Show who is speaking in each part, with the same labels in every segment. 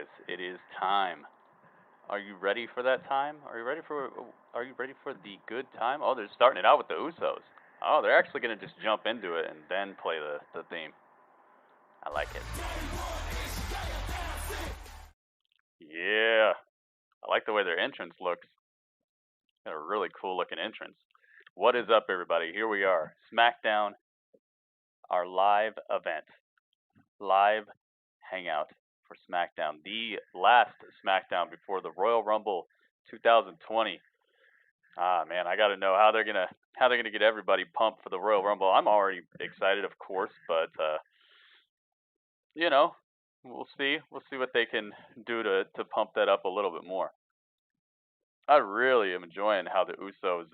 Speaker 1: guys, it is time. Are you ready for that time? Are you ready for the good time? Oh, they're starting it out with the Usos. Oh, they're actually gonna just jump into it and then play the theme. I like it. Yeah. I like the way their entrance looks. Got a really cool looking entrance. What is up, everybody? Here we are. SmackDown, our live event. Live hangout for SmackDown. The last SmackDown before the Royal Rumble 2020. Ah man, I gotta know how they're gonna get everybody pumped for the Royal Rumble. I'm already excited, of course, but you know, we'll see. We'll see what they can do to pump that up a little bit more. I really am enjoying how the Usos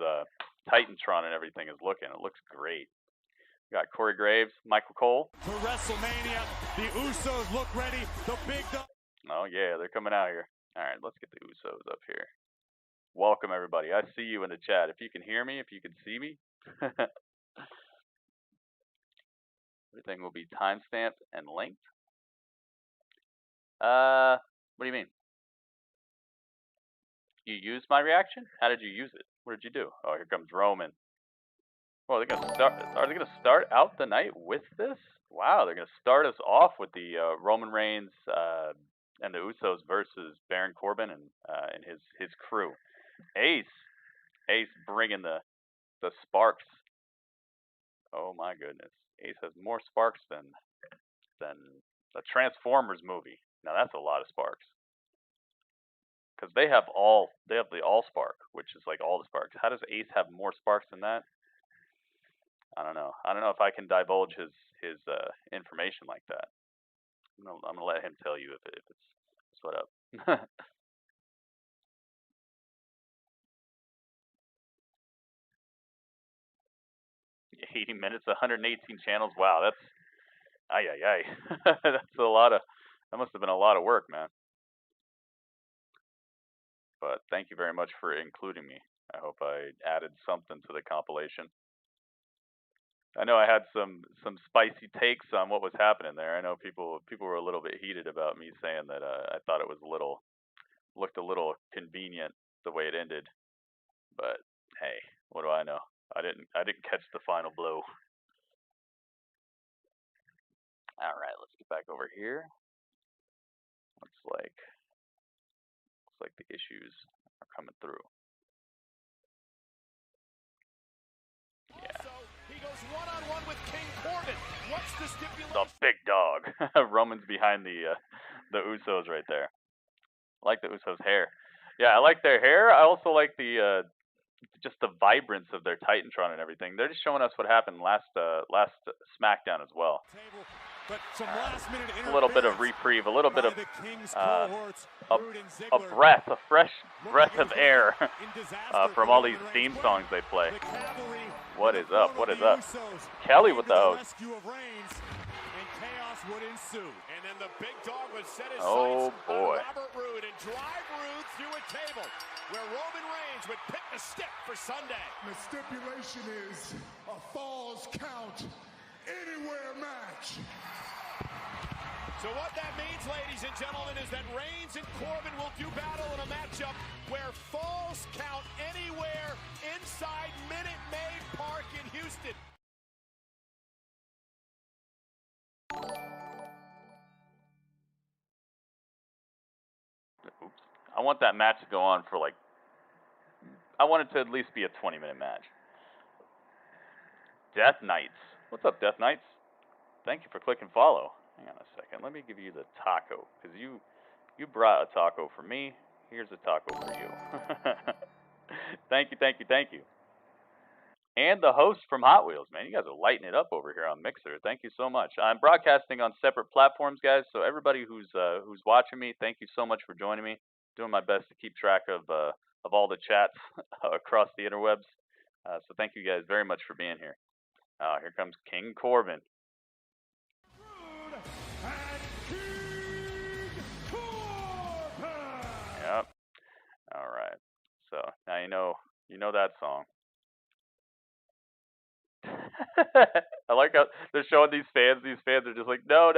Speaker 1: Titantron and everything is looking. It looks great. We got Corey Graves, Michael Cole.
Speaker 2: For WrestleMania, the Usos look ready. The big dog.
Speaker 1: Oh yeah, they're coming out here. All right, let's get the Usos up here. Welcome everybody. I see you in the chat. If you can hear me, if you can see me, everything will be timestamped and linked. What do you mean? You used my reaction? How did you use it? What did you do? Oh, here comes Roman. Well, they're gonna start. Are they gonna start out the night with this? Wow, they're gonna start us off with the Roman Reigns and the Usos versus Baron Corbin and his crew. Ace bringing the sparks. Oh my goodness, Ace has more sparks than the Transformers movie. Now that's a lot of sparks. Because they have the All-Spark, which is like all the sparks. How does Ace have more sparks than that? I don't know. I don't know if I can divulge his information like that. I'm gonna let him tell you if it's what up. 80 minutes, 118 channels. Wow, that's that's a lot of. That must have been a lot of work, man. But thank you very much for including me. I hope I added something to the compilation. I know I had some spicy takes on what was happening there. I know people were a little bit heated about me saying that I thought it was looked a little convenient the way it ended. But hey, what do I know? I didn't catch the final blow. All right, let's get back over here. Looks like the issues are coming through. Yeah.
Speaker 2: He goes one-on-one with King Corbin. What's the stipulation?
Speaker 1: The big dog. Roman's behind the Usos right there. I like the Usos' hair. Yeah, I like their hair. I also like the just the vibrance of their Titantron and everything. They're just showing us what happened last SmackDown as well.
Speaker 2: But some last-minute
Speaker 1: a little bit of reprieve, a little bit of a breath, a fresh breath of air from all these theme songs they play. What is up? What is up? Kelly with the host.
Speaker 2: Would ensue. And then the big dog would set his
Speaker 1: sights
Speaker 2: on
Speaker 1: boy.
Speaker 2: Robert Roode and drive Roode through a table where Roman Reigns would pick the stick for Sunday.
Speaker 3: The stipulation is a Falls Count Anywhere match.
Speaker 2: So what that means, ladies and gentlemen, is that Reigns and Corbin will do battle in a matchup where Falls Count Anywhere inside Minute Maid Park in Houston.
Speaker 1: Oops. I want that match to go on for I want it to at least be a 20-minute match. Death Knights. What's up, Death Knights? Thank you for clicking follow. Hang on a second. Let me give you the taco, because you brought a taco for me. Here's a taco for you. Thank you, thank you, thank you. And the host from Hot Wheels, man. You guys are lighting it up over here on Mixer. Thank you so much. I'm broadcasting on separate platforms, guys. So everybody who's watching me, thank you so much for joining me. Doing my best to keep track of all the chats across the interwebs. So thank you guys very much for being here. Here comes King Corbin. Yep. All right. So now you know that song. I like how they're showing these fans. These fans are just like, no.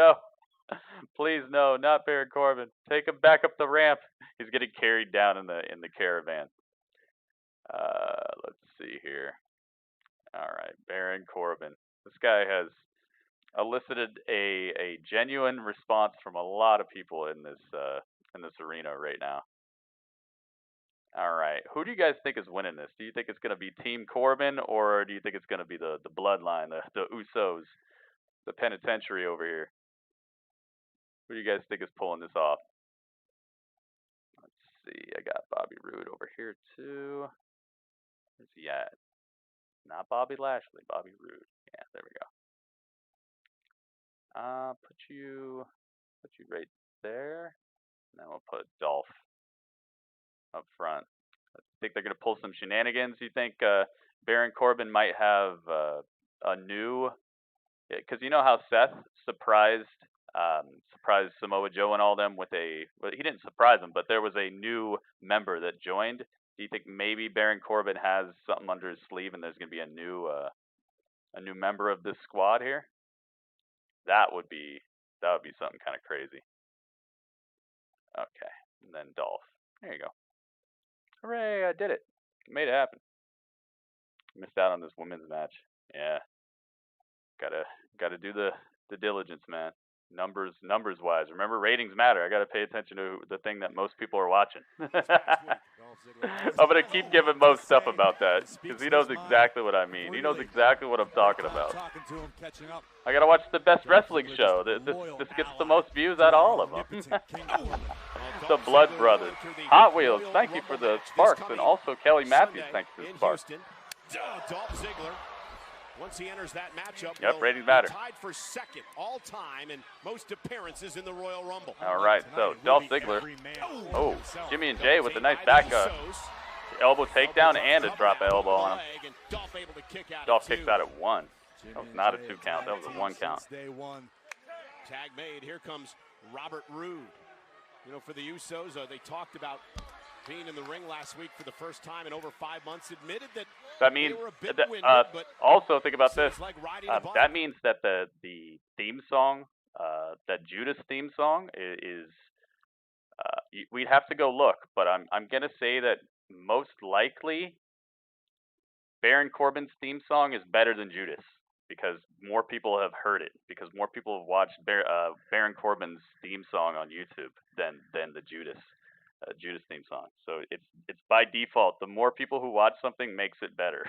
Speaker 1: Please no, not Baron Corbin. Take him back up the ramp. He's getting carried down in the caravan. Let's see here. All right, Baron Corbin. This guy has elicited a genuine response from a lot of people in this arena right now. All right, who do you guys think is winning this? Do you think it's going to be Team Corbin, or do you think it's going to be the Bloodline, the Usos, the Penitentiary over here? Who do you guys think is pulling this off? Let's see. I got Bobby Roode over here too. Where's he at? Not Bobby Lashley. Bobby Roode. Yeah, there we go. Put you right there. And then we'll put Dolph up front. I think they're gonna pull some shenanigans. You think Baron Corbin might have a new? Because you know how Seth surprised Samoa Joe and all them with a. Well, he didn't surprise them, but there was a new member that joined. Do you think maybe Baron Corbin has something under his sleeve, and there's gonna be a new member of this squad here? That would be something kind of crazy. Okay, and then Dolph. There you go. Hooray! I did it. Made it happen. Missed out on this women's match. Yeah. Gotta do the diligence, man. Numbers wise. Remember, ratings matter. I gotta pay attention to the thing that most people are watching. I'm gonna keep giving Mo stuff about that because he knows exactly what I mean. He knows exactly what I'm talking about. I gotta watch the best wrestling show. This gets the most views out of all of them. The Blood Brothers. Hot Wheels, thank you for the sparks, and also Kelly Matthews, thank you for the sparks.
Speaker 2: Dolph Ziggler, once he enters that matchup,
Speaker 1: yep, ratings matter.
Speaker 2: Tied for second all time in most appearances in the Royal Rumble.
Speaker 1: All right, so Dolph Ziggler. Oh, Jimmy and Jay with a nice back elbow takedown and a drop elbow on him. Dolph kicks out at 1. That was not a 2 count. That was a 1 count.
Speaker 2: Tag made. Here comes Robert Roode. You know, for the Usos, they talked about being in the ring last week for the first time in over 5 months. Admitted that
Speaker 1: means
Speaker 2: they were a bit winded, but
Speaker 1: also think about this.
Speaker 2: Like
Speaker 1: that means that the theme song, that Judas theme song, is we'd have to go look, but I'm gonna say that most likely Baron Corbin's theme song is better than Judas because more people have heard it, because more people have watched Baron Corbin's theme song on YouTube than the Judas theme song. So it's by default, the more people who watch something makes it better.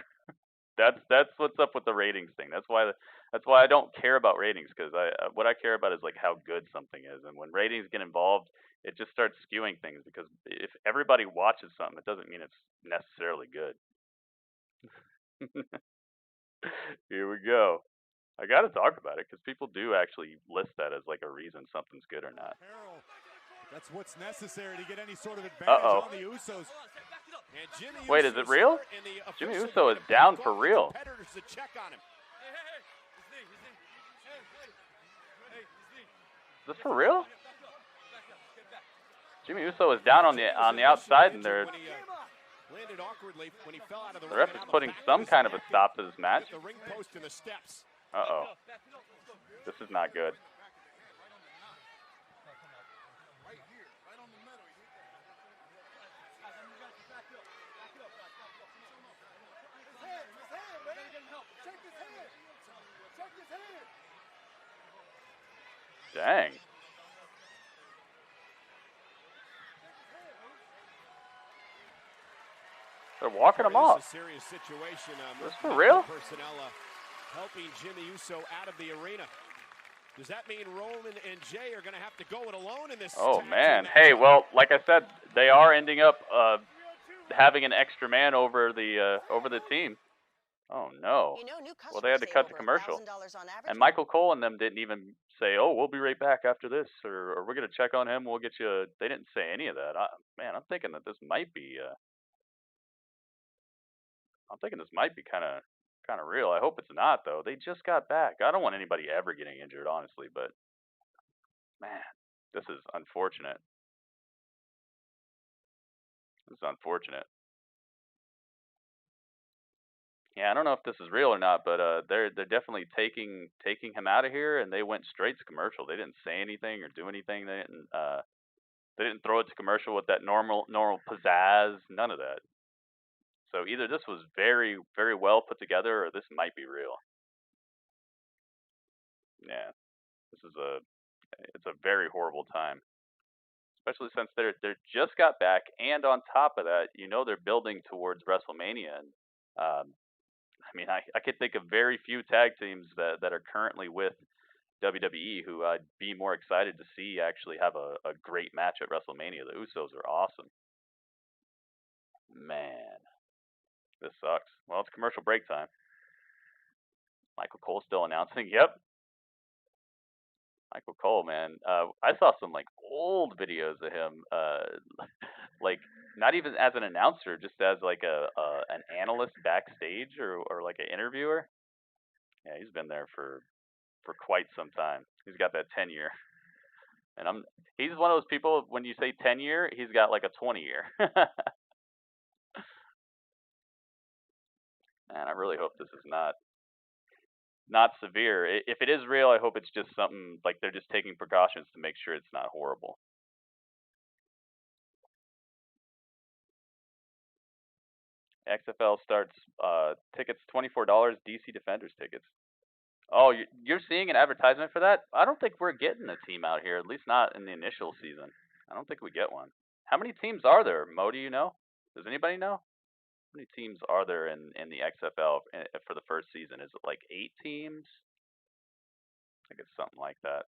Speaker 1: That's what's up with the ratings thing. That's why I don't care about ratings, because what I care about is like how good something is, and when ratings get involved, it just starts skewing things, because if everybody watches something, it doesn't mean it's necessarily good. Here we go. I got to talk about it because people do actually list that as like a reason something's good or not.
Speaker 4: That's what's necessary to get any sort of advantage on the Usos.
Speaker 1: Wait, is it real? Jimmy Uso is down for real. Is this for real? Jimmy Uso is down on the outside, and they're. The ref is putting some kind of a stop to this match. Uh-oh. This is not good. Dang. They're walking him off.
Speaker 2: Serious situation.
Speaker 1: This for real?
Speaker 2: Personnel helping Jimmy Uso out of the arena. Does that mean Roman and Jay are going to have to go it alone in this?
Speaker 1: Oh man. Hey, well, like I said, they are ending up having an extra man over the team. Oh no. Well, they had to cut the commercial. And Michael Cole and them didn't even say, "Oh, we'll be right back after this," or "We're going to check on him. We'll get you." They didn't say any of that. Man, I'm thinking that this might be. I'm thinking this might be kind of real. I hope it's not, though. They just got back. I don't want anybody ever getting injured, honestly, but man, this is unfortunate. This is unfortunate. Yeah, I don't know if this is real or not, but they're definitely taking him out of here, and they went straight to commercial. They didn't say anything or do anything. They didn't throw it to commercial with that normal pizzazz. None of that. So either this was very, very well put together, or this might be real. Yeah, it's a very horrible time, especially since they're just got back, and on top of that, they're building towards WrestleMania. And I mean, I could think of very few tag teams that are currently with WWE who I'd be more excited to see actually have a great match at WrestleMania. The Usos are awesome. Man, this sucks. Well, it's commercial break time. Michael Cole still announcing. Yep. Michael Cole, man. I saw some like old videos of him, like not even as an announcer, just as like an analyst backstage or like an interviewer. Yeah, he's been there for quite some time. He's got that 10-year. And he's one of those people, when you say 10-year, he's got like a 20-year. And I really hope this is not severe. If it is real, I hope it's just something like they're just taking precautions to make sure it's not horrible. XFL starts tickets $24, DC Defenders tickets. Oh, you're seeing an advertisement for that? I don't think we're getting a team out here, at least not in the initial season. I don't think we get one. How many teams are there, Mo? Do you know? Does anybody know? How many teams are there in the XFL for the first season? Is it like 8 teams? I think it's something like that.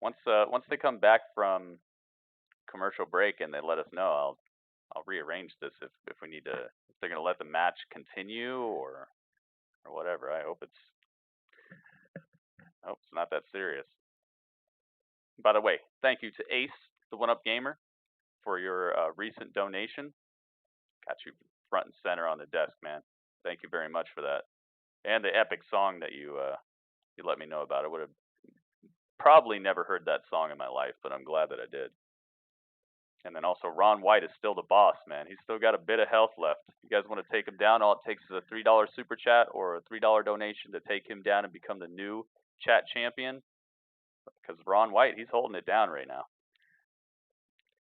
Speaker 1: Once they come back from commercial break and they let us know, I'll rearrange this if we need to. If they're gonna let the match continue or whatever. I hope it's not that serious. By the way, thank you to Ace, the One Up Gamer, for your recent donation. Got you front and center on the desk, man. Thank you very much for that. And the epic song that you let me know about. I would have probably never heard that song in my life, but I'm glad that I did. And then also, Ron White is still the boss, man. He's still got a bit of health left. You guys want to take him down? All it takes is a $3 super chat or a $3 donation to take him down and become the new chat champion. Because Ron White, he's holding it down right now.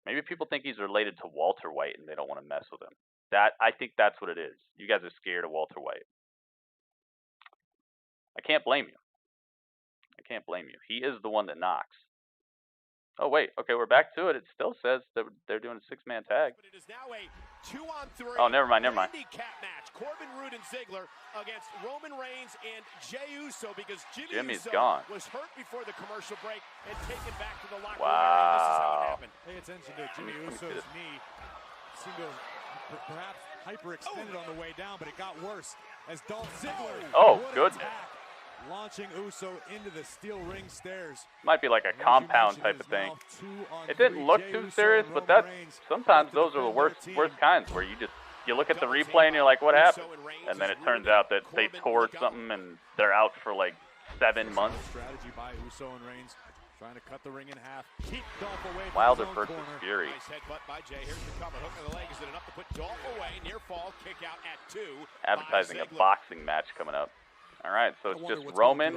Speaker 1: Maybe people think he's related to Walter White and they don't want to mess with him. I think that's what it is. You guys are scared of Walter White. I can't blame you. I can't blame you. He is the one that knocks. Oh, wait. Okay, we're back to it. It still says that they're doing a 6-man tag.
Speaker 2: But it is now a 2-on-3
Speaker 1: oh, never mind.
Speaker 2: handicap match. Corbin, Roode, and Ziggler against Roman Reigns and Jey Uso because Jimmy's
Speaker 1: Uso gone.
Speaker 2: Was hurt before the commercial break and taken back to the locker
Speaker 1: room.
Speaker 2: Area. This is how it happened.
Speaker 4: Pay attention to Jimmy Uso's knee. Seemed to have perhaps hyperextended on the way down, but it got worse as Dolph Ziggler.
Speaker 1: Oh, good.
Speaker 4: Launching Uso into the steel ring stairs.
Speaker 1: Might be like a compound type of thing. It didn't look too serious, but sometimes those are the worst kinds where you look at the replay and you're like, what happened? And then it turns out that they tore something and they're out for like 7 months.
Speaker 4: Strategy by Uso and Reigns, trying to cut the ring in half. Keep Dolph away from
Speaker 1: Wilder versus Fury.
Speaker 2: Nice headbutt by Jey. Here's the cover. Hook of the leg. Is it enough to put Dolph away? Near fall. Kick out at 2.
Speaker 1: Advertising a boxing match coming up. All right, so it's just Roman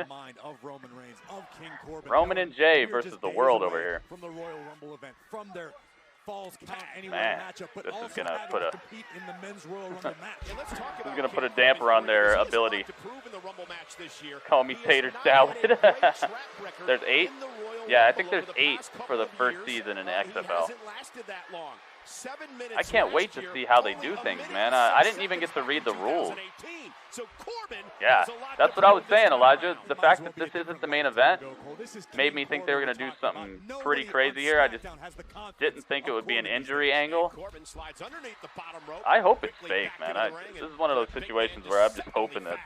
Speaker 1: and Jey versus the world over here.
Speaker 4: From the Royal Rumble event, from their Falls Count Anywhere matchup, but
Speaker 1: this is
Speaker 4: also
Speaker 1: gonna
Speaker 4: put compete in the men's Royal Rumble match.
Speaker 1: This is gonna put a damper on their ability. Call me tater salad. There's 8. Yeah, I think there's 8 for the first season in the XFL. I can't wait to see how they do things, man. I didn't even get to read the rules. Yeah, that's what I was saying, Elijah. The fact that this isn't the main event made me think they were going to do something pretty crazy here. I just didn't think it would be an injury angle. I hope it's fake, man. This is one of those situations where I'm just hoping that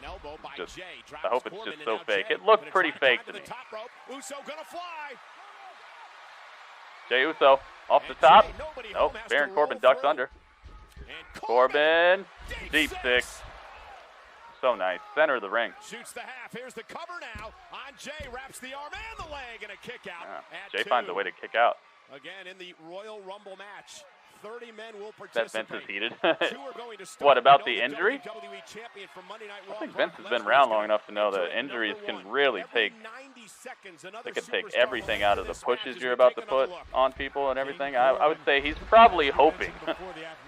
Speaker 1: I hope it's just so fake. It looked pretty fake to me. Jey Uso off the top. Nope, Baron Corbin ducks under. Corbin, deep 6. So nice. Center of the ring.
Speaker 2: Shoots the half. Here's the cover now on Jey. Wraps the arm and the leg and a kick out.
Speaker 1: Yeah. Jey finds a way to kick out.
Speaker 2: Again in the Royal Rumble match. 30 men will
Speaker 1: That
Speaker 2: participate.
Speaker 1: Vince is heated.
Speaker 2: 2 are going to start.
Speaker 1: What about
Speaker 2: We
Speaker 1: the
Speaker 2: know
Speaker 1: injury?
Speaker 2: WWE champion from Monday Night Raw,
Speaker 1: I think
Speaker 2: Brock
Speaker 1: Vince has been
Speaker 2: Lesnar,
Speaker 1: around
Speaker 2: is
Speaker 1: long
Speaker 2: gonna
Speaker 1: enough to know
Speaker 2: enter
Speaker 1: that
Speaker 2: at
Speaker 1: injuries
Speaker 2: number
Speaker 1: can
Speaker 2: 1.
Speaker 1: really
Speaker 2: Every
Speaker 1: take.
Speaker 2: 90 seconds, another
Speaker 1: They could take
Speaker 2: superstar
Speaker 1: everything
Speaker 2: will
Speaker 1: out of
Speaker 2: enter
Speaker 1: the
Speaker 2: this match
Speaker 1: pushes
Speaker 2: as
Speaker 1: you're
Speaker 2: we
Speaker 1: about
Speaker 2: take
Speaker 1: to put
Speaker 2: another look.
Speaker 1: on people and everything. I would say he's probably hoping. I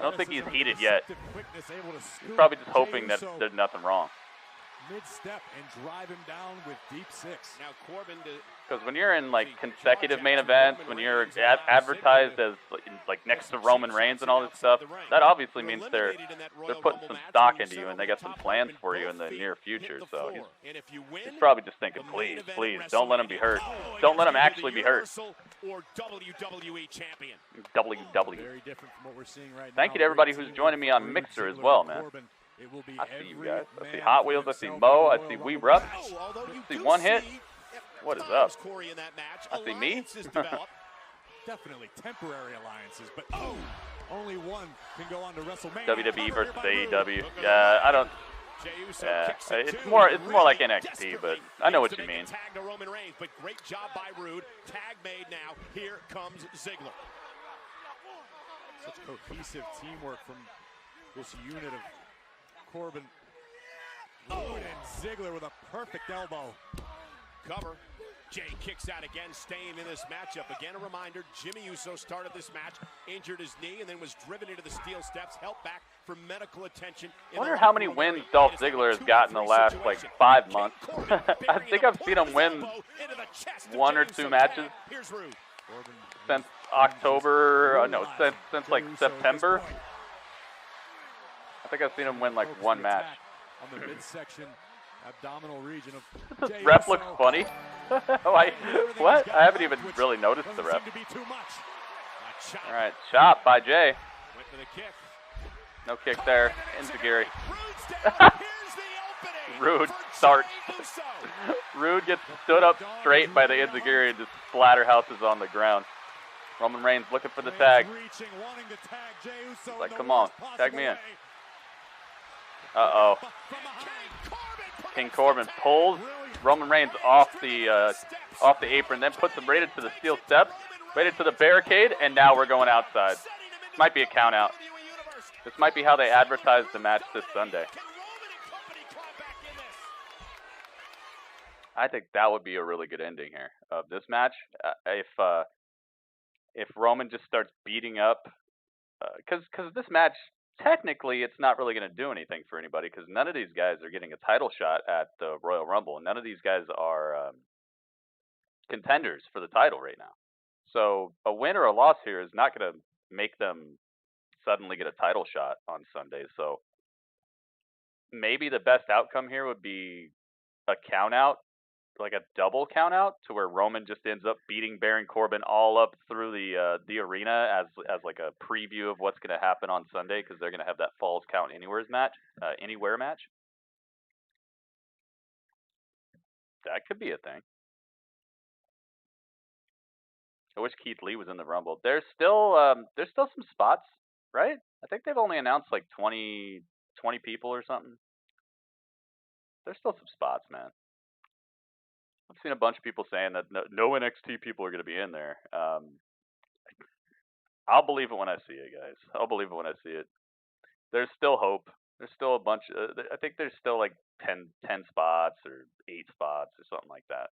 Speaker 1: don't think he's heated yet. He's probably just hoping that there's nothing wrong.
Speaker 4: Mid-step and drive him down with deep 6.
Speaker 2: Now Corbin
Speaker 1: Because when you're in like consecutive main events, when you're advertised as like next to Roman Reigns and all this stuff, that obviously means they're putting some stock into you and they got some plans for you in the near future. So he's probably just thinking, please, don't let him be hurt. Don't let him actually be hurt.
Speaker 2: Or WWE champion.
Speaker 1: WWE.
Speaker 4: Very different from what we're seeing right now.
Speaker 1: Thank you to everybody who's joining me on Mixer as well, man. I see you guys. I see Hot Wheels. I see Mo. I see 𝗦𝗏𝗏𝗧𝗏. I see One Hit. What is up? I see me.
Speaker 4: Definitely temporary alliances, but only one can go on to WrestleMania.
Speaker 1: WWE versus AEW. Yeah, I don't. Yeah, it's more like NXT, but I know what you mean.
Speaker 2: Tag to Roman Reigns, but great job by Rude. Tag made now. Here comes Ziggler.
Speaker 4: Such cohesive teamwork from this unit of Corbin, Rude, and Ziggler with a perfect elbow.
Speaker 2: Cover. Jay kicks out again, staying in this matchup. Again, a reminder, Jimmy Uso started this match, injured his knee, and then was driven into the steel steps, helped back for medical attention.
Speaker 1: I wonder how many wins Dolph Ziggler has gotten in the last, like, 5 months. I think I've seen him win 1 or 2 matches since October, no, since like September. I think I've seen him win like 1 match.
Speaker 4: On the midsection abdominal region of
Speaker 1: This ref looks funny. What? I haven't even really noticed the ref. All right, chop by Jay. No kick there. Enziguri. Rude starts. Rude gets stood up straight by the Enziguri and just splatterhouses on the ground. Roman Reigns looking for the tag. He's like, come on, tag me in. Uh-oh. King Corbin pulls Roman Reigns off the apron, then puts him right into the steel steps, right into the barricade, and now we're going outside. This might be a count out. This might be how they advertise the match this Sunday. I think that would be a really good ending here of this match. If Roman just starts beating up, because this match, technically, it's not really going to do anything for anybody because none of these guys are getting a title shot at the Royal Rumble. None of these guys are contenders for the title right now. So a win or a loss here is not going to make them suddenly get a title shot on Sunday. So maybe the best outcome here would be a count out, like a double count out, to where Roman just ends up beating Baron Corbin all up through the arena as like a preview of what's going to happen on Sunday, because they're going to have that Falls Count Anywhere match. That could be a thing. I wish Keith Lee was in the Rumble. There's still some spots, right? I think they've only announced like 20 people or something. There's still some spots, man. I've seen a bunch of people saying that no NXT people are going to be in there. I'll believe it when I see it, guys. I'll believe it when I see it. There's still hope. There's still a bunch. I think there's still like 10 spots or 8 spots or something like that.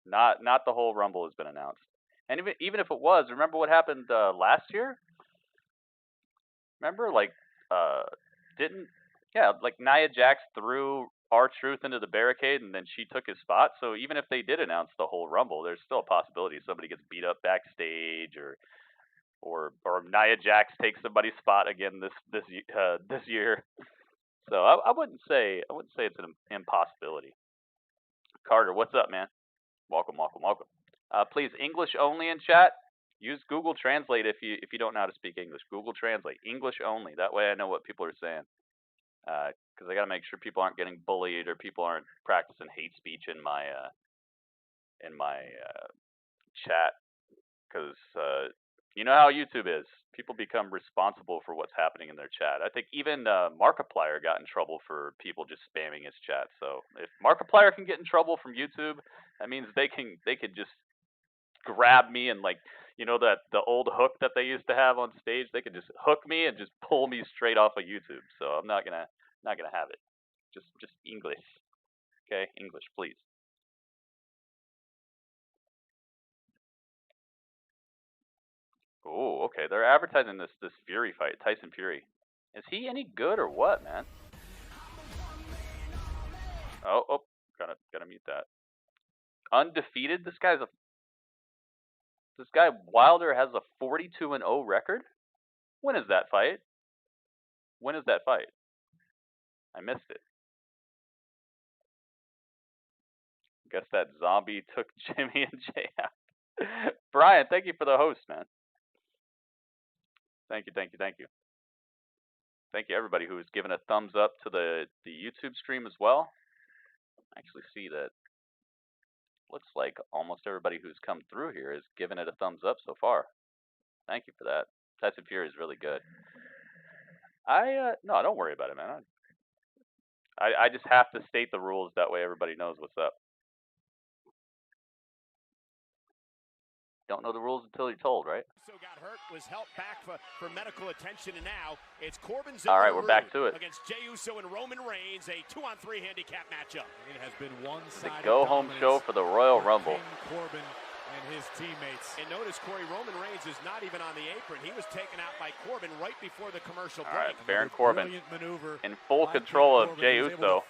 Speaker 1: Not the whole Rumble has been announced. And even if it was, remember what happened last year? Remember, like Nia Jax threw R-Truth into the barricade, and then she took his spot. So even if they did announce the whole Rumble, there's still a possibility somebody gets beat up backstage, or Nia Jax takes somebody's spot again this year. So I wouldn't say it's an impossibility. Carter, what's up, man? Welcome. Please, English only in chat. Use Google Translate if you don't know how to speak English. Google Translate, English only. That way I know what people are saying. Because I got to make sure people aren't getting bullied or people aren't practicing hate speech in my chat. Because you know how YouTube is. People become responsible for what's happening in their chat. I think even Markiplier got in trouble for people just spamming his chat. So if Markiplier can get in trouble from YouTube, that means they can just grab me and like You know that the old hook that they used to have on stage? They could just hook me and just pull me straight off of YouTube. So I'm not gonna have it. Just English. Okay, English, please. Oh, okay. They're advertising this Fury fight, Tyson Fury. Is he any good or what, man? Oh, gotta mute that. Undefeated. This guy Wilder has a 42-0 record. When is that fight? I missed it. Guess that zombie took Jimmy and Jay out. Brian, thank you for the host, man. Thank you. Thank you everybody who has given a thumbs up to the YouTube stream as well. I actually see that looks like almost everybody who's come through here has given it a thumbs up so far. Thank you for that. Tyson Fury is really good. No, don't worry about it, man. I just have to state the rules, that way everybody knows what's up. Don't know the rules until you're told, right?
Speaker 2: So got hurt, was helped back for medical attention, and now it's Corbin.
Speaker 1: All right, we're back to it.
Speaker 2: Against Jey Uso and Roman Reigns, a 2-on-3 handicap matchup.
Speaker 4: It has been one-sided.
Speaker 1: The go-home show for the Royal Rumble.
Speaker 4: Corbin and his teammates.
Speaker 2: And notice, Corey, Roman Reigns is not even on the apron. He was taken out by Corbin right before the commercial break.
Speaker 1: All right, Baron Corbin in full control of Jey Uso.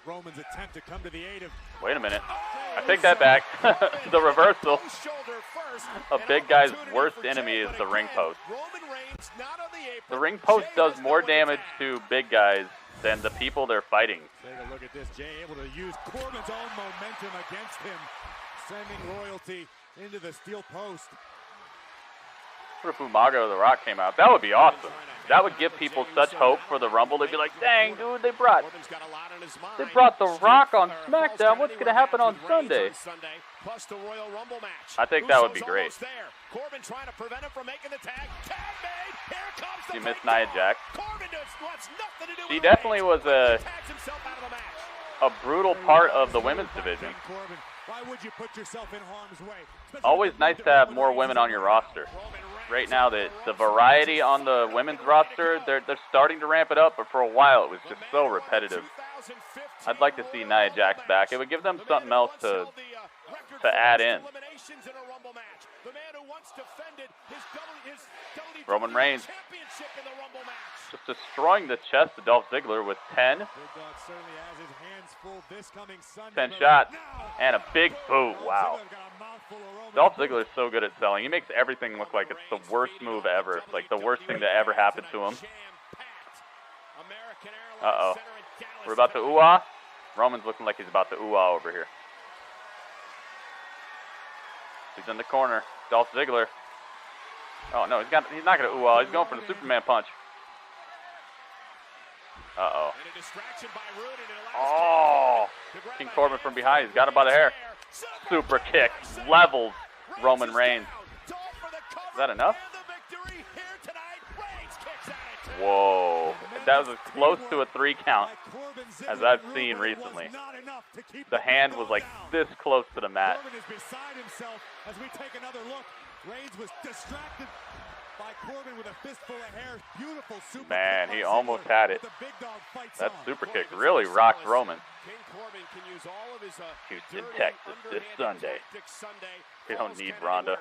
Speaker 4: Roman's attempt to come to the aid of.
Speaker 1: Wait a minute. I take that back. The reversal. A big guy's worst enemy is the ring post. The ring post does more damage to big guys than the people they're fighting.
Speaker 4: Take a look at this. Jey able to use Corbin's own momentum against him, sending royalty into the steel post.
Speaker 1: What if Umaga or The Rock came out? That would be awesome. That would give people such hope for the Rumble. They'd be like, dang, dude, they brought The Rock on SmackDown. What's going to happen on Sunday? I think that would be great. You missed Nia Jax. She definitely was a brutal part of the women's division.
Speaker 4: Why would you put yourself in harm's way?
Speaker 1: Always nice to have more women on your roster. Right now, the variety on the women's roster, they're starting to ramp it up, but for a while it was just so repetitive. I'd like to see Nia Jax back. It would give them something else to add in. Roman Reigns just destroying the chest of Dolph Ziggler with 10. 10 shots and a big boot. Wow. Dolph Ziggler is so good at selling. He makes everything look like it's the worst move ever. It's like the worst thing that ever happened to him. Uh-oh. We're about to ooh-ah. Roman's looking like he's about to ooh-ah over here. He's in the corner. Dolph Ziggler. Oh, no, he's not going to ooh-ah. He's going for the Superman punch. Uh-oh. Oh! King Corbin from behind. He's got him by the hair. Super kick. Levels Roman Reigns. Is that enough? Whoa. That was as close to a 3 count as I've seen recently. The hand was like this close to the mat.
Speaker 4: Reigns was distracted by Corbin with a fistful of hair. Beautiful super.
Speaker 1: Man, he almost had it. That super kick really rocked Roman. Houston, Texas, this Sunday. They don't need Ronda.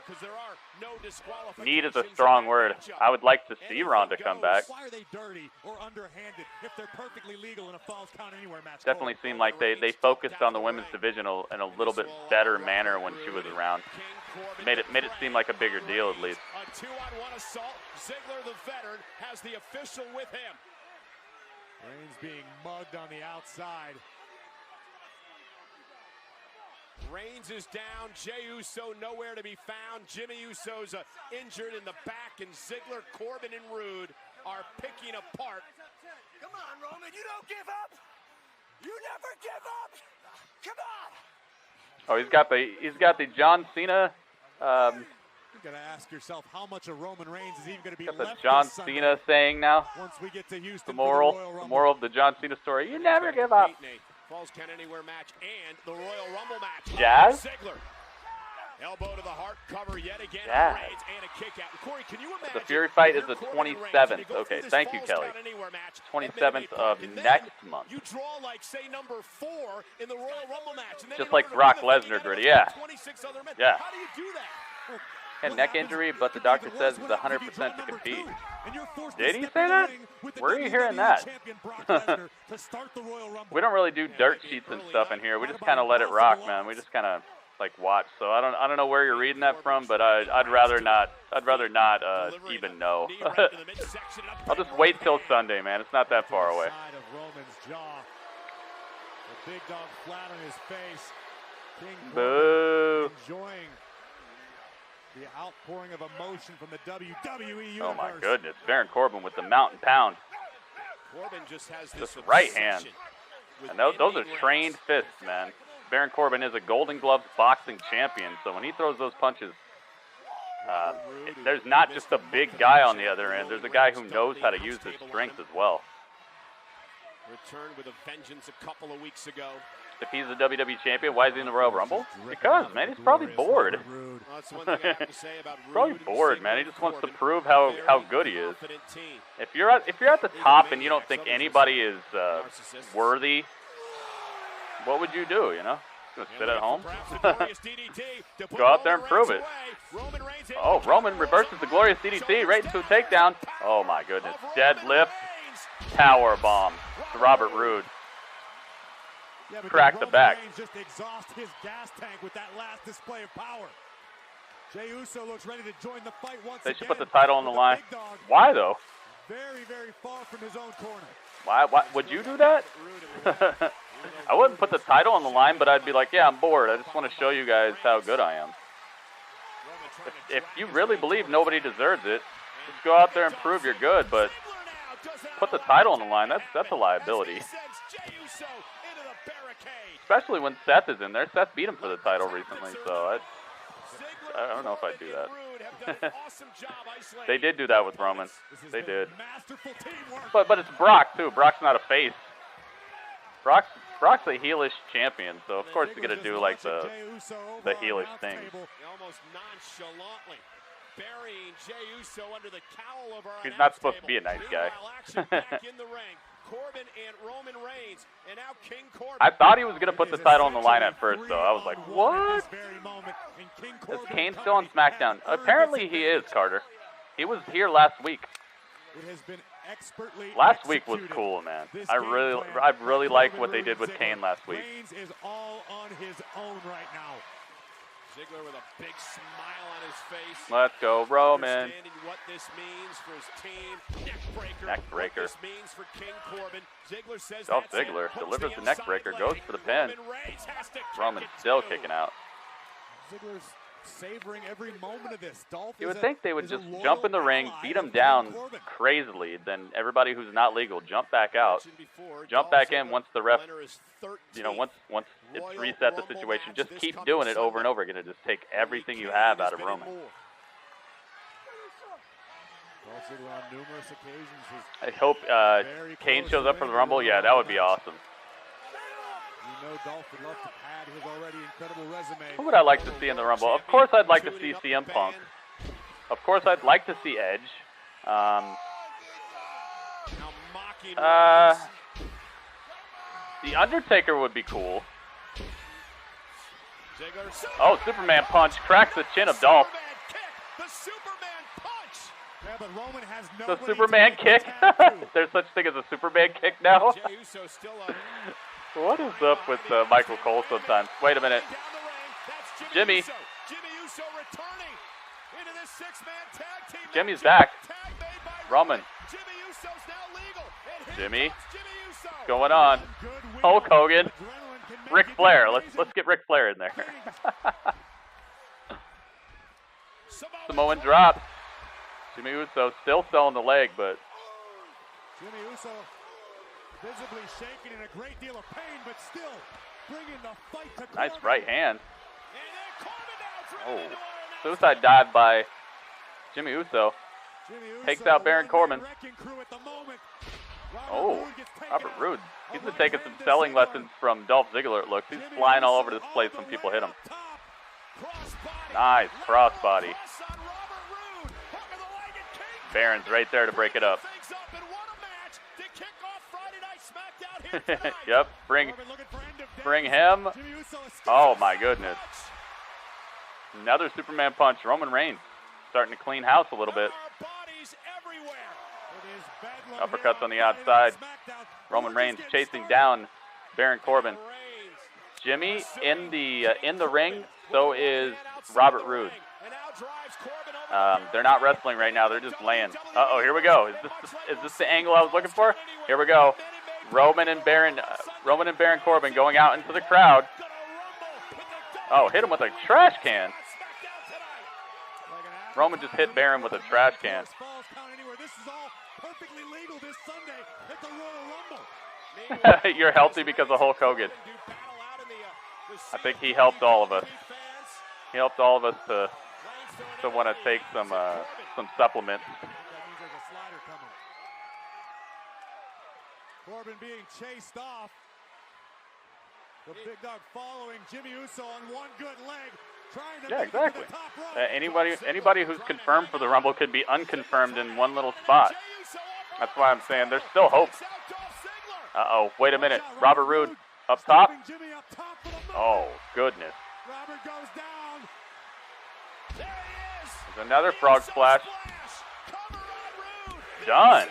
Speaker 1: Need is a strong word. I would like to see Ronda come back.
Speaker 4: Why are they dirty or underhanded if they're perfectly legal in a Falls Count Anywhere match?
Speaker 1: Definitely seemed like they focused on the women's division in a little bit better manner when she was around. Made it seem like a bigger deal at least.
Speaker 2: A 2-on-1 assault. Ziggler, the veteran, has the official with him.
Speaker 4: Reigns being mugged on the outside.
Speaker 2: Reigns is down. Jey Uso nowhere to be found. Jimmy Uso's injured in the back, and Ziggler, Corbin, and Rude are picking apart.
Speaker 5: Come on, Roman, you don't give up. You never give up. Come on.
Speaker 1: Oh, he's got the John Cena.
Speaker 4: You gotta ask yourself how much of Roman Reigns is even gonna be
Speaker 1: got the
Speaker 4: left
Speaker 1: John
Speaker 4: this
Speaker 1: Cena saying now.
Speaker 4: Once we get to Houston,
Speaker 1: the moral of the John Cena story: you never give up.
Speaker 2: Falls Count Anywhere match and the Royal Rumble match.
Speaker 1: Jazz?
Speaker 2: Ziggler. Elbow to the heart, cover yet again.
Speaker 1: Yeah.
Speaker 2: Reigns, and a kick out. Corey, can you imagine?
Speaker 1: The Fury fight is
Speaker 2: if
Speaker 1: the
Speaker 2: you're Corbin Reigns
Speaker 1: 27th.
Speaker 2: and you go
Speaker 1: Okay,
Speaker 2: through this
Speaker 1: thank you,
Speaker 2: Falls
Speaker 1: Kelly.
Speaker 2: Count Anywhere match at
Speaker 1: 27th
Speaker 2: Minute
Speaker 1: of
Speaker 2: Maid, and then
Speaker 1: next month.
Speaker 2: You draw like say number 4 in the Royal Rumble match, and then
Speaker 1: Just
Speaker 2: in
Speaker 1: like
Speaker 2: order to
Speaker 1: Brock
Speaker 2: win the thing,
Speaker 1: Lesnar
Speaker 2: you gotta
Speaker 1: did,
Speaker 2: go
Speaker 1: yeah.
Speaker 2: through 26 other men.
Speaker 1: Yeah.
Speaker 2: How do you do that?
Speaker 1: And neck injury, but the doctor says it's 100% to compete. Did he say that? Where are you hearing that? We don't really do dirt sheets and stuff in here. We just kind of let it rock, man. We just kind of like watch. So I don't know where you're reading that from, but I'd rather not even know. I'll just wait till Sunday, man. It's not that far away.
Speaker 4: Big dog flat on his face.
Speaker 1: Boo.
Speaker 4: Enjoying the outpouring of emotion from the WWE universe.
Speaker 1: Oh my goodness, Baron Corbin with the mountain pound.
Speaker 2: Corbin just has this
Speaker 1: right hand. And those are trained fists, man. Baron Corbin is a Golden Gloves boxing champion, so when he throws those punches, there's not just a big guy on the other end. There's a guy who knows how to use his strength as well.
Speaker 2: Returned with a vengeance a couple of weeks ago.
Speaker 1: If he's the WWE champion, why is he in the Royal Rumble? Because, man, he's probably bored.
Speaker 2: Well, that's one thing I have to say about
Speaker 1: Probably
Speaker 2: Rude,
Speaker 1: bored, man. He just wants to prove how good he is.
Speaker 2: confident team.
Speaker 1: If you're at the top and you don't think anybody is worthy, what would you do? You know, just sit at home. Go out there and prove it. Oh, Roman reverses the glorious DDT right into a takedown. Oh my goodness, deadlift, power bomb to Robert Roode. Crack the back.
Speaker 4: Just exhaust his gas tank with that last display of power. Jey Uso looks ready to join the fight once
Speaker 1: They should put the title on the line. Why though?
Speaker 4: Very, very far from his own corner.
Speaker 1: Why would you do that? I wouldn't put the title on the line, but I'd be like, yeah, I'm bored. I just want to show you guys how good I am. If you really believe nobody deserves it, just go out there and prove you're good, but put the title on the line, that's a liability. Especially when Seth is in there. Seth beat him for the title recently, so I don't know if I'd do that. They did do that with Roman. They did. But it's Brock, too. Brock's not a face. Brock's a heelish champion, so of course he's going to do like the heelish things.
Speaker 2: Almost nonchalantly burying Jey Uso under the cowl of our
Speaker 1: He's not supposed to be a nice guy.
Speaker 2: back in the ring. Corbin and Roman Reigns, and now King Corbin.
Speaker 1: I thought he was going to put the title on the line at first, though. I was like, what? Is Kane still on SmackDown? Apparently he is, Carter. He was here last week. Last week was cool, man. I really like what they did with Kane last week.
Speaker 4: Reigns is all on his own right now.
Speaker 2: Ziggler with a big smile on his face.
Speaker 1: Let's go, Roman.
Speaker 2: Understanding what this means for his team. Neckbreaker. What this means for King Corbin. Ziggler says
Speaker 1: Dolph Ziggler delivers the neckbreaker, goes for the pin. Roman's still kicking out.
Speaker 4: Ziggler's savoring every moment of this. Dolph
Speaker 1: You would think they would just jump in the ring, beat him down crazily, then everybody who's not legal jump back out, jump back in once the ref, once it's reset the situation. Just keep doing it over and over again to just take everything you have out of Roman. I hope Kane shows up for the Rumble. Yeah, that would be awesome.
Speaker 4: Dolph would love to pad his already incredible resume.
Speaker 1: Who would I like to see in the Rumble? Of course I'd like to see CM Punk. Of course I'd like to see Edge. The Undertaker would be cool. Oh, Superman punch cracks the chin of Dolph. The Superman kick? There's such thing as a Superman kick now? What is up with Michael Cole sometimes? Wait a minute. Jimmy. Jimmy's back. Roman. Jimmy. What's going on? Hulk Hogan. Ric Flair. Let's get Ric Flair in there. Samoan drop. Jimmy Uso still selling the leg, but
Speaker 4: Jimmy Uso visibly shaking in a great deal of pain, but still bringing the fight to Corbin.
Speaker 1: Nice right hand. Oh, suicide dive by Jimmy Uso. Takes out Baron Corbin. Oh, Robert Roode. He's been taking some selling lessons from Dolph Ziggler, it looks. He's flying all over this place when people hit him. Nice crossbody. Baron's right there to break it up. Yep, bring him. Oh my goodness. Another Superman punch. Roman Reigns starting to clean house a little bit. Uppercuts on the outside. Roman Reigns chasing down Baron Corbin. Jimmy in the ring. So is Robert Roode. They're not wrestling right now. They're just laying. Uh-oh, here we go. Is this the angle I was looking for? Here we go. Roman and Baron Corbin going out into the crowd. Oh, hit him with a trash can. Roman just hit Baron with a trash can. You're healthy because of Hulk Hogan. I think he helped all of us. He helped all of us to want to take some supplements.
Speaker 4: Corbin being chased off. The big dog following Jimmy Uso on one good leg.
Speaker 1: Yeah, exactly. Anybody who's confirmed for the Rumble could be unconfirmed in one little spot. That's why I'm saying there's still hope. Uh-oh, wait a minute. Robert Roode up top. Oh, goodness.
Speaker 4: Robert goes down.
Speaker 1: There's another frog splash. Done.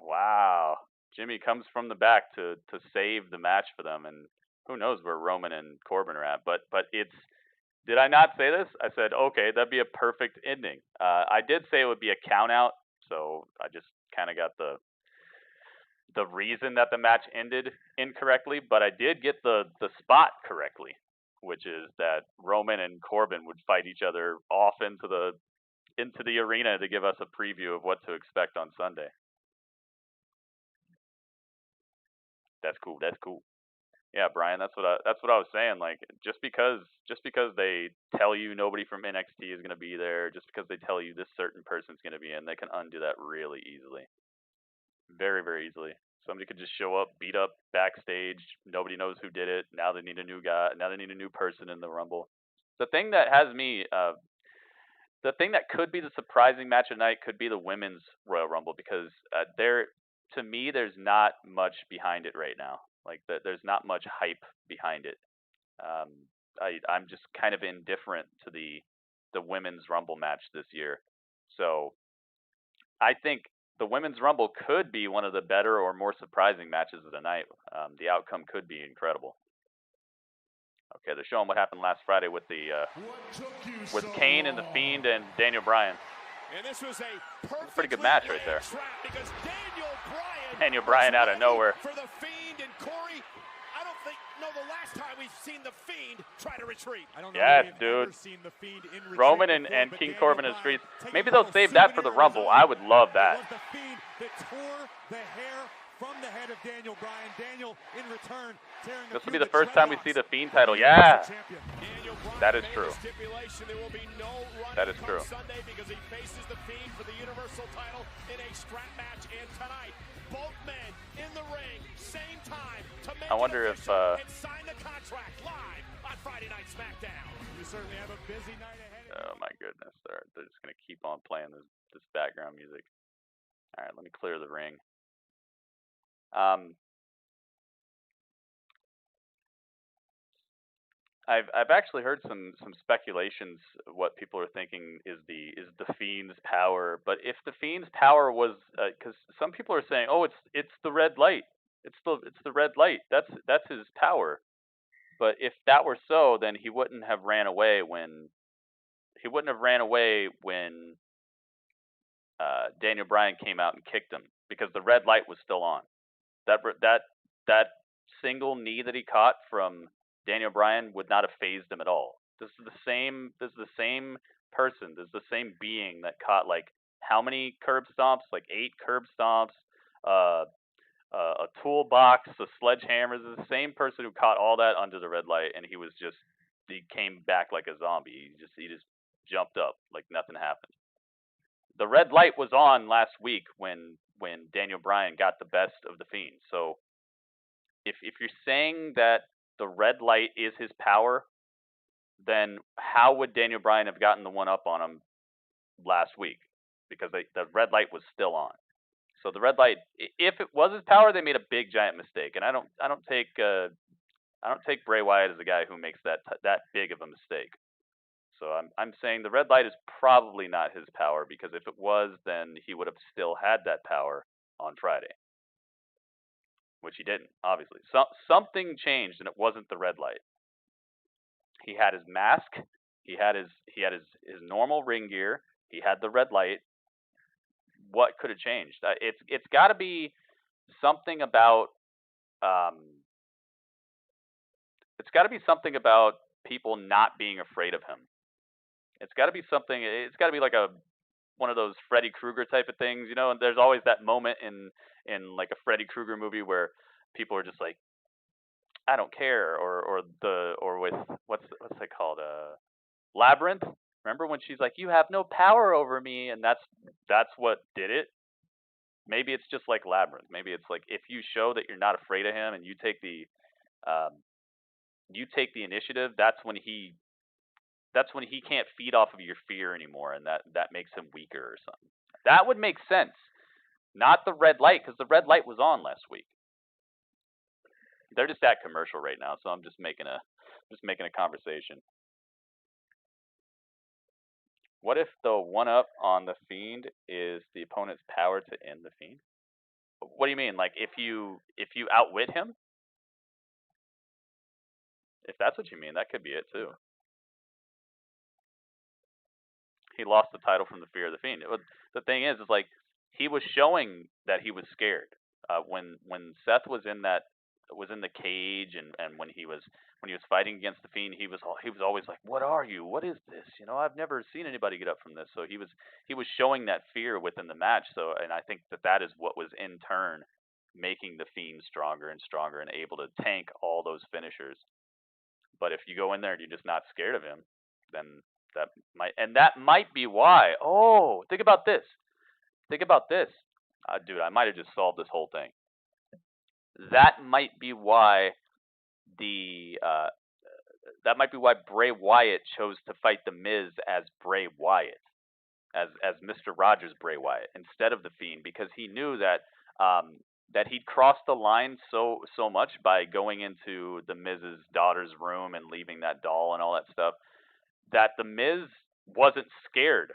Speaker 1: Wow. Jimmy comes from the back to save the match for them, and who knows where Roman and Corbin are at. But it's, did I not say this? I said, okay, that'd be a perfect ending. I did say it would be a count out, so I just kind of got the reason that the match ended incorrectly, but I did get the spot correctly, which is that Roman and Corbin would fight each other off into the arena to give us a preview of what to expect on Sunday. That's cool. That's cool. Yeah, Brian, that's what I was saying. Like, just because they tell you nobody from NXT is gonna be there, just because they tell you this certain person's gonna be in, they can undo that really easily. Very, very easily. Somebody could just show up, beat up backstage. Nobody knows who did it. Now they need a new guy. Now they need a new person in the Rumble. The thing that has me, the thing that could be the surprising match of the night could be the women's Royal Rumble, because to me, there's not much behind it right now. Like, there's not much hype behind it. I'm just kind of indifferent to the women's Rumble match this year. So I think the women's Rumble could be one of the better or more surprising matches of the night. The outcome could be incredible. Okay, they're showing what happened last Friday with Kane and the Fiend and Daniel Bryan.
Speaker 2: And this was a
Speaker 1: pretty good match right there.
Speaker 2: Because
Speaker 1: Daniel Bryan out of nowhere.
Speaker 2: For the Fiend and Corey, I don't know the last time we've seen the Fiend try to retreat.
Speaker 4: I don't know
Speaker 1: yes,
Speaker 4: if
Speaker 1: dude.
Speaker 4: Ever seen the Fiend in retreat
Speaker 1: Roman
Speaker 4: before,
Speaker 1: and
Speaker 4: but
Speaker 1: King
Speaker 4: Daniel
Speaker 1: Corbin in the
Speaker 4: Bryan
Speaker 1: streets. Maybe they'll save that for the Rumble. I would love that.
Speaker 4: It was the Fiend that tore the hair from the head of Daniel Bryan. Daniel, in return, tearing
Speaker 1: this will be the first time we see the Fiend title. Yeah. That is true. That is true.
Speaker 2: Sunday because he faces the Fiend for the Universal title in a strap match, and tonight both men in the ring, same time to make
Speaker 1: I wonder if
Speaker 2: and sign the contract live on Friday Night Smackdown.
Speaker 4: You certainly have a busy night ahead.
Speaker 1: Oh my goodness, they're just gonna keep on playing this background music. All right, let me clear the ring. I've actually heard some speculations what people are thinking is the Fiend's power, but if the Fiend's power was, because some people are saying, oh, it's the red light, it's the red light, that's his power, but if that were so, then he wouldn't have ran away when Daniel Bryan came out and kicked him, because the red light was still on. That single knee that he caught from Daniel Bryan would not have phased him at all. This is the same person. This is the same being that caught, like, how many curb stomps? Like 8 curb stomps, a toolbox, a sledgehammer. This is the same person who caught all that under the red light, and he came back like a zombie. He just jumped up like nothing happened. The red light was on last week when Daniel Bryan got the best of the Fiend. So if you're saying that the red light is his power, then how would Daniel Bryan have gotten the one up on him last week? Because the red light was still on. So the red light, if it was his power, they made a big giant mistake. And I don't take Bray Wyatt as a guy who makes that big of a mistake. So I'm saying the red light is probably not his power, because if it was, then he would have still had that power on Friday, which he didn't, obviously. Something changed, and it wasn't the red light. He had his mask, he had his normal ring gear, he had the red light. What could have changed? It's got to be something about it's got to be something about people not being afraid of him. It's got to be something. It's got to be like one of those Freddy Krueger type of things, you know. And there's always that moment in like a Freddy Krueger movie where people are just like, I don't care, or with what's it called? Labyrinth. Remember when she's like, you have no power over me, and that's what did it. Maybe it's just like Labyrinth. Maybe it's like, if you show that you're not afraid of him and you take the initiative, that's when he can't feed off of your fear anymore, and that makes him weaker or something. That would make sense. Not the red light, because the red light was on last week. They're just at commercial right now, so I'm just making a conversation. What if the one-up on the Fiend is the opponent's power to end the Fiend? What do you mean? Like, if you outwit him? If that's what you mean, that could be it too. He lost the title from the fear of the Fiend. The thing is like, he was showing that he was scared. When Seth was in the cage, and when he was fighting against the Fiend, he was always like, what are you? What is this? You know, I've never seen anybody get up from this. So he was showing that fear within the match. So, and I think that is what was in turn making the Fiend stronger and stronger and able to tank all those finishers. But if you go in there and you're just not scared of him, then that might be why. Oh, think about this. Dude, I might have just solved this whole thing. That might be why Bray Wyatt chose to fight The Miz as Bray Wyatt, as Mr. Rogers Bray Wyatt, instead of the Fiend, because he knew that he'd crossed the line so much by going into the Miz's daughter's room and leaving that doll and all that stuff, that the Miz wasn't scared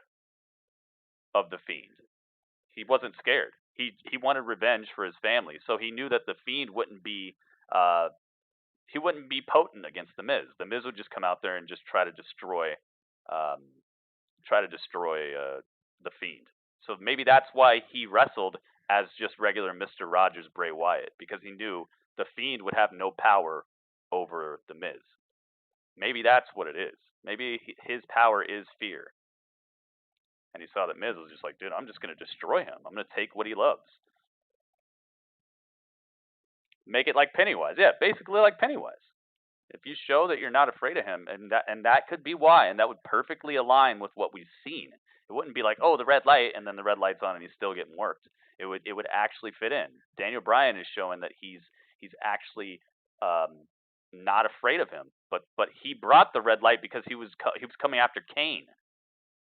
Speaker 1: of the Fiend. He wasn't scared. He wanted revenge for his family, so he knew that the Fiend wouldn't be potent against the Miz. The Miz would just come out there and just try to destroy the Fiend. So maybe that's why he wrestled as just regular Mr. Rogers Bray Wyatt, because he knew the Fiend would have no power over the Miz. Maybe that's what it is. Maybe his power is fear. And he saw that Miz was just like, dude, I'm just going to destroy him. I'm going to take what he loves. Make it like Pennywise. Yeah, basically like Pennywise. If you show that you're not afraid of him, and that could be why, and that would perfectly align with what we've seen. It wouldn't be like, oh, the red light, and then the red light's on and he's still getting worked. It would actually fit in. Daniel Bryan is showing that he's actually not afraid of him. But he brought the red light because he was coming after Kane.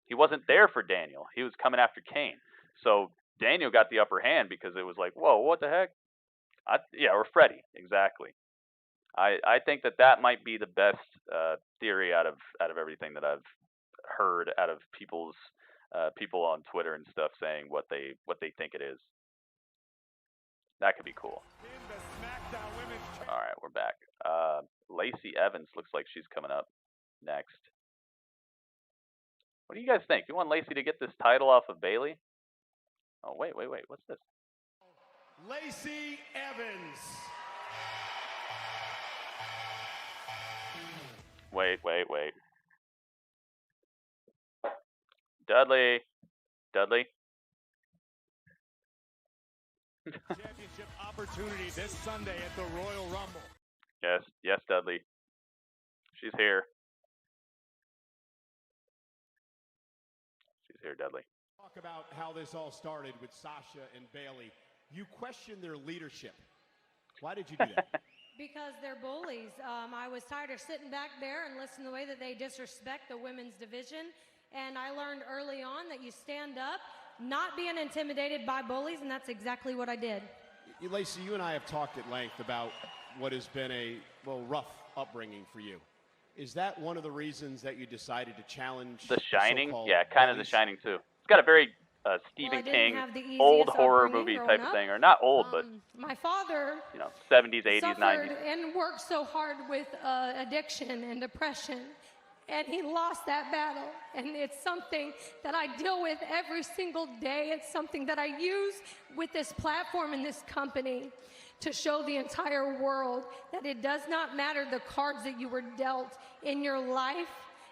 Speaker 1: He wasn't there for Daniel. He was coming after Kane. So Daniel got the upper hand because it was like, whoa, what the heck? Or Freddy, exactly. I think that might be the best theory out of everything that I've heard out of people on Twitter and stuff saying what they think it is. That could be cool. All right, we're back. Lacey Evans looks like she's coming up next. What do you guys think? You want Lacey to get this title off of Bayley? Oh, wait. What's this?
Speaker 2: Lacey Evans.
Speaker 1: Wait. Dudley.
Speaker 4: Championship opportunity this Sunday at the Royal Rumble.
Speaker 1: Yes, Dudley. She's here. Dudley.
Speaker 2: Talk about how this all started with Sasha and Bayley. You questioned their leadership. Why did you do that?
Speaker 6: Because they're bullies. I was tired of sitting back there and listening to the way that they disrespect the women's division. And I learned early on that you stand up, not being intimidated by bullies, and that's exactly what I did.
Speaker 7: Lacey, you and I have talked at length about what has been a, well, rough upbringing for you. Is that one of the reasons that you decided to challenge
Speaker 1: The Shining?
Speaker 7: so-called
Speaker 1: Yeah, kind of The
Speaker 7: bullies?
Speaker 1: Shining, too. It's got a very Stephen King, old horror movie type of thing. Or not old, but,
Speaker 6: my father,
Speaker 1: you know, 70s, 80s,
Speaker 6: suffered
Speaker 1: 90s.
Speaker 6: and worked so hard with addiction and depression. And he lost that battle. And it's something that I deal with every single day. It's something that I use with this platform and this company to show the entire world that it does not matter the cards that you were dealt in your life,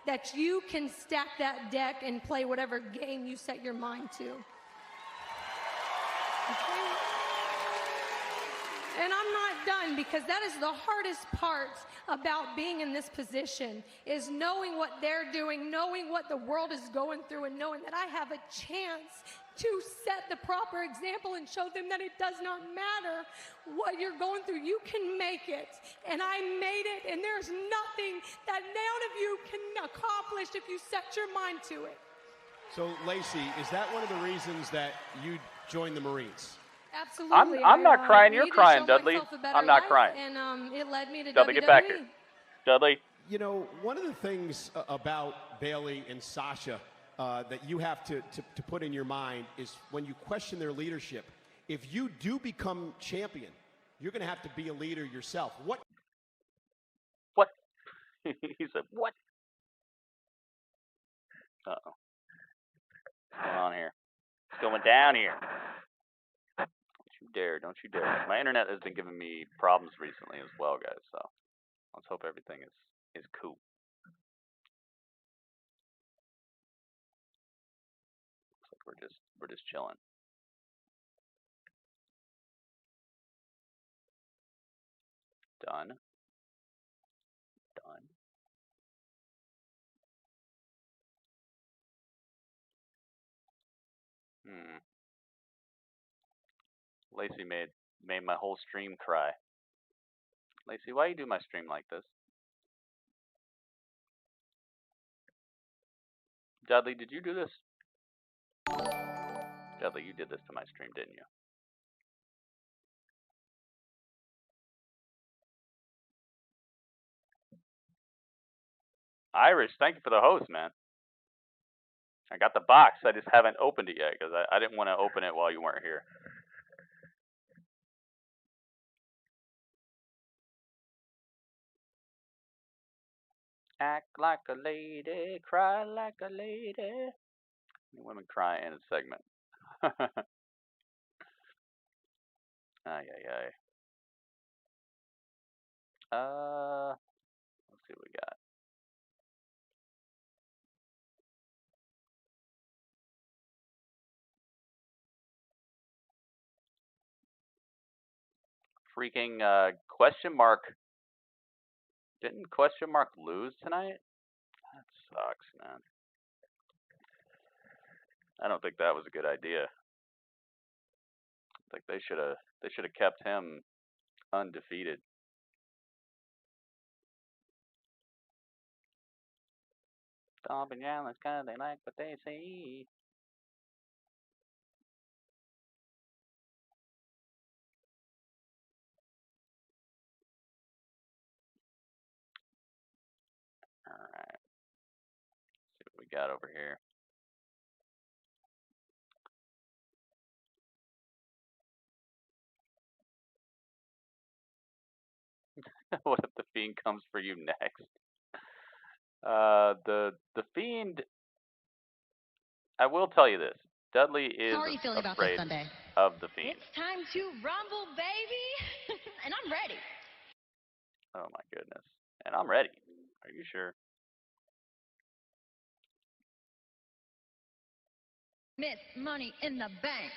Speaker 6: that you can stack that deck and play whatever game you set your mind to. Okay? And I'm not done, because that is the hardest part about being in this position, is knowing what they're doing, knowing what the world is going through, and knowing that I have a chance to set the proper example and show them that it does not matter what you're going through. You can make it. And I made it, and there's nothing that none of you can accomplish if you set your mind to it.
Speaker 7: So, Lacey, is that one of the reasons that you joined the Marines?
Speaker 6: Absolutely.
Speaker 1: I'm not crying. You're
Speaker 6: needed to
Speaker 1: crying,
Speaker 6: show
Speaker 1: Dudley.
Speaker 6: myself a better
Speaker 1: I'm not
Speaker 6: life,
Speaker 1: crying.
Speaker 6: And it led me to
Speaker 1: Dudley,
Speaker 6: WWE.
Speaker 1: get back here. Dudley.
Speaker 7: You know, one of the things about Bayley and Sasha that you have to put in your mind is when you question their leadership, if you do become champion, you're going to have to be a leader yourself. What?
Speaker 1: He said, what? Uh-oh. What's going on here? What's going down here? Don't you dare. My internet has been giving me problems recently as well, guys, so let's hope everything is cool. Looks like we're just chilling. Done. Lacey made my whole stream cry. Lacey, why you do my stream like this? Dudley, did you do this? Dudley, you did this to my stream, didn't you? Irish, thank you for the host, man. I got the box. I just haven't opened it yet because I didn't want to open it while you weren't here. Act like a lady, cry like a lady. Women cry in a segment. Ay, ay, ay. Let's see what we got. Freaking question mark. Didn't question mark lose tonight? That sucks, man. I don't think that was a good idea. I think they should have kept him undefeated. Don't be jealous 'cause they like what they see. Alright. See what we got over here. What if the Fiend comes for you next? The Fiend, I will tell you this. Dudley is afraid of the Fiend.
Speaker 8: It's time to rumble, baby. And I'm ready.
Speaker 1: Oh my goodness. And I'm ready. Are you sure?
Speaker 8: Miss Money in the Bank.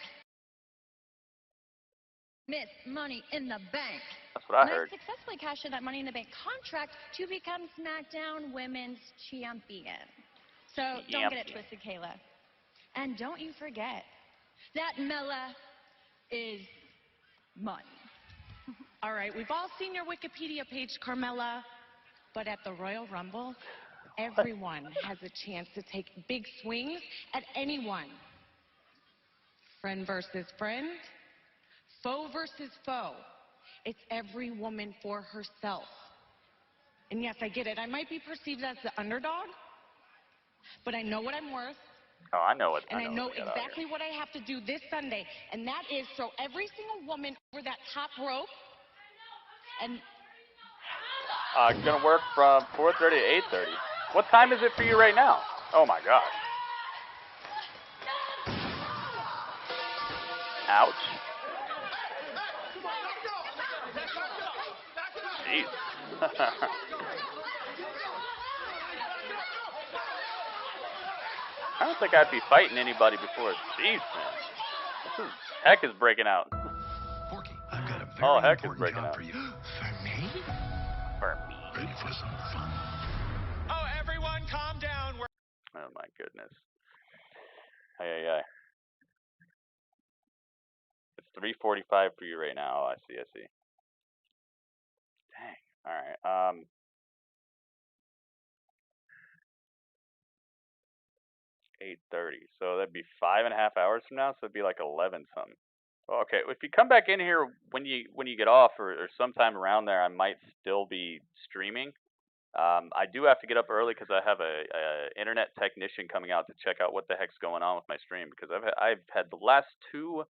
Speaker 8: Miss Money in the Bank.
Speaker 1: That's what I heard.
Speaker 8: I successfully cashed in that Money in the Bank contract to become SmackDown Women's Champion. So don't get it twisted, Kayla. And don't you forget that Mela is money.
Speaker 9: All right, we've all seen your Wikipedia page, Carmella, but at the Royal Rumble, everyone has a chance to take big swings at anyone. Friend versus friend, foe versus foe. It's every woman for herself. And yes, I get it. I might be perceived as the underdog, but I know what I'm worth.
Speaker 1: Oh, I know what.
Speaker 9: And I know exactly what I have to do this Sunday, and that is throw every single woman over that top rope. And
Speaker 1: it's gonna work from 4:30 to 8:30. What time is it for you right now? Oh my gosh. Ouch. Jeez. I don't think I'd be fighting anybody before. Jeez, man. Heck is breaking out.
Speaker 10: Porky, I've got a very
Speaker 1: Heck is
Speaker 10: important
Speaker 1: breaking
Speaker 10: job
Speaker 1: out.
Speaker 10: for you. For me?
Speaker 1: For me.
Speaker 10: Ready for some fun?
Speaker 2: Oh, everyone, calm down.
Speaker 1: Oh my goodness. Hey. It's 3:45 for you right now. Oh, I see. Dang. All right. 8:30. So that'd be 5.5 hours from now. So it'd be like 11 something. Okay. If you come back in here when you get off or sometime around there, I might still be streaming. I do have to get up early because I have a internet technician coming out to check out what the heck's going on with my stream, because I've had the last two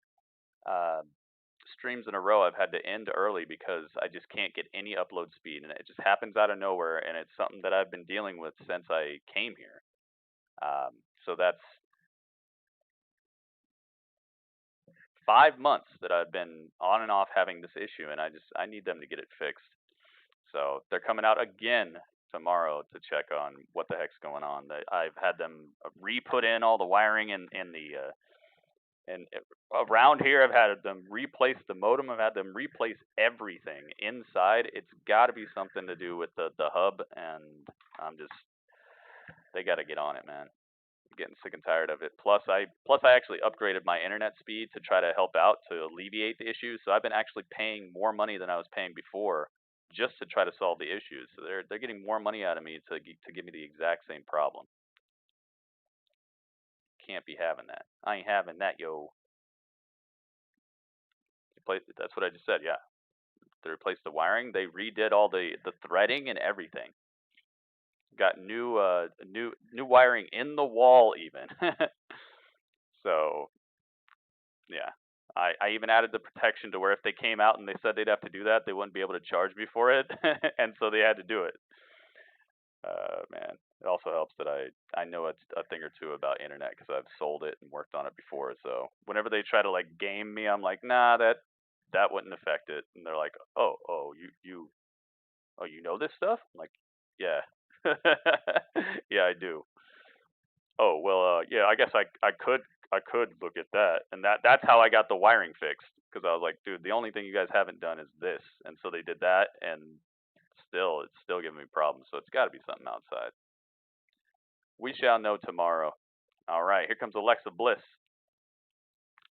Speaker 1: streams in a row I've had to end early because I just can't get any upload speed, and it just happens out of nowhere, and it's something that I've been dealing with since I came here. So that's 5 months that I've been on and off having this issue, and I need them to get it fixed. So they're coming out again tomorrow to check on what the heck's going on. I've had them re-put in all the wiring and around here. I've had them replace the modem. I've had them replace everything inside. It's got to be something to do with the hub, and they got to get on it, man. I'm getting sick and tired of it. Plus I actually upgraded my internet speed to try to help out to alleviate the issues. So I've been actually paying more money than I was paying before, just to try to solve the issues. So they're getting more money out of me to give me the exact same problem. Can't be having that. I ain't having that, yo. That's what I just said. Yeah, they replaced the wiring. They redid all the threading and everything. Got new wiring in the wall even. So yeah. I even added the protection to where if they came out and they said they'd have to do that, they wouldn't be able to charge me for it, and so they had to do it. Man, it also helps that I know a thing or two about internet because I've sold it and worked on it before. So whenever they try to like game me, I'm like, nah, that wouldn't affect it. And they're like, you know this stuff? I'm like, yeah, yeah, I do. Oh well, yeah, I guess I could look at that, and that's how I got the wiring fixed, because I was like, dude, the only thing you guys haven't done is this, and so they did that, and it's still giving me problems. So it's got to be something outside. We shall know tomorrow. All right, here comes Alexa Bliss,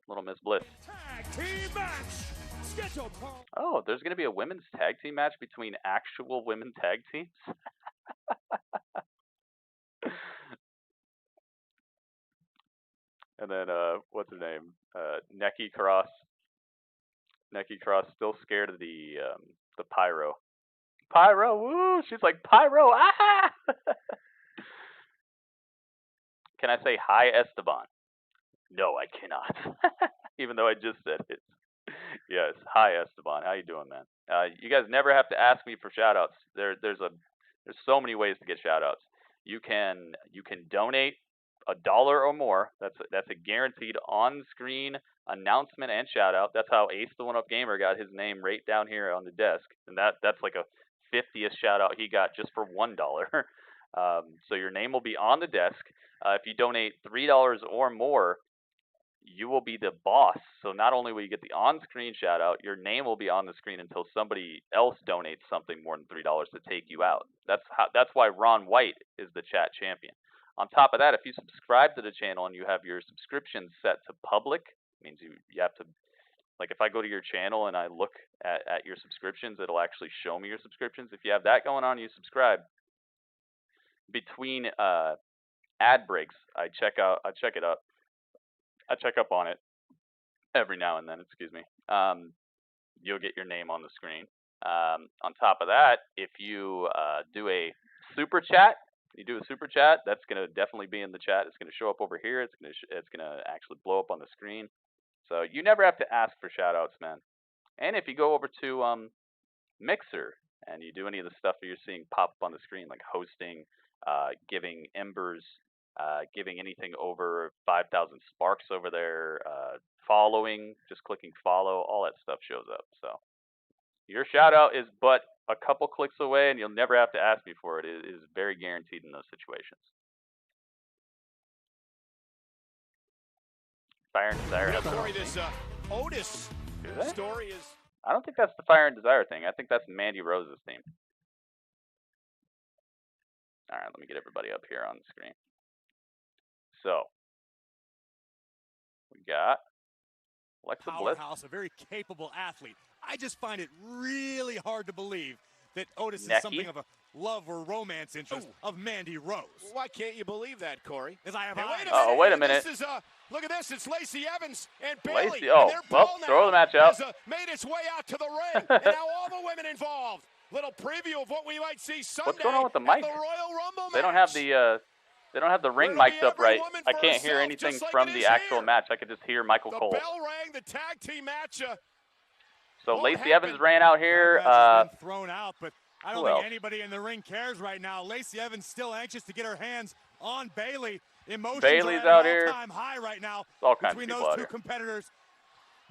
Speaker 1: Little Miss Bliss.
Speaker 2: Tag team match. Scheduled.
Speaker 1: Oh, there's gonna be a women's tag team match between actual women tag teams. And then what's her name? Nikki Cross. Nikki Cross still scared of the pyro. Pyro, woo! She's like, pyro, ah! Can I say hi, Esteban? No, I cannot. Even though I just said it. Yes, hi, Esteban. How you doing, man? You guys never have to ask me for shoutouts. There's so many ways to get shoutouts. You can donate $1 or more. That's a guaranteed on-screen announcement and shoutout. That's how Ace the One Up Gamer got his name right down here on the desk, and that's like a 50th shoutout he got just for $1. So your name will be on the desk. If you donate $3 or more, you will be the boss. So not only will you get the on-screen shoutout, your name will be on the screen until somebody else donates something more than $3 to take you out. That's why Ron White is the chat champion. On top of that, if you subscribe to the channel and you have your subscription set to public, means you have to Like if I go to your channel and I look at your subscriptions, it'll actually show me your subscriptions. If you have that going on, you subscribe. Between ad breaks, I check up on it every now and then. Excuse me. You'll get your name on the screen. On top of that, if you do a super chat, that's gonna definitely be in the chat. It's gonna show up over here. It's gonna actually blow up on the screen. So you never have to ask for shout outs, man. And if you go over to Mixer and you do any of the stuff that you're seeing pop up on the screen, like hosting, giving embers, giving anything over 5,000 sparks over there, following, just clicking follow, all that stuff shows up. So your shout out is but a couple clicks away, and you'll never have to ask me for it. It is very guaranteed in those situations. Fire and Desire.
Speaker 2: Corey, this Otis story is.
Speaker 1: I don't think that's the Fire and Desire thing. I think that's Mandy Rose's theme. All right, let me get everybody up here on the screen. So we got Alexa Bliss.
Speaker 4: Powerhouse, a very capable athlete. I just find it really hard to believe that Otis is something of a love or romance interest of Mandy Rose.
Speaker 2: Why can't you believe that, Corey?
Speaker 4: Because I have
Speaker 2: eyes.
Speaker 1: Oh, wait a minute.
Speaker 2: This is, look at this. It's Lacey Evans and Bayley.
Speaker 1: Lacey, oh, well, throw the match out.
Speaker 2: Has, made its way out to the ring, and now all the women involved. Little preview of what we might see Sunday.
Speaker 1: What's going on with the mic?
Speaker 2: The Royal Rumble
Speaker 1: they don't have the ring mic'd up right. I can't hear anything from the actual match. I could just hear Michael Cole.
Speaker 2: The bell rang. The tag team match.
Speaker 1: So Lacey Evans ran out here.
Speaker 4: Been thrown out, but I don't think
Speaker 1: else?
Speaker 4: anybody in the ring cares right now. Lacey Evans still anxious to get her hands on Bayley. Emotions
Speaker 1: Bayley's
Speaker 4: are
Speaker 1: out
Speaker 4: at an
Speaker 1: here.
Speaker 4: all-time high right now
Speaker 1: all kinds
Speaker 4: between
Speaker 1: of
Speaker 4: those
Speaker 1: out
Speaker 4: two
Speaker 1: here.
Speaker 4: competitors.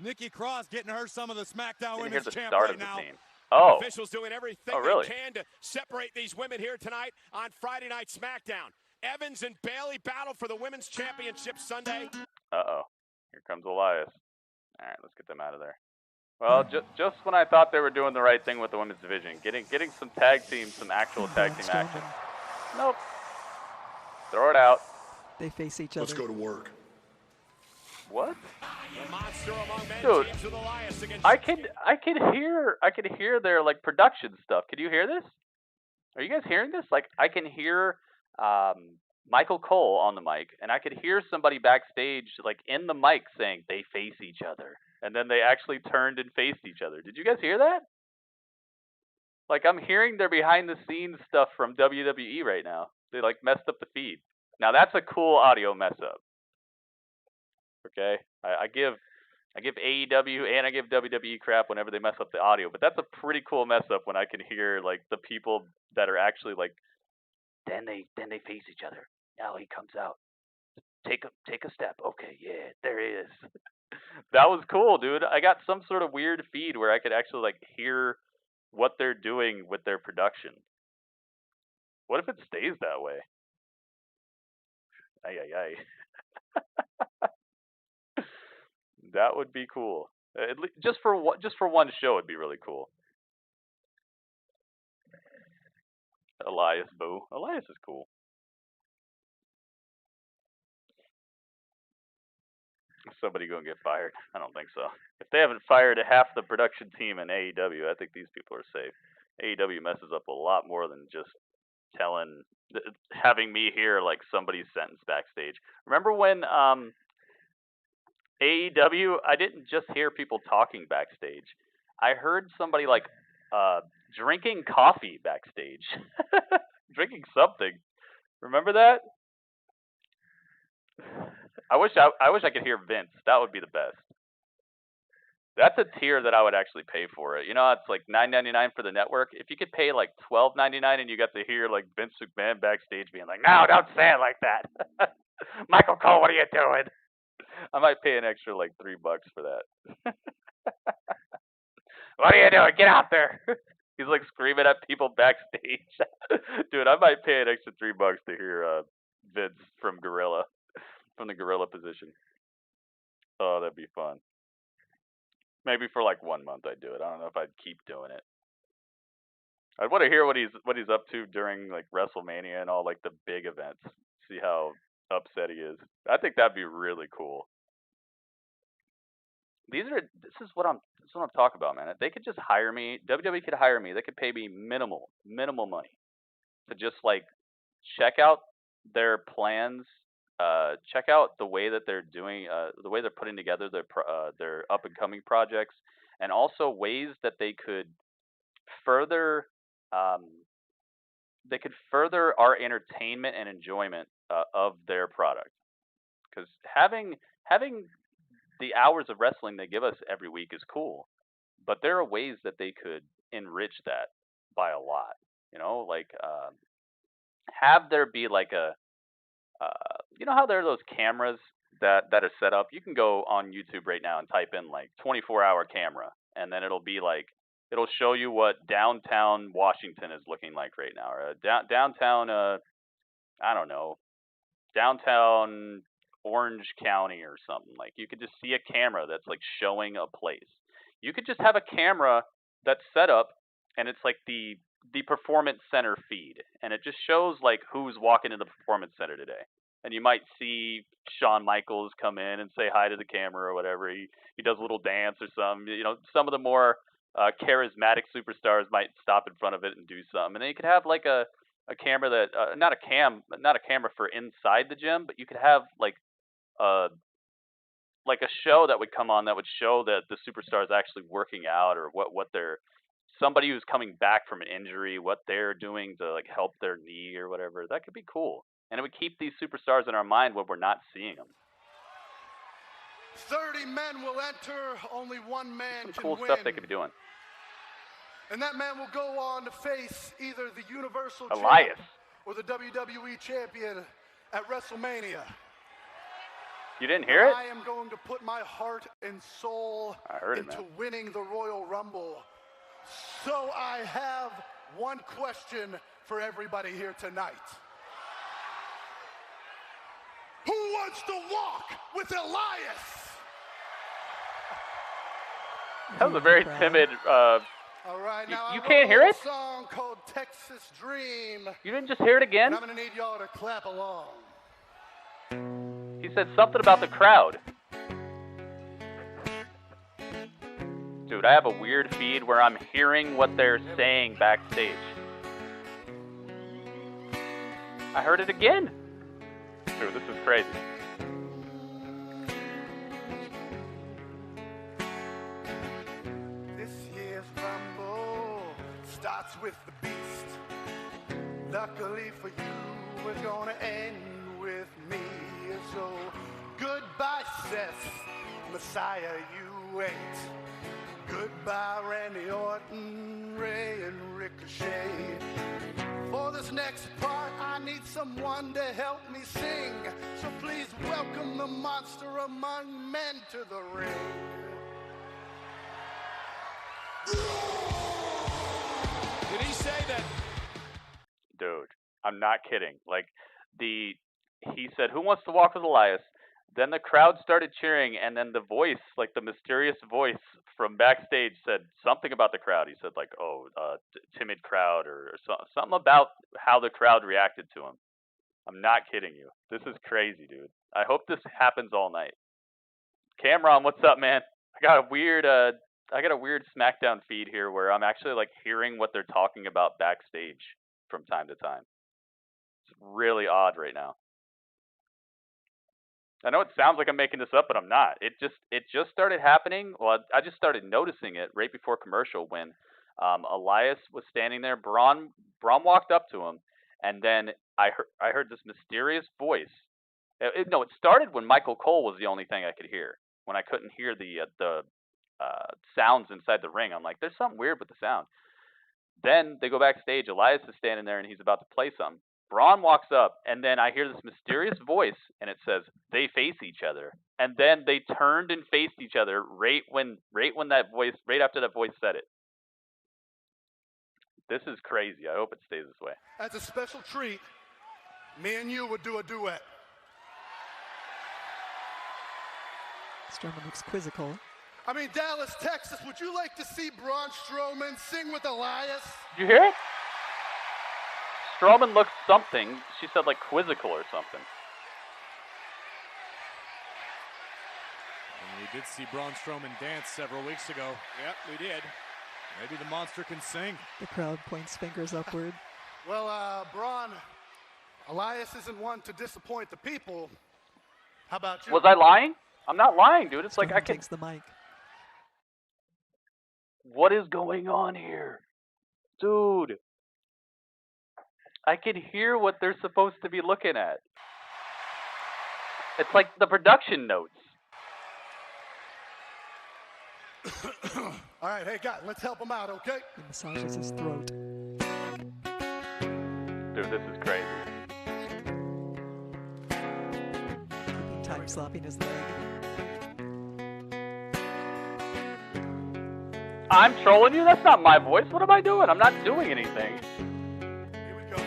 Speaker 4: Nikki Cross getting her some of the Smackdown
Speaker 1: Didn't hear
Speaker 4: Women's
Speaker 1: the
Speaker 4: Champ
Speaker 1: start
Speaker 4: right
Speaker 1: of the
Speaker 4: now.
Speaker 1: scene. Oh.
Speaker 2: Officials doing everything
Speaker 1: really?
Speaker 2: they can to separate these women here tonight on Friday Night Smackdown. Evans and Bayley battle for the Women's Championship Sunday.
Speaker 1: Uh-oh. Here comes Elias. All right, let's get them out of there. Well, just when I thought they were doing the right thing with the women's division, getting some tag teams, some actual tag team action. Nope. Throw it out.
Speaker 11: They face each other.
Speaker 3: Let's go to work.
Speaker 1: What?
Speaker 2: The monster among men,
Speaker 1: Dude,
Speaker 2: teams with Elias against
Speaker 1: I could hear their like production stuff. Could you hear this? Are you guys hearing this? Like I can hear Michael Cole on the mic, and I could hear somebody backstage like in the mic saying they face each other, and then they actually turned and faced each other. Did you guys hear that? Like I'm hearing their behind the scenes stuff from WWE right now. They like messed up the feed. Now that's a cool audio mess up. Okay, I give AEW and I give WWE crap whenever they mess up the audio, but that's a pretty cool mess up when I can hear like the people that are actually like, then they face each other. Now he comes out. Take a step. Okay, yeah, there he is. That was cool, dude. I got some sort of weird feed where I could actually like hear what they're doing with their production. What if it stays that way? Ay. That would be cool. Just for one show, it'd be really cool. Elias, boo. Elias is cool. Is somebody gonna get fired? I don't think so. If they haven't fired half the production team in AEW, I think these people are safe. AEW messes up a lot more than just having me hear like somebody's sentence backstage. Remember when AEW, I didn't just hear people talking backstage. I heard somebody like drinking coffee backstage. Drinking something. Remember that? I wish I could hear Vince. That would be the best. That's a tier that I would actually pay for it. You know, it's like $9.99 for the network. If you could pay like $12.99 and you got to hear like Vince McMahon backstage being like, "No, don't say it like that." Michael Cole, what are you doing? I might pay an extra like $3 for that. What are you doing? Get out there! He's like screaming at people backstage. Dude, I might pay an extra $3 to hear Vince from the gorilla position. Oh, that'd be fun. Maybe for like 1 month I'd do it. I don't know if I'd keep doing it. I'd want to hear what he's up to during like WrestleMania and all like the big events. See how upset he is. I think that'd be really cool. This is what I'm talking about, man. They could just hire me. WWE could hire me. They could pay me minimal money to just like check out their plans, check out the way that they're doing, the way they're putting together their up and coming projects, and also ways that they could further our entertainment and enjoyment of their product. Because having the hours of wrestling they give us every week is cool, but there are ways that they could enrich that by a lot. You know, like have there be like a, you know how there are those cameras that are set up? You can go on YouTube right now and type in like 24-hour camera, and then it'll show you what downtown Washington is looking like right now, or downtown, I don't know, downtown Orange County or something. Like you could just see a camera that's like showing a place. You could just have a camera that's set up, and it's like the Performance Center feed, and it just shows like who's walking in the Performance Center today. And you might see Shawn Michaels come in and say hi to the camera or whatever. He does a little dance or something. You know, some of the more charismatic superstars might stop in front of it and do something. And then you could have like a camera that not a camera for inside the gym, but you could have like a show that would come on that would show that the superstar is actually working out, or what they're, somebody who's coming back from an injury, what they're doing to like help their knee or whatever. That could be cool. And it would keep these superstars in our mind when we're not seeing them.
Speaker 3: 30 men will enter, only one man
Speaker 1: Some
Speaker 3: can
Speaker 1: cool
Speaker 3: win.
Speaker 1: stuff they could be doing.
Speaker 3: And that man will go on to face either the Universal
Speaker 1: Elias
Speaker 3: Champ or the WWE Champion at WrestleMania.
Speaker 1: You didn't hear it?
Speaker 3: I am going to put my heart and soul into winning the Royal Rumble. So I have one question for everybody here tonight. Who wants to walk with Elias?
Speaker 1: That was a very timid.
Speaker 3: All right, now
Speaker 1: you can't hear it?
Speaker 3: A song called Texas Dream.
Speaker 1: You didn't just hear it again?
Speaker 3: And I'm gonna need y'all to clap along.
Speaker 1: He said something about the crowd. Dude, I have a weird feed where I'm hearing what they're saying backstage. I heard it again. Dude, this is crazy.
Speaker 3: This year's Rumble starts with the Beast. Luckily for you, we're gonna end with me. So goodbye, Seth, Messiah, you ain't. Goodbye, Randy Orton, Ray, and Ricochet. For this next part, I need someone to help me sing. So please welcome the monster among men to the ring.
Speaker 2: Did he say that?
Speaker 1: Dude, I'm not kidding. Like, he said, who wants to walk with Elias? Then the crowd started cheering, and then the voice, like the mysterious voice from backstage said something about the crowd. He said like, timid crowd, or something about how the crowd reacted to him. I'm not kidding you. This is crazy, dude. I hope this happens all night. Cameron, what's up, man? I got a weird Smackdown feed here where I'm actually like hearing what they're talking about backstage from time to time. It's really odd right now. I know it sounds like I'm making this up, but I'm not. It just started happening. Well, I just started noticing it right before commercial when Elias was standing there. Braun walked up to him, and then I heard this mysterious voice. It started when Michael Cole was the only thing I could hear. When I couldn't hear the sounds inside the ring, I'm like, there's something weird with the sound. Then they go backstage. Elias is standing there, and he's about to play something. Braun walks up, and then I hear this mysterious voice, and it says, they face each other. And then they turned and faced each other right after that voice said it. This is crazy. I hope it stays this way.
Speaker 3: As a special treat, me and you would do a duet.
Speaker 11: Strowman looks quizzical.
Speaker 3: I mean, Dallas, Texas, would you like to see Braun Strowman sing with Elias?
Speaker 1: Did you hear it? Strowman looks something. She said like quizzical or something.
Speaker 4: And we did see Braun Strowman dance several weeks ago.
Speaker 2: Yep, we did.
Speaker 4: Maybe the monster can sing.
Speaker 11: The crowd points fingers upward.
Speaker 3: Well, Braun, Elias isn't one to disappoint the people. How about you?
Speaker 1: Was I lying? I'm not lying, dude. It's like
Speaker 11: Strowman
Speaker 1: I can.
Speaker 11: takes the mic.
Speaker 1: What is going on here? Dude. I can hear what they're supposed to be looking at. It's like the production notes.
Speaker 3: All right, hey, guys, let's help him out, okay?
Speaker 11: He massages his throat.
Speaker 1: Dude, this is crazy.
Speaker 11: Keeping time slapping his leg.
Speaker 1: I'm trolling you? That's not my voice. What am I doing? I'm not doing anything.
Speaker 3: Here we go.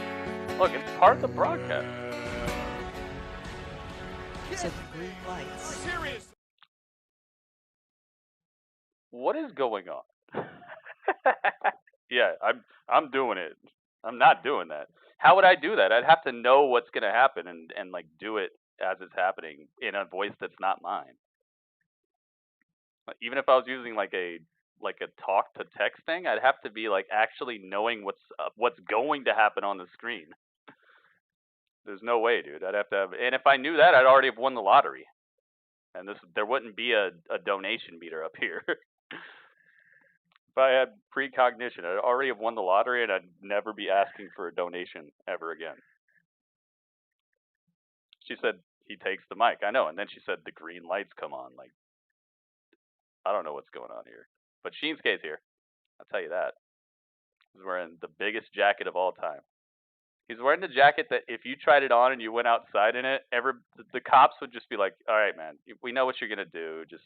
Speaker 1: Look, it's part of the broadcast.
Speaker 11: So green lights.
Speaker 2: Serious.
Speaker 1: What is going on? Yeah, I'm doing it. I'm not doing that. How would I do that? I'd have to know what's gonna happen and like do it as it's happening in a voice that's not mine. Like, even if I was using like a talk to text thing, I'd have to be like actually knowing what's going to happen on the screen. There's no way, dude. I'd have to have, and if I knew that, I'd already have won the lottery. And there wouldn't be a donation meter up here. If I had precognition, I'd already have won the lottery, and I'd never be asking for a donation ever again. She said he takes the mic. I know, and then she said the green lights come on. Like, I don't know what's going on here. But Shinsuke's here. I'll tell you that. He's wearing the biggest jacket of all time. He's wearing the jacket that if you tried it on and you went outside in it, the cops would just be like, "All right, man, we know what you're gonna do. Just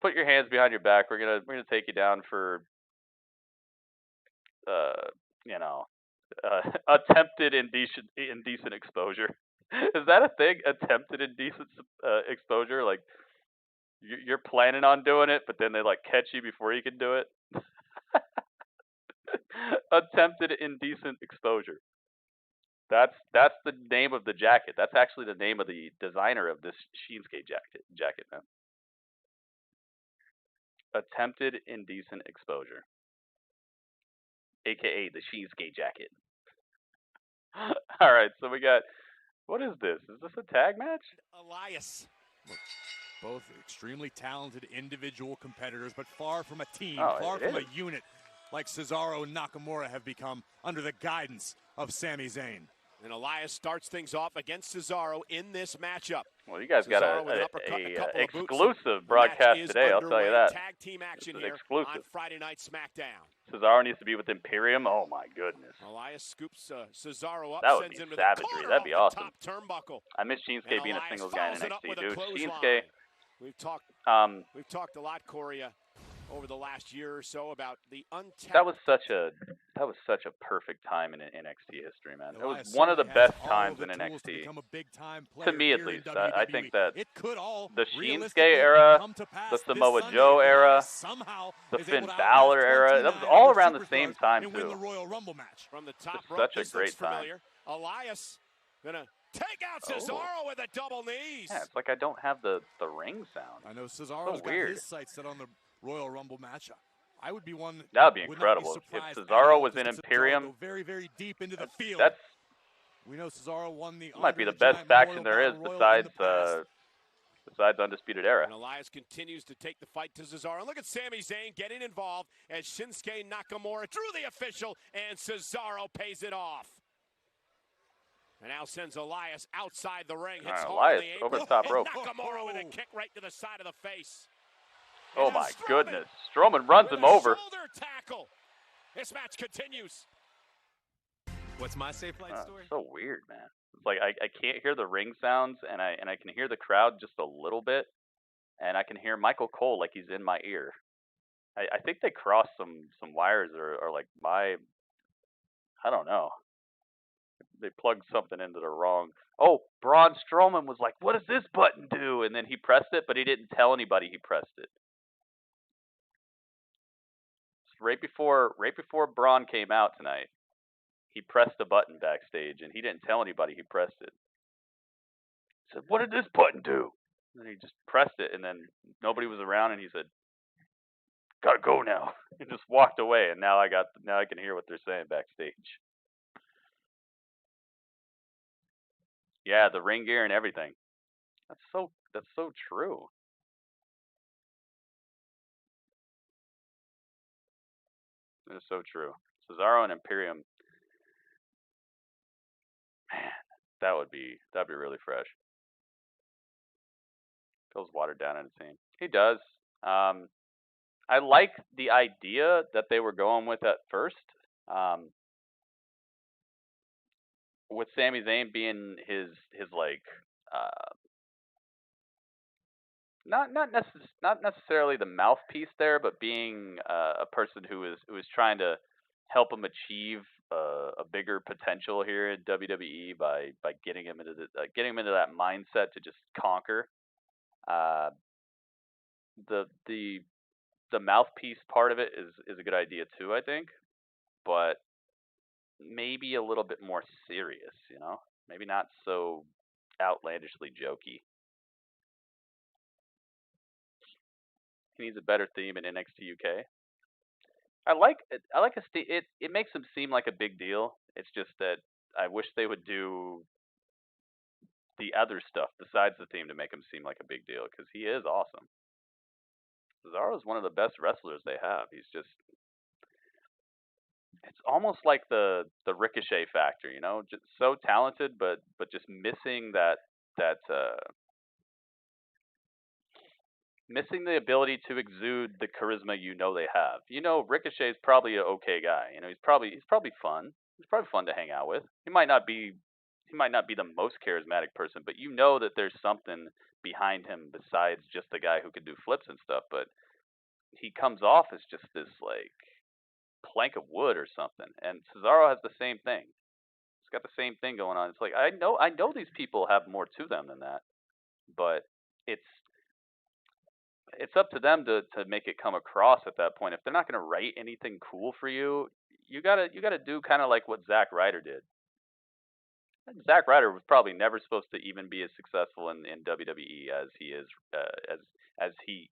Speaker 1: put your hands behind your back. We're gonna take you down for, attempted indecent exposure." Is that a thing? Attempted indecent exposure? Like you're planning on doing it, but then they like catch you before you can do it. Attempted indecent exposure. That's the name of the jacket. That's actually the name of the designer of this Shinsuke jacket, man. Attempted indecent exposure, aka the Shinsuke jacket. All right, so we got. What is this? Is this a tag match?
Speaker 2: Elias.
Speaker 4: Both extremely talented individual competitors, but far from a team,
Speaker 1: Oh,
Speaker 4: far
Speaker 1: it
Speaker 4: from
Speaker 1: is.
Speaker 4: a unit like Cesaro and Nakamura have become under the guidance of Sami Zayn.
Speaker 2: And Elias starts things off against Cesaro in this matchup.
Speaker 1: Well, you guys got
Speaker 2: Cesaro with an uppercut and a couple of boots.
Speaker 1: exclusive broadcast
Speaker 2: Match is
Speaker 1: today. I'll tell you
Speaker 2: underway.
Speaker 1: that.
Speaker 2: Tag team action
Speaker 1: This is
Speaker 2: here
Speaker 1: exclusive.
Speaker 2: on Friday Night Smackdown.
Speaker 1: Cesaro needs to be with Imperium. Oh my goodness.
Speaker 2: Elias scoops Cesaro up,
Speaker 1: That would
Speaker 2: sends
Speaker 1: be
Speaker 2: him to
Speaker 1: savagery.
Speaker 2: the corner
Speaker 1: That'd be
Speaker 2: off
Speaker 1: awesome.
Speaker 2: the top turnbuckle.
Speaker 1: I miss Shinsuke
Speaker 2: And
Speaker 1: being a
Speaker 2: Elias
Speaker 1: singles guy in
Speaker 2: follows it up
Speaker 1: NXT,
Speaker 2: with a
Speaker 1: dude.
Speaker 2: clothesline.
Speaker 1: Shinsuke.
Speaker 2: We've talked a lot, Corey, over the last year or so about the untapped.
Speaker 1: That was such a perfect time in NXT history, man. It was
Speaker 4: Elias
Speaker 1: one of the
Speaker 4: certainly has
Speaker 1: best
Speaker 4: all
Speaker 1: times
Speaker 4: the
Speaker 1: in
Speaker 4: tools to
Speaker 1: NXT.
Speaker 4: become a big-time
Speaker 1: To
Speaker 4: player
Speaker 1: me, at
Speaker 4: here in
Speaker 1: least. I
Speaker 4: WWE.
Speaker 1: think that
Speaker 4: It could all
Speaker 1: the Shinsuke
Speaker 4: realistically
Speaker 1: era,
Speaker 4: come to pass
Speaker 1: the
Speaker 4: this
Speaker 1: Samoa
Speaker 4: Sunday
Speaker 1: Joe
Speaker 4: if
Speaker 1: era,
Speaker 4: Elias somehow
Speaker 1: the
Speaker 4: is
Speaker 1: Finn
Speaker 4: able to
Speaker 1: Balor
Speaker 4: outlast
Speaker 1: era, that was
Speaker 4: 29
Speaker 1: all
Speaker 4: other
Speaker 1: around the same
Speaker 4: superstars
Speaker 1: time,
Speaker 4: and win
Speaker 1: too.
Speaker 4: the Royal Rumble match.
Speaker 2: From the top
Speaker 1: Just
Speaker 2: rope.
Speaker 1: such a
Speaker 2: This
Speaker 1: great
Speaker 2: looks
Speaker 1: time.
Speaker 2: familiar. Elias gonna take out Cesaro with the double knees.
Speaker 1: Yeah, it's like I don't have the ring sound.
Speaker 4: I know Cesaro's got
Speaker 1: weird.
Speaker 4: his sights set on the Royal Rumble match. I would be one
Speaker 1: That would be
Speaker 4: would not
Speaker 1: incredible. If
Speaker 4: surprised at
Speaker 1: Cesaro
Speaker 4: all
Speaker 1: was
Speaker 4: to
Speaker 1: in
Speaker 4: see Cesaro
Speaker 1: Imperium,
Speaker 4: go very, very deep into the field.
Speaker 1: That's
Speaker 4: We know Cesaro won the
Speaker 1: might be
Speaker 4: Andre
Speaker 1: the best
Speaker 4: Giant
Speaker 1: faction
Speaker 4: Memorial
Speaker 1: there is
Speaker 4: Battle Royal in the past.
Speaker 1: besides Undisputed Era.
Speaker 2: And Elias continues to take the fight to Cesaro. And look at Sami Zayn getting involved as Shinsuke Nakamura drew the official, and Cesaro pays it off. And now sends Elias outside the ring. Hits hard on
Speaker 1: Elias
Speaker 2: the apron.
Speaker 1: over the top
Speaker 2: And
Speaker 1: rope.
Speaker 2: Nakamura with a kick right to the side of the face.
Speaker 1: Oh
Speaker 2: And now
Speaker 1: my
Speaker 2: Strowman
Speaker 1: goodness. Strowman runs
Speaker 2: with
Speaker 1: him
Speaker 2: a
Speaker 1: over.
Speaker 2: shoulder tackle. This match continues.
Speaker 12: What's my safe flight story?
Speaker 1: So weird, man. It's like I can't hear the ring sounds, and I can hear the crowd just a little bit, and I can hear Michael Cole like he's in my ear. I think they crossed some wires or like I don't know. They plugged something into the wrong. Oh, Braun Strowman was like, "What does this button do?" And then he pressed it, but he didn't tell anybody he pressed it. Right before Braun came out tonight, he pressed a button backstage, and he didn't tell anybody he pressed it. He said, "What did this button do?" And then he just pressed it, and then nobody was around, and he said, "Gotta go now." He just walked away, and now I can hear what they're saying backstage. Yeah, the ring gear and everything. That's so true. It is so true. Cesaro and Imperium. Man, that'd be really fresh. Feels watered down in a scene. He does. I like the idea that they were going with at first. With Sami Zayn being his like not necessarily the mouthpiece there, but being a person who is trying to help him achieve a bigger potential here in WWE by getting him into that mindset to just conquer. The mouthpiece part of it is a good idea too, I think, but maybe a little bit more serious, you know? Maybe not so outlandishly jokey. He needs a better theme in NXT UK. I like it. It makes him seem like a big deal. It's just that I wish they would do the other stuff besides the theme to make him seem like a big deal, because he is awesome. Cesaro is one of the best wrestlers they have. He's just, it's almost like the Ricochet factor, you know, just so talented, but just missing missing the ability to exude the charisma you know they have. You know, Ricochet's probably an okay guy. You know, he's probably fun. He's probably fun to hang out with. He might not be the most charismatic person, but you know that there's something behind him besides just the guy who can do flips and stuff. But he comes off as just this like plank of wood or something. And Cesaro has the same thing. He's got the same thing going on. It's like I know these people have more to them than that, but it's up to them to make it come across at that point. If they're not going to write anything cool for you, you gotta do kind of like what Zack Ryder did. Zack Ryder was probably never supposed to even be as successful in WWE as he is, as he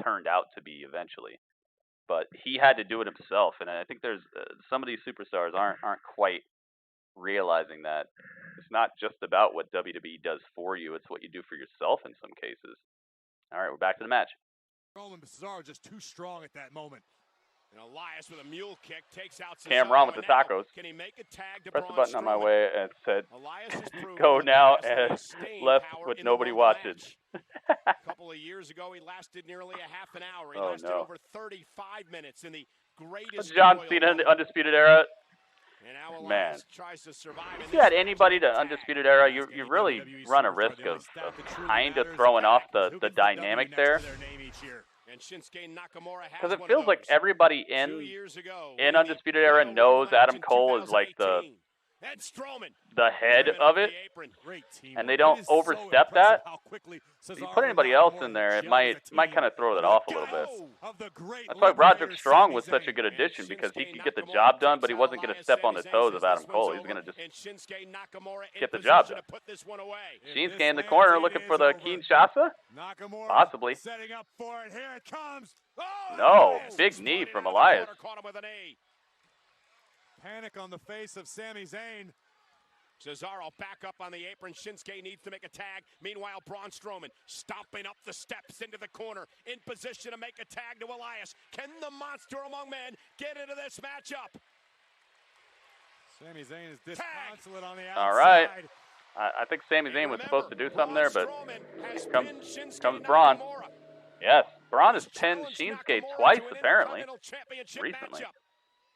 Speaker 1: turned out to be eventually. But he had to do it himself, and I think there's some of these superstars aren't quite realizing that it's not just about what WWE does for you; it's what you do for yourself in some cases. All right, we're back to the match.
Speaker 4: Roman and Cesaro just too strong at that moment.
Speaker 2: And Elias with a mule kick takes out
Speaker 1: Cam
Speaker 2: Cesaro.
Speaker 1: Braun with the tacos.
Speaker 2: Can he make a tag to
Speaker 1: Press the
Speaker 2: Braun
Speaker 1: button on my
Speaker 2: Strowman?
Speaker 1: way and said,
Speaker 2: Proven
Speaker 1: "Go
Speaker 2: the
Speaker 1: now,"
Speaker 2: best of
Speaker 1: and
Speaker 2: his staying
Speaker 1: left
Speaker 2: power
Speaker 1: with
Speaker 2: in
Speaker 1: nobody
Speaker 2: the
Speaker 1: watching.
Speaker 2: A couple of years ago, he lasted nearly a half an hour. He lasted over 35 minutes in the greatest
Speaker 1: John
Speaker 2: Royal
Speaker 1: Cena in the
Speaker 2: Rumble.
Speaker 1: Undisputed Era.
Speaker 2: And now
Speaker 1: Man,
Speaker 2: Elias tries to survive in
Speaker 1: if you
Speaker 2: this
Speaker 1: had anybody to Undisputed Era, you really run a risk of kind of throwing off the dynamic there. Because it feels like everybody in Undisputed Era knows Adam Cole is like the head of it, and they don't overstep that. If you put anybody else in there, it might kind of throw that off a little bit. That's why Roderick Strong was such a good addition, because he could get the job done, but he wasn't going to step on the toes of Adam Cole. He's going to just get the job done. Shinsuke in the corner looking for the Kinshasa? Possibly. No, big knee from Elias.
Speaker 4: Panic on the face of Sami Zayn.
Speaker 2: Cesaro back up on the apron. Shinsuke needs to make a tag. Meanwhile, Braun Strowman stomping up the steps into the corner, in position to make a tag to Elias. Can the monster among men get into this matchup?
Speaker 4: Sami Zayn is disconsolate on the outside.
Speaker 1: All right. I think Sami Zayn was supposed to do something there, but comes Braun. Yes, Braun has pinned Shinsuke twice, apparently, recently.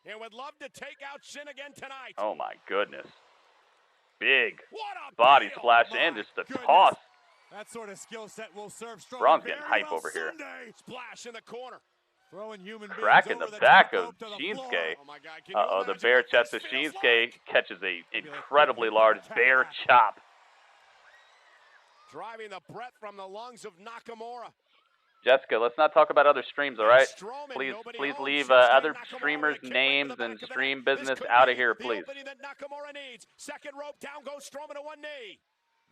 Speaker 2: And would love to take out Shin again tonight.
Speaker 1: Oh my goodness. Big body splash and just a toss.
Speaker 4: That sort of skill set will serve Strowman.
Speaker 1: Braun's getting hype over here.
Speaker 2: Splash in the corner.
Speaker 4: Throwing human
Speaker 1: crack in the back of Shinsuke. Uh-oh, the bear chest of Shinsuke catches a incredibly large bear chop.
Speaker 2: Driving the breath from the lungs of Nakamura.
Speaker 1: Jessica, let's not talk about other streams, all right? Please leave other streamers' names and stream business out of here, please.
Speaker 2: Second rope, down goes Strowman to one knee.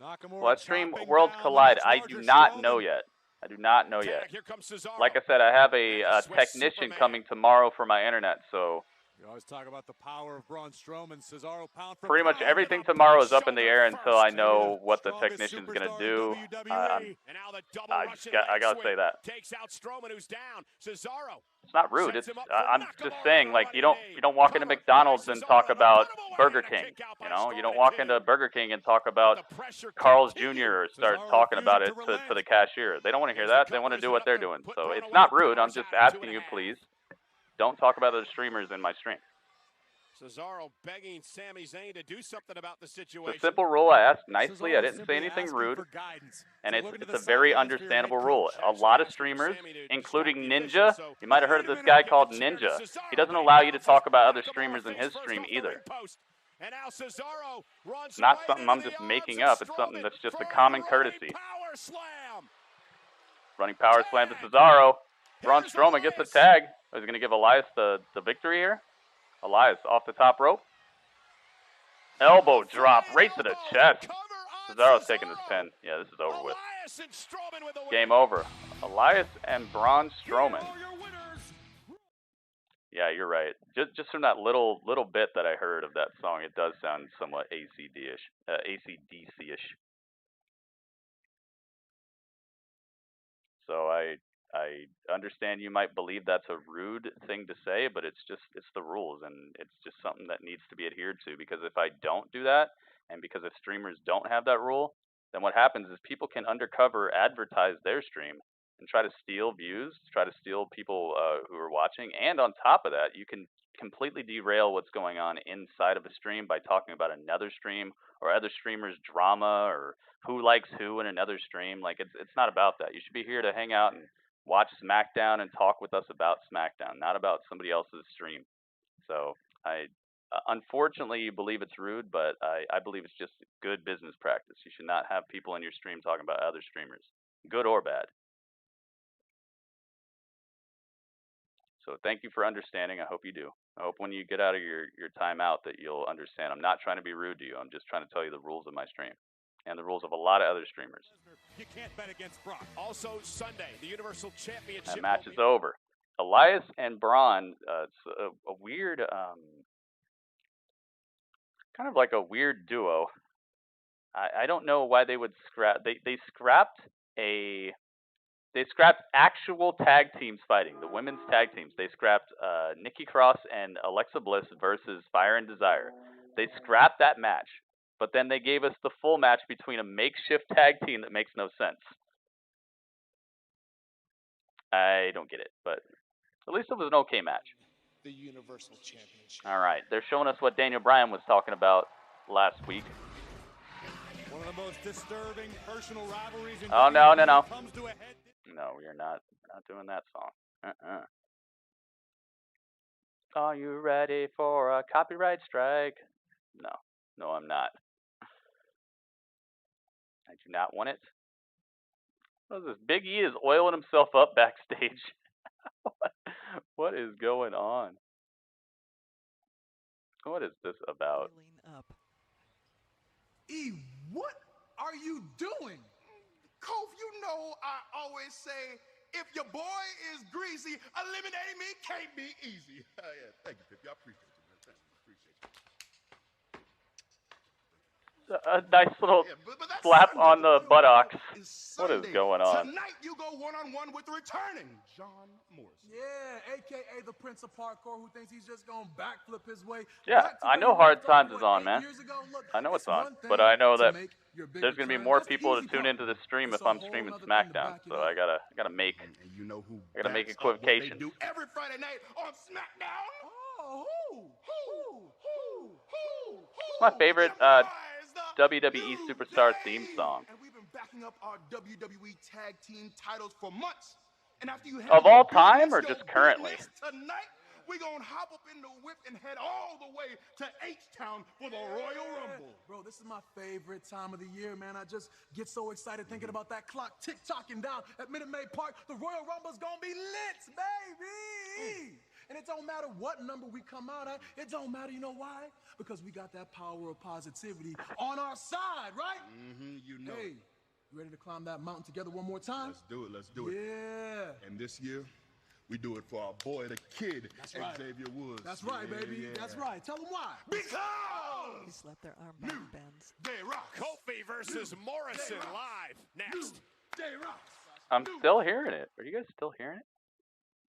Speaker 4: Nakamura
Speaker 1: Will I stream
Speaker 4: chopping
Speaker 1: Worlds
Speaker 4: down the
Speaker 1: Collide?
Speaker 4: much
Speaker 1: I do
Speaker 4: larger
Speaker 1: not
Speaker 4: Strowman.
Speaker 1: know yet. I do not know yet.
Speaker 2: Here comes Cesaro.
Speaker 1: Like I said, I have a
Speaker 2: And the Swiss
Speaker 1: technician
Speaker 2: Superman.
Speaker 1: coming tomorrow for my internet, so
Speaker 4: We always talk about the power of Braun Strowman. Cesaro pound for
Speaker 1: pretty much
Speaker 4: pound,
Speaker 1: everything
Speaker 4: and up
Speaker 1: tomorrow
Speaker 4: the
Speaker 1: is up in the
Speaker 4: shoulder
Speaker 1: air until I
Speaker 4: first.
Speaker 1: know what the
Speaker 4: Strongest
Speaker 1: technician's gonna
Speaker 4: superstar
Speaker 1: do.
Speaker 4: in WWE.
Speaker 2: And now the double
Speaker 1: I
Speaker 2: Russian
Speaker 1: gotta
Speaker 2: leg
Speaker 1: say
Speaker 2: sweep
Speaker 1: that.
Speaker 2: takes out Strowman, who's down. Cesaro.
Speaker 1: It's not rude.
Speaker 2: Sets
Speaker 1: It's
Speaker 2: him up for
Speaker 1: I'm just
Speaker 2: Nakamura
Speaker 1: saying,
Speaker 2: with a
Speaker 1: like you
Speaker 2: running
Speaker 1: don't walk into
Speaker 2: knee.
Speaker 1: McDonald's and talk about Burger
Speaker 2: and a
Speaker 1: King.
Speaker 2: kick out by
Speaker 1: You know, you don't
Speaker 2: Strowman
Speaker 1: walk
Speaker 2: too.
Speaker 1: into Burger King and talk about
Speaker 2: But the pressure
Speaker 1: Carl's
Speaker 2: continues.
Speaker 1: Jr. or start
Speaker 4: Cesaro
Speaker 1: talking about it
Speaker 4: refusing to
Speaker 1: to the
Speaker 4: relent.
Speaker 1: cashier. They don't want to hear
Speaker 2: Here's the
Speaker 1: that. They want to
Speaker 2: covers
Speaker 1: do
Speaker 2: and
Speaker 1: what
Speaker 2: up
Speaker 1: they're
Speaker 2: the-
Speaker 1: doing.
Speaker 2: put
Speaker 1: So
Speaker 2: Braun
Speaker 1: it's
Speaker 2: away,
Speaker 1: not rude. I'm
Speaker 2: powers
Speaker 1: just
Speaker 2: out,
Speaker 1: asking
Speaker 2: 2.5.
Speaker 1: you, please, don't talk about other streamers in my stream.
Speaker 2: Cesaro begging Sami Zayn to do something about the
Speaker 1: The
Speaker 2: situation.
Speaker 1: simple rule. I asked nicely. I
Speaker 4: Cesaro
Speaker 1: didn't say
Speaker 4: simply
Speaker 1: anything
Speaker 4: asking
Speaker 1: rude.
Speaker 4: for guidance.
Speaker 1: And
Speaker 4: So
Speaker 1: it's
Speaker 4: look into
Speaker 1: a
Speaker 4: the
Speaker 1: very
Speaker 4: sidelines for your
Speaker 1: understandable
Speaker 4: head
Speaker 1: rule.
Speaker 4: coach.
Speaker 1: A lot of streamers, including Ninja, you might have heard of this guy called Ninja. He doesn't allow you to talk about other streamers in his stream either.
Speaker 2: And now Cesaro runs
Speaker 1: It's not
Speaker 2: right
Speaker 1: something
Speaker 2: into
Speaker 1: I'm
Speaker 2: the
Speaker 1: just
Speaker 2: arms
Speaker 1: making
Speaker 2: of
Speaker 1: up. It's something
Speaker 2: Strowman
Speaker 1: that's just a
Speaker 2: for
Speaker 1: common
Speaker 2: running
Speaker 1: courtesy.
Speaker 2: Power slam.
Speaker 1: Running power slam to Cesaro. Braun
Speaker 2: Here's
Speaker 1: Strowman gets a
Speaker 2: Elias.
Speaker 1: tag. Is he going to give Elias the victory here? Elias off the top rope. Elbow drop right to the chest. Cesaro's taking this pin. Yeah, this is over with.
Speaker 2: Elias and Strowman with the win.
Speaker 1: Game over. Elias and Braun Strowman. Yeah, you're right. Just from that little bit that I heard of that song, it does sound somewhat ACDC-ish. So I understand you might believe that's a rude thing to say, but it's the rules, and it's just something that needs to be adhered to. Because if I don't do that, and because if streamers don't have that rule, then what happens is people can undercover advertise their stream and try to steal views, try to steal people who are watching, and on top of that, you can completely derail what's going on inside of a stream by talking about another stream or other streamers' drama or who likes who in another stream. Like it's not about that. You should be here to hang out and watch SmackDown and talk with us about SmackDown, not about somebody else's stream. So I unfortunately you believe it's rude, but I believe it's just good business practice. You should not have people in your stream talking about other streamers, good or bad. So thank you for understanding. I hope you do. I hope when you get out of your timeout that you'll understand. I'm not trying to be rude to you. I'm just trying to tell you the rules of my stream and the rules of a lot of other streamers.
Speaker 4: You can't bet against Brock.
Speaker 2: Also Sunday, the Universal Championship.
Speaker 1: That match is over. Elias and Braun, it's a weird, kind of like a weird duo. I don't know why they would scrap. They scrapped actual tag teams fighting, the women's tag teams. They scrapped Nikki Cross and Alexa Bliss versus Fire and Desire. They scrapped that match, but then they gave us the full match between a makeshift tag team that makes no sense. I don't get it, but at least it was an okay match.
Speaker 3: The Universal Championship.
Speaker 1: All right, they're showing us what Daniel Bryan was talking about last week.
Speaker 4: One of the most disturbing personal rivalries in
Speaker 1: Oh, no.
Speaker 4: comes to a head.
Speaker 1: No, we are not doing that song. Are you ready for a copyright strike? No, I'm not. I do not want it. What is this? Big E is oiling himself up backstage. What is going on? What is this about?
Speaker 11: Up.
Speaker 5: E, what are you doing? Kof, you know I always say, if your boy is greasy, eliminating me can't be easy. Yeah, thank you, Pippi. I appreciate you, man. Thank you. Appreciate you.
Speaker 1: A nice little
Speaker 5: But that's
Speaker 1: slap
Speaker 5: Sunday.
Speaker 1: on the buttocks. What is
Speaker 5: Sunday.
Speaker 1: going on?
Speaker 5: Tonight you go one-on-one with the returning John Morrison.
Speaker 13: Yeah, a.k.a. the Prince of Parkour, who thinks he's just going to backflip his way.
Speaker 1: Yeah, I know Hard Times is on, man. I know it's on, but I know that there's gonna be more people to tune into this stream if I'm streaming SmackDown. So I gotta make equivocation.
Speaker 5: Do every Friday night on SmackDown.
Speaker 1: It's my favorite WWE Superstar theme song.
Speaker 5: And we've been backing up our WWE Tag Team titles for months. And after you
Speaker 1: Of all time or just currently?
Speaker 5: Tonight, we're going to hop up in the whip and head all the way to H-Town for the Royal Rumble.
Speaker 13: Bro, this is my favorite time of the year, man. I just get so excited thinking about that clock tick-tocking down at Minute Maid Park. The Royal Rumble's going to be lit, baby! And it don't matter what number we come out at. It don't matter, you know why? Because we got that power of positivity on our side, right?
Speaker 5: Mm-hmm, you know.
Speaker 13: Hey, you ready to climb that mountain together one more time?
Speaker 5: Let's do it, let's do it.
Speaker 13: Yeah.
Speaker 5: And this year, we do it for our boy, the kid,
Speaker 13: That's right.
Speaker 5: Xavier Woods.
Speaker 13: That's right, baby.
Speaker 5: Yeah.
Speaker 13: That's right. Tell them why.
Speaker 11: He
Speaker 5: Because
Speaker 11: slapped their armband bands.
Speaker 5: they rock.
Speaker 2: Kofi versus Morrison live next.
Speaker 5: They rock.
Speaker 1: I'm still hearing it. Are you guys still hearing it?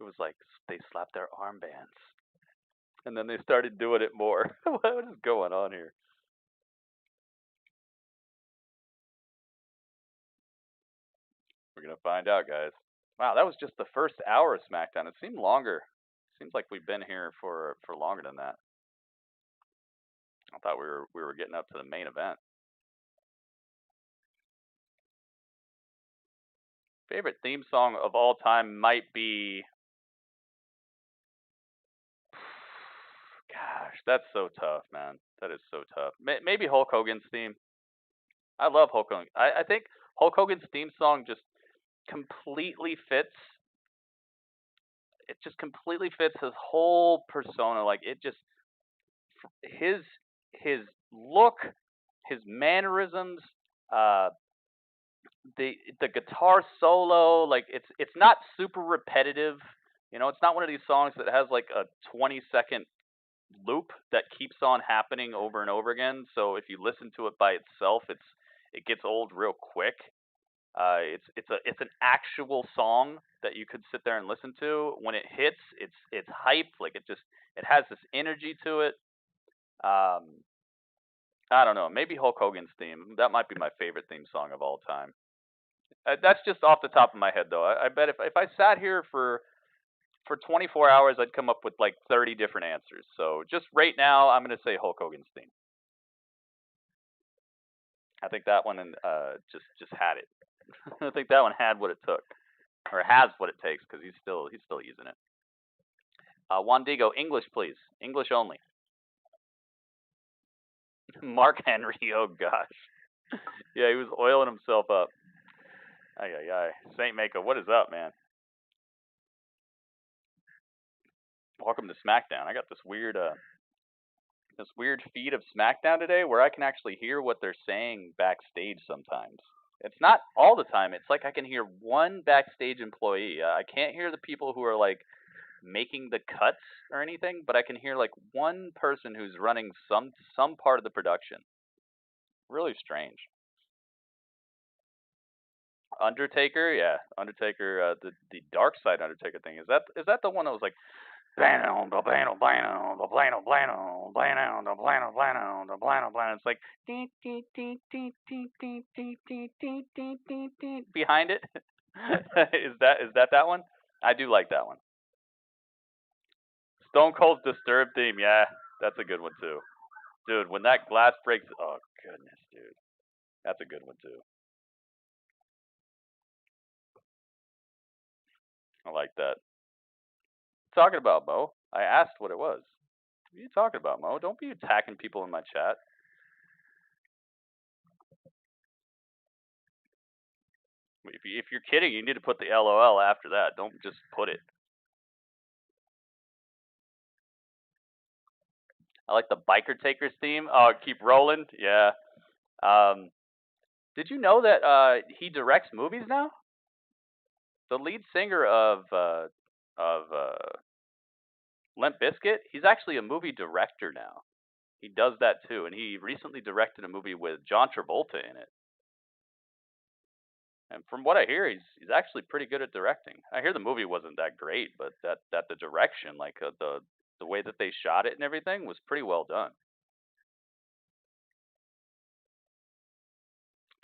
Speaker 1: It was like they slapped their armbands. And then they started doing it more. What is going on here? We're going to find out, guys. Wow, that was just the first hour of SmackDown. It seemed longer. Seems like we've been here for longer than that. I thought we were getting up to the main event. Favorite theme song of all time might be... Gosh, that's so tough, man. That is so tough. Maybe Hulk Hogan's theme. I love Hulk Hogan. I think Hulk Hogan's theme song just completely fits. It just completely fits his whole persona. Like, it just... His look, his mannerisms, the guitar solo, like it's not super repetitive. You know, it's not one of these songs that has like a 20-second loop that keeps on happening over and over again. So if you listen to it by itself, it gets old real quick. It's an actual song that you could sit there and listen to. When it hits, it's hype. Like it has this energy to it. I don't know. Maybe Hulk Hogan's theme. That might be my favorite theme song of all time. That's just off the top of my head, though. I bet if I sat here for 24 hours, I'd come up with like 30 different answers. So just right now, I'm going to say Hulk Hogan's theme. I think that one just had it. I think that one had what it took, or has what it takes, because he's still using it. Wandigo, English, please. English only. Mark Henry, oh gosh. Yeah, he was oiling himself up. Ay, ay, ay. Saint Mako, what is up, man? Welcome to SmackDown. I got this weird feed of SmackDown today where I can actually hear what they're saying backstage sometimes. It's not all the time. It's like I can hear one backstage employee. I can't hear the people who are like making the cuts or anything, but I can hear like one person who's running some part of the production. Really strange. Undertaker, yeah, Undertaker, the Dark Side Undertaker thing. Is that the one that was like it's like behind it? Is that one? I do like that one. Stone Cold's Disturbed theme, yeah, that's a good one too. Dude, when that glass breaks, oh goodness, dude. That's a good one too. I like that. What are you talking about, Mo? I asked what it was. What are you talking about, Mo? Don't be attacking people in my chat. If you're kidding, you need to put the LOL after that. Don't just put it. I like the Biker Takers theme. Oh, keep rolling. Yeah. Did you know that he directs movies now? The lead singer of Limp Bizkit, he's actually a movie director now. He does that too, and he recently directed a movie with John Travolta in it. And from what I hear, he's actually pretty good at directing. I hear the movie wasn't that great, but that the direction, like the way that they shot it and everything, was pretty well done.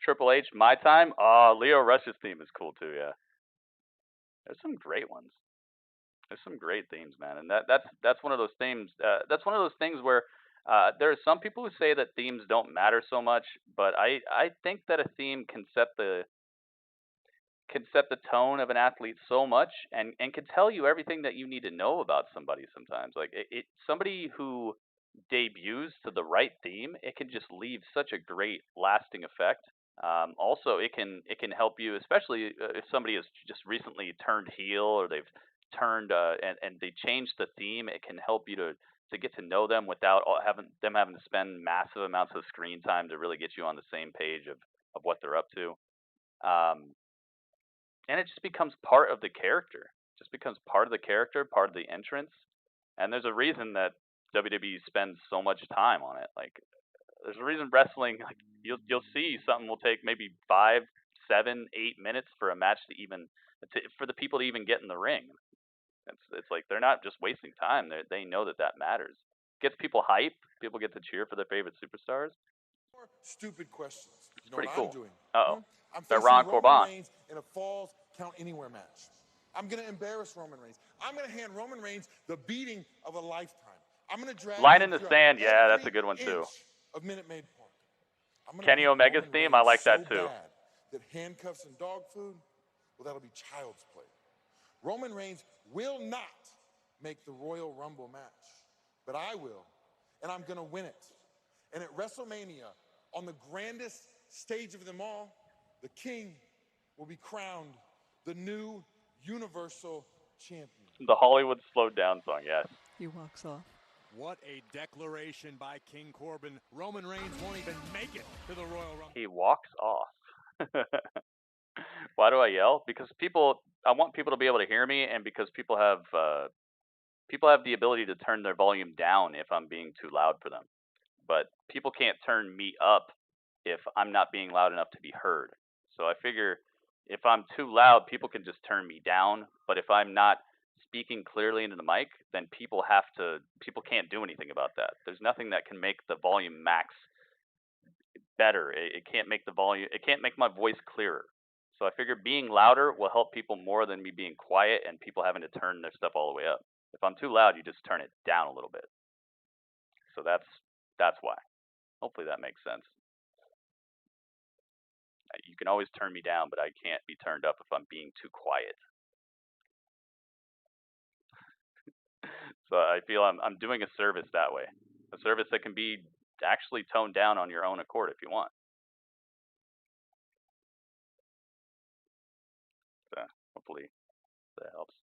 Speaker 1: Triple H, My Time. Oh, Leo Rush's theme is cool too. Yeah, there's some great ones. There's some great themes, man, and that's one of those themes. That's one of those things where there are some people who say that themes don't matter so much, but I think that a theme can set the tone of an athlete so much, and can tell you everything that you need to know about somebody sometimes. Like somebody who debuts to the right theme, it can just leave such a great lasting effect. Also, it can help you, especially if somebody has just recently turned heel or they've turned and they changed the theme, it can help you to get to know them without having to spend massive amounts of screen time to really get you on the same page of what they're up to. And it just becomes part of the character. It just becomes part of the character, part of the entrance. And there's a reason that WWE spends so much time on it. Like, there's a reason wrestling, like, you'll see something will take maybe 5, 7, 8 minutes for a match for the people to even get in the ring. It's like they're not just wasting time. They know that matters. Gets people hype. People get to cheer for their favorite superstars.
Speaker 5: More stupid questions. You know
Speaker 1: Pretty
Speaker 5: what
Speaker 1: cool.
Speaker 5: I'm doing?
Speaker 1: Uh-oh.
Speaker 5: I'm
Speaker 1: They're
Speaker 5: facing
Speaker 1: Ron
Speaker 5: Roman
Speaker 1: Corbin.
Speaker 5: Reigns in a Falls Count Anywhere match. I'm going to embarrass Roman Reigns. I'm going to hand Roman Reigns the beating of a lifetime. I'm going to drag
Speaker 1: Line
Speaker 5: him
Speaker 1: in the
Speaker 5: through
Speaker 1: sand, yeah, that's a
Speaker 5: every
Speaker 1: good one too.
Speaker 5: inch of Minute Maid Park. I'm gonna
Speaker 1: Kenny
Speaker 5: beat
Speaker 1: Omega's
Speaker 5: Roman
Speaker 1: theme, I
Speaker 5: Reigns
Speaker 1: like that
Speaker 5: so
Speaker 1: too.
Speaker 5: bad that handcuffs and dog food, well, that'll be child's play. Roman Reigns will not make the Royal Rumble match, but I will, and I'm going to win it. And at WrestleMania, on the grandest stage of them all, the King will be crowned the new Universal Champion.
Speaker 1: The Hollywood slowed down song, yes.
Speaker 11: He walks off.
Speaker 4: What a declaration by King Corbin. Roman Reigns won't even make it to the Royal Rumble.
Speaker 1: He walks off. Why do I yell? Because I want people to be able to hear me, and because people have the ability to turn their volume down if I'm being too loud for them. But people can't turn me up if I'm not being loud enough to be heard. So I figure if I'm too loud, people can just turn me down. But if I'm not speaking clearly into the mic, then people can't do anything about that. There's nothing that can make the volume max better. It can't make my voice clearer. So I figure being louder will help people more than me being quiet and people having to turn their stuff all the way up. If I'm too loud, you just turn it down a little bit. So that's why. Hopefully that makes sense. You can always turn me down, but I can't be turned up if I'm being too quiet. So I feel I'm doing a service that way. A service that can be actually toned down on your own accord if you want. So hopefully that helps.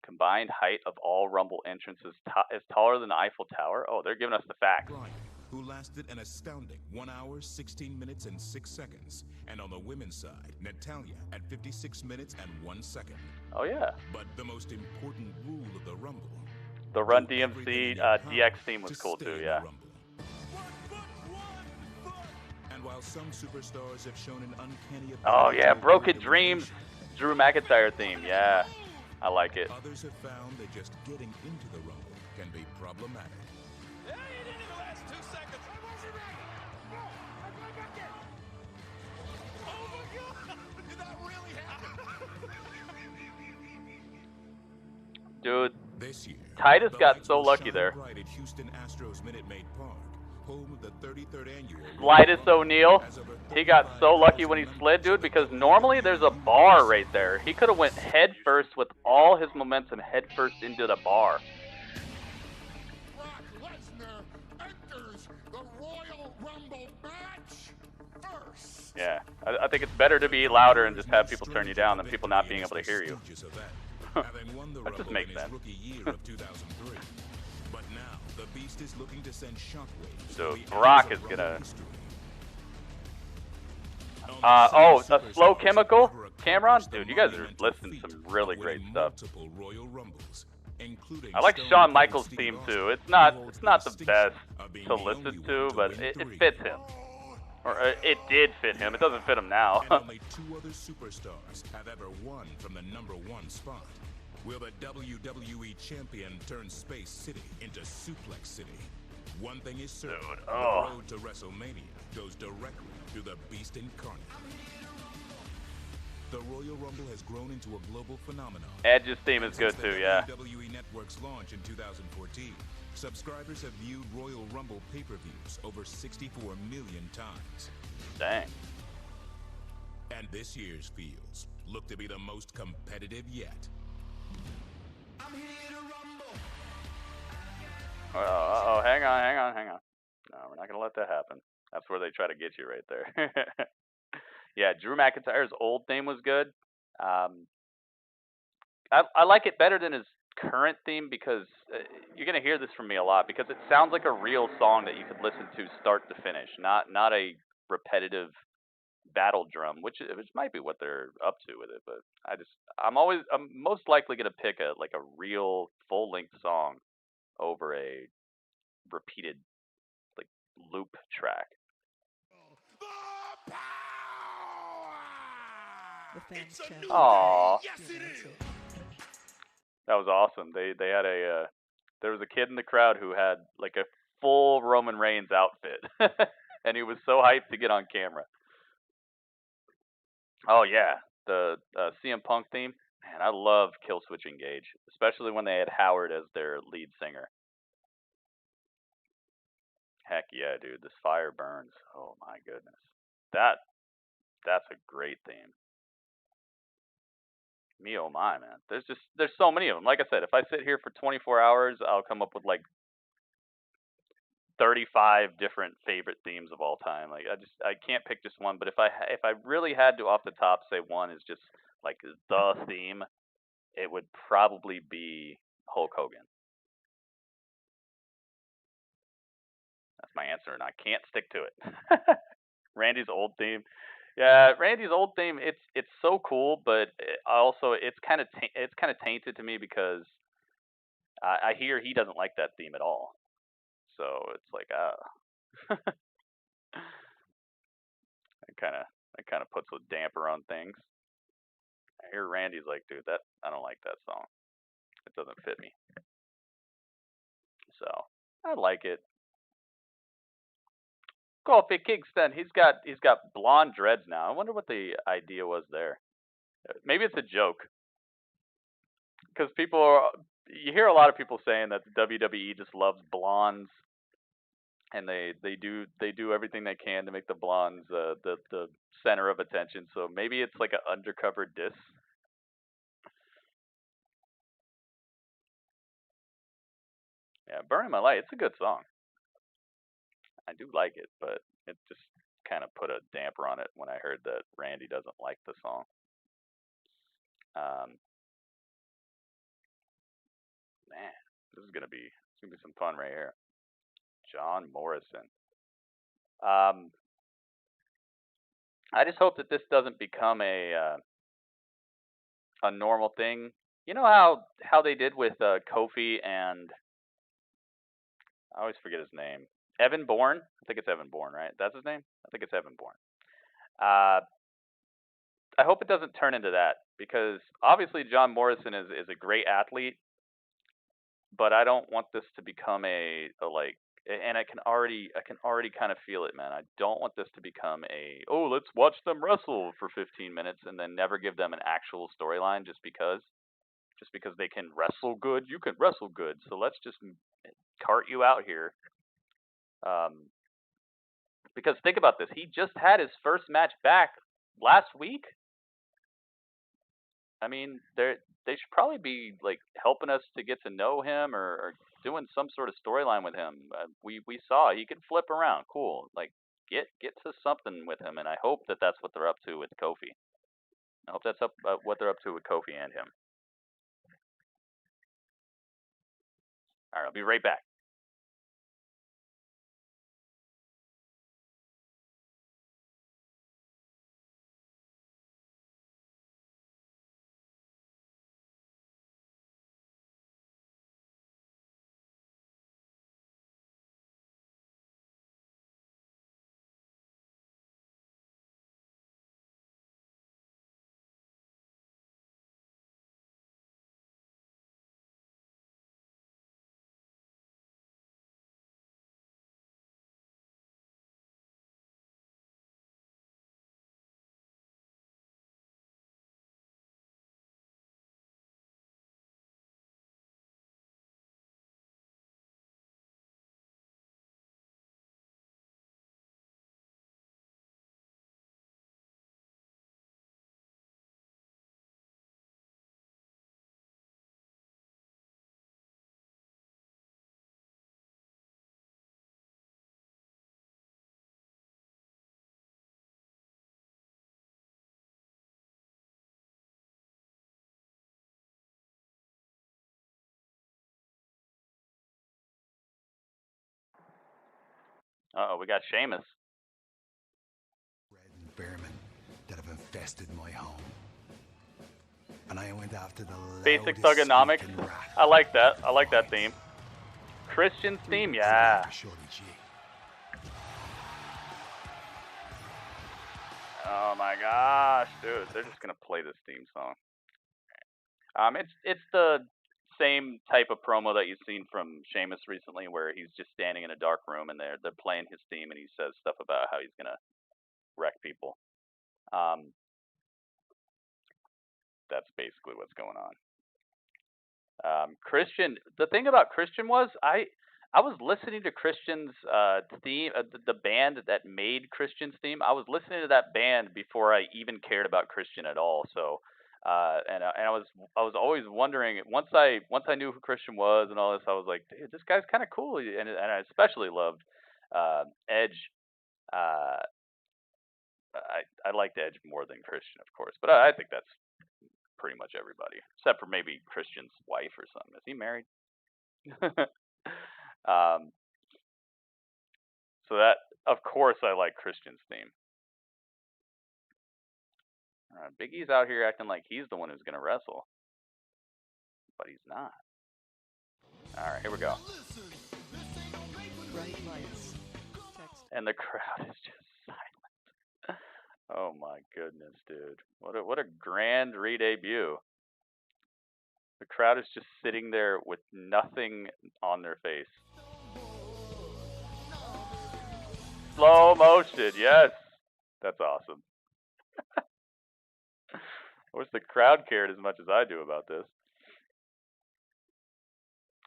Speaker 1: Combined height of all Rumble entrances is taller than the Eiffel Tower. Oh, they're giving us the facts.
Speaker 14: Bryan, who lasted an astounding 1 hour, 16 minutes, and 6 seconds. And on the women's side, Natalya at 56 minutes and 1 second.
Speaker 1: Oh, yeah.
Speaker 14: But the most important rule of the Rumble.
Speaker 1: The Run DMC DX theme was cool too, yeah.
Speaker 14: And while some superstars have shown an uncanny ability.
Speaker 1: Oh, yeah, Broken Dreams, Drew McIntyre theme, yeah. I like it.
Speaker 14: Others have found that just getting into the Rumble can be problematic.
Speaker 2: Yeah, he did in the last 2 seconds. I wasn't ready. No, I'm right back in. Oh my God! Did that really happen?
Speaker 1: Dude,
Speaker 14: this year,
Speaker 1: Titus got so lucky there.
Speaker 14: Right at Houston Astros Minute Maid Park, home of the 33rd annual.
Speaker 1: Slidus O'Neal, he got so lucky when he slid, dude, because normally there's a bar right there. He could have went head first with all his momentum head first into the bar.
Speaker 5: Brock Lesnar enters the Royal Rumble match first.
Speaker 1: Yeah, I think it's better to be louder and just have people turn you down than people not being able to hear you. That just makes sense.
Speaker 14: But now the Beast is looking to send shockwaves.
Speaker 1: So Brock is gonna. A Slow Chemical, Cameron, dude, you guys are listening to some really great stuff. I like Shawn Michaels' theme too. It's not the best to listen to, but it fits him. Or it did fit him. It doesn't fit him now.
Speaker 14: And only 2 other superstars have ever won from the #1 spot. Will the WWE champion turn Space City into Suplex City? One thing is certain, the road to WrestleMania goes directly through the Beast Incarnate. The Royal Rumble has grown into a global phenomenon.
Speaker 1: Edge's theme is good too, yeah.
Speaker 14: WWE Network's launch in 2014. Subscribers have viewed Royal Rumble pay-per-views over 64 million times.
Speaker 1: Dang.
Speaker 14: And this year's fields look to be the most competitive yet.
Speaker 5: I'm here to rumble.
Speaker 1: Oh, hang on. No, we're not gonna let that happen. That's where they try to get you right there. Yeah, Drew McIntyre's old theme was good. I like it better than his current theme because you're gonna hear this from me a lot because it sounds like a real song that you could listen to start to finish, not a repetitive battle drum, which might be what they're up to with it. But I'm most likely gonna pick a real full length song over a repeated like loop track.
Speaker 11: The fans chant.
Speaker 1: Aww.
Speaker 11: Yes, it is.
Speaker 1: That was awesome. They had there was a kid in the crowd who had like a full Roman Reigns outfit, and he was so hyped to get on camera. Oh yeah, the CM Punk theme. Man, I love Killswitch Engage, especially when they had Howard as their lead singer. Heck yeah, dude, this fire burns. Oh my goodness, that's a great theme. Me oh my, man. There's so many of them. Like I said, if I sit here for 24 hours, I'll come up with like 35 different favorite themes of all time. Like I can't pick just one, but if I really had to off the top say one is just like the theme, it would probably be Hulk Hogan. That's my answer, and I can't stick to it. Randy's old theme. Yeah, Randy's old theme. It's so cool, but also it's kind of tainted to me because I hear he doesn't like that theme at all. So it's like it kind of puts a damper on things. I hear Randy's like, dude, I don't like that song. It doesn't fit me. So I like it. 𝗏𝗏𝗃𝗧𝗏, he's got blonde dreads now. I wonder what the idea was there. Maybe it's a joke. Because you hear a lot of people saying that the WWE just loves blondes, and they do everything they can to make the blondes the center of attention. So maybe it's like an undercover diss. Yeah, Burning My Light, it's a good song. I do like it, but it just kind of put a damper on it when I heard that Randy doesn't like the song. Man, this is gonna be some fun right here. John Morrison. I just hope that this doesn't become a normal thing. You know how they did with Kofi and I always forget his name. Evan Bourne. I think it's Evan Bourne, right? That's his name. I think it's Evan Bourne. I hope it doesn't turn into that because obviously John Morrison is a great athlete, but I don't want this to become a like. And I can already kind of feel it, man. I don't want this to become let's watch them wrestle for 15 minutes and then never give them an actual storyline just because they can wrestle good. You can wrestle good, so let's just cart you out here. Because think about this, he just had his first match back last week. I mean, they should probably be like helping us to get to know him or doing some sort of storyline with him. We saw he could flip around. Cool. Like get to something with him, and I hope that that's what they're up to with Kofi. I hope that's what they're up to with Kofi and him. All right, I'll be right back. Uh-oh, we got Sheamus.
Speaker 3: Vermin that have infested my home. And I went after the
Speaker 1: Basic
Speaker 3: loudest
Speaker 1: thugonomics.
Speaker 3: squeaking rat.
Speaker 1: I like that. I like that theme. Christian's theme, yeah. Oh my gosh, dude, they're just gonna play this theme song. It's the same type of promo that you've seen from Sheamus recently, where he's just standing in a dark room and they're playing his theme, and he says stuff about how he's gonna wreck people. That's basically what's going on. Christian, the thing about Christian was I was listening to Christian's theme, the band that made Christian's theme. I was listening to that band before I even cared about Christian at all. So, and I was always wondering, once I knew who Christian was and all this, I was like, dude, this guy's kind of cool, and I especially loved Edge. I liked Edge more than Christian, of course, but I think that's pretty much everybody, except for maybe Christian's wife or something. Is he married? So that, of course, I like Christian's theme. Big E's out here acting like he's the one who's gonna wrestle, but he's not. All right, here we go.
Speaker 11: Bright lights. Text.
Speaker 1: And the crowd is just silent. Oh my goodness, dude! What a grand re-debut. The crowd is just sitting there with nothing on their face. Slow motion, yes. That's awesome. I wish the crowd cared as much as I do about this.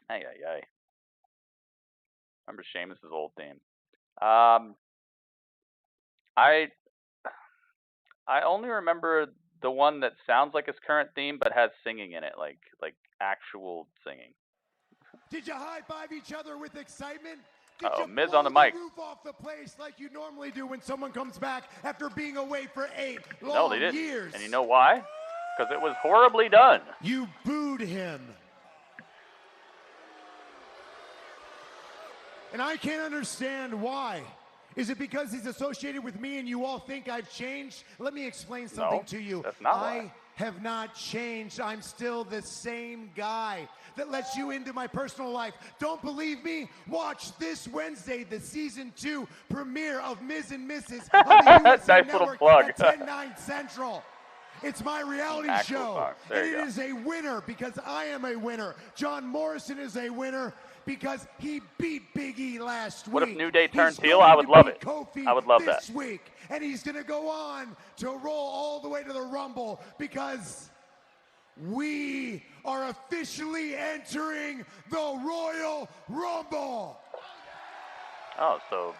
Speaker 1: Ay, ay, ay. Remember Sheamus' old theme. I only remember the one that sounds like his current theme but has singing in it, like actual singing.
Speaker 15: Did you high-five each other with excitement?
Speaker 1: Uh-oh, Miz on the mic.
Speaker 15: Roof off the place like you normally do when someone comes back after being away for 8 long
Speaker 1: No, they didn't.
Speaker 15: years.
Speaker 1: And you know why? Because it was horribly done.
Speaker 15: You booed him. And I can't understand why. Is it because he's associated with me and you all think I've changed? Let me explain something to you.
Speaker 1: That's not
Speaker 15: I
Speaker 1: why.
Speaker 15: have not changed. I'm still the same guy that lets you into my personal life. Don't believe me? Watch this Wednesday, the season 2 premiere of Ms. and Mrs. on the USA
Speaker 1: Nice little
Speaker 15: Network
Speaker 1: plug.
Speaker 15: at 10/9 Central. It's my reality show, and it is a winner because I am a winner. John Morrison is a winner because he beat Big E last week.
Speaker 1: What if New Day turns heel? I would love it. I would love that.
Speaker 15: This week, and he's going to go on to roll all the way to the Rumble because we are officially entering the Royal Rumble.
Speaker 1: Oh, so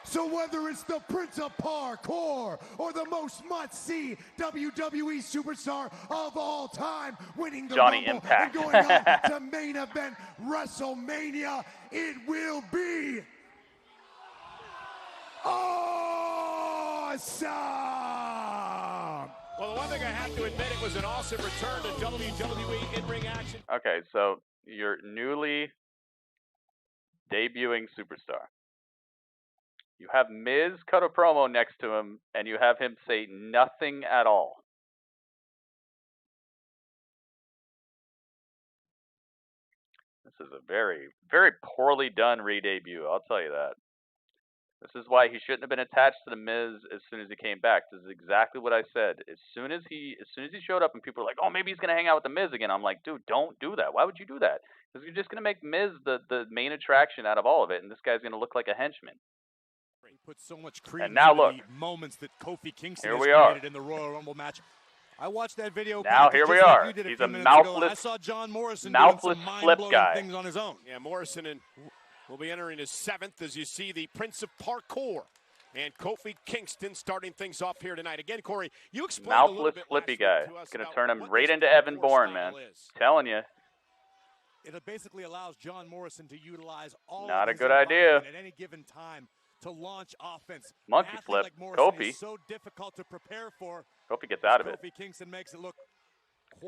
Speaker 15: So whether it's the Prince of Parkour or the most must-see WWE superstar of all time winning the
Speaker 1: Johnny
Speaker 15: Rumble
Speaker 1: Impact.
Speaker 15: and going on to main event WrestleMania, it will be awesome!
Speaker 2: Well, the one thing I have to admit, it was an awesome return to WWE in-ring action.
Speaker 1: okay, so your newly debuting superstar. You have Miz cut a promo next to him, and you have him say nothing at all. This is a very, very poorly done re-debut, I'll tell you that. This is why he shouldn't have been attached to the Miz as soon as he came back. This is exactly what I said. As soon as he showed up and people were like, oh, maybe he's going to hang out with the Miz again. I'm like, dude, don't do that. Why would you do that? Because you're just going to make Miz the main attraction out of all of it, and this guy's going to look like a henchman.
Speaker 4: He put so much credence
Speaker 1: And now
Speaker 4: into
Speaker 1: look.
Speaker 4: the moments that Kofi Kingston
Speaker 1: Here
Speaker 4: has
Speaker 1: we are.
Speaker 4: created in the Royal Rumble match. I watched that video.
Speaker 1: Now
Speaker 4: package
Speaker 1: here we
Speaker 4: just like
Speaker 1: are.
Speaker 4: you did
Speaker 1: He's
Speaker 4: few
Speaker 1: a
Speaker 4: minutes ago, and I
Speaker 1: mouthless,
Speaker 4: saw John Morrison
Speaker 1: mouthless
Speaker 4: doing some
Speaker 1: flip
Speaker 4: mind-blowing
Speaker 1: guy.
Speaker 4: things on his own.
Speaker 2: Yeah, Morrison will be entering his 7th as you see the Prince of Parkour and Kofi Kingston starting things off here tonight. Again, Corey, you explained a little
Speaker 1: Mouthless
Speaker 2: bit
Speaker 1: flippy
Speaker 2: last
Speaker 1: guy.
Speaker 2: week to us
Speaker 1: It's going to
Speaker 2: about
Speaker 1: turn him
Speaker 2: what
Speaker 1: right
Speaker 2: this
Speaker 1: into Evan
Speaker 2: parkour
Speaker 1: Bourne,
Speaker 2: style
Speaker 1: man.
Speaker 2: is.
Speaker 1: Telling you.
Speaker 4: It basically allows John Morrison to utilize all
Speaker 1: Not
Speaker 4: of
Speaker 1: a
Speaker 4: his
Speaker 1: good idea.
Speaker 4: environment at any given time to launch offense.
Speaker 1: Monkey
Speaker 4: An athlete
Speaker 1: flip.
Speaker 4: like Morrison
Speaker 1: Kofi.
Speaker 4: is so difficult to prepare for.
Speaker 1: Kofi gets out of it.
Speaker 4: Kofi Kingston makes it look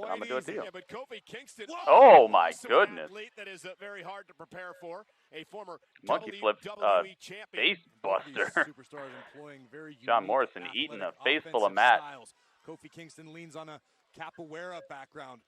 Speaker 1: I'm gonna do a deal.
Speaker 2: Yeah, but Kofi Kingston.
Speaker 1: Oh my
Speaker 2: also an
Speaker 1: goodness!
Speaker 2: athlete that is very hard to prepare for. A former
Speaker 1: Monkey flips
Speaker 2: WWE champion.
Speaker 1: face buster.
Speaker 4: Superstars employing very
Speaker 1: John Morrison eating a face full of mat.
Speaker 4: styles. Kofi Kingston leans on a capoeira background.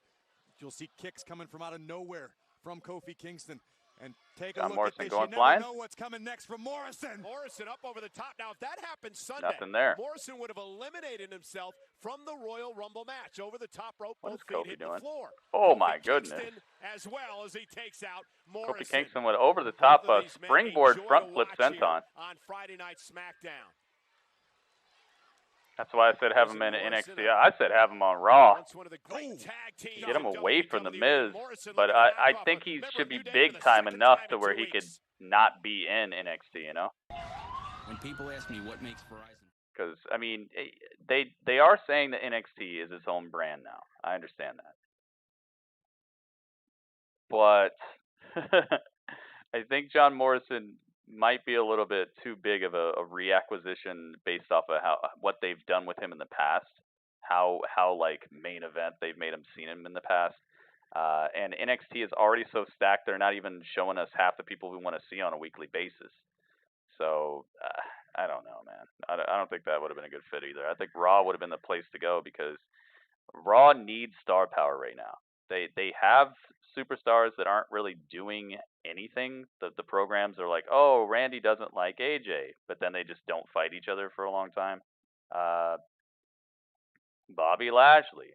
Speaker 4: You'll see kicks coming from out of nowhere from Kofi Kingston. And take a
Speaker 1: John
Speaker 4: look
Speaker 1: Morrison
Speaker 4: at this.
Speaker 1: going
Speaker 4: You never
Speaker 1: flying.
Speaker 4: know what's coming next from Morrison.
Speaker 2: Morrison up over the top. Now, if that happened Sunday,
Speaker 1: Nothing there.
Speaker 2: Morrison would have eliminated himself from the Royal Rumble match. Over the top rope,
Speaker 1: What
Speaker 2: both
Speaker 1: is
Speaker 2: feet
Speaker 1: Kofi
Speaker 2: hit
Speaker 1: doing?
Speaker 2: the floor.
Speaker 1: Oh
Speaker 2: Kofi
Speaker 1: my goodness!
Speaker 2: Kingston as well as he takes out Morrison.
Speaker 1: Kofi Kingston went over the top
Speaker 2: Both of these men
Speaker 1: springboard
Speaker 2: a joy
Speaker 1: front
Speaker 2: to
Speaker 1: flip
Speaker 2: watch
Speaker 1: senton.
Speaker 2: here on Friday Night SmackDown.
Speaker 1: That's why I said have him in NXT. I said have him on Raw.
Speaker 2: One of the great tag teams
Speaker 1: Get him
Speaker 2: in
Speaker 1: away from the
Speaker 2: WWE.
Speaker 1: Miz.
Speaker 2: Morrison
Speaker 1: But
Speaker 2: looking to
Speaker 1: I
Speaker 2: knock
Speaker 1: think
Speaker 2: off a
Speaker 1: he
Speaker 2: member
Speaker 1: should
Speaker 2: of
Speaker 1: be
Speaker 2: New Day
Speaker 1: big
Speaker 2: for the
Speaker 1: time
Speaker 2: second
Speaker 1: enough
Speaker 2: time
Speaker 1: to
Speaker 2: in
Speaker 1: where
Speaker 2: 2
Speaker 1: he could
Speaker 2: weeks.
Speaker 1: not be in NXT. You know?
Speaker 12: When people ask me what makes Verizon,
Speaker 1: Because I mean, they are saying that NXT is its own brand now. I understand that. But I think John Morrison might be a little bit too big of a reacquisition based off of what they've done with him in the past, how like main event they've made him seen him in the past, and NXT is already so stacked they're not even showing us half the people we want to see on a weekly basis. So I don't know, man. I don't think that would have been a good fit either. I think Raw would have been the place to go because Raw needs star power right now. They have superstars that aren't really doing anything. The programs are like, oh, Randy doesn't like AJ, but then they just don't fight each other for a long time. Bobby Lashley.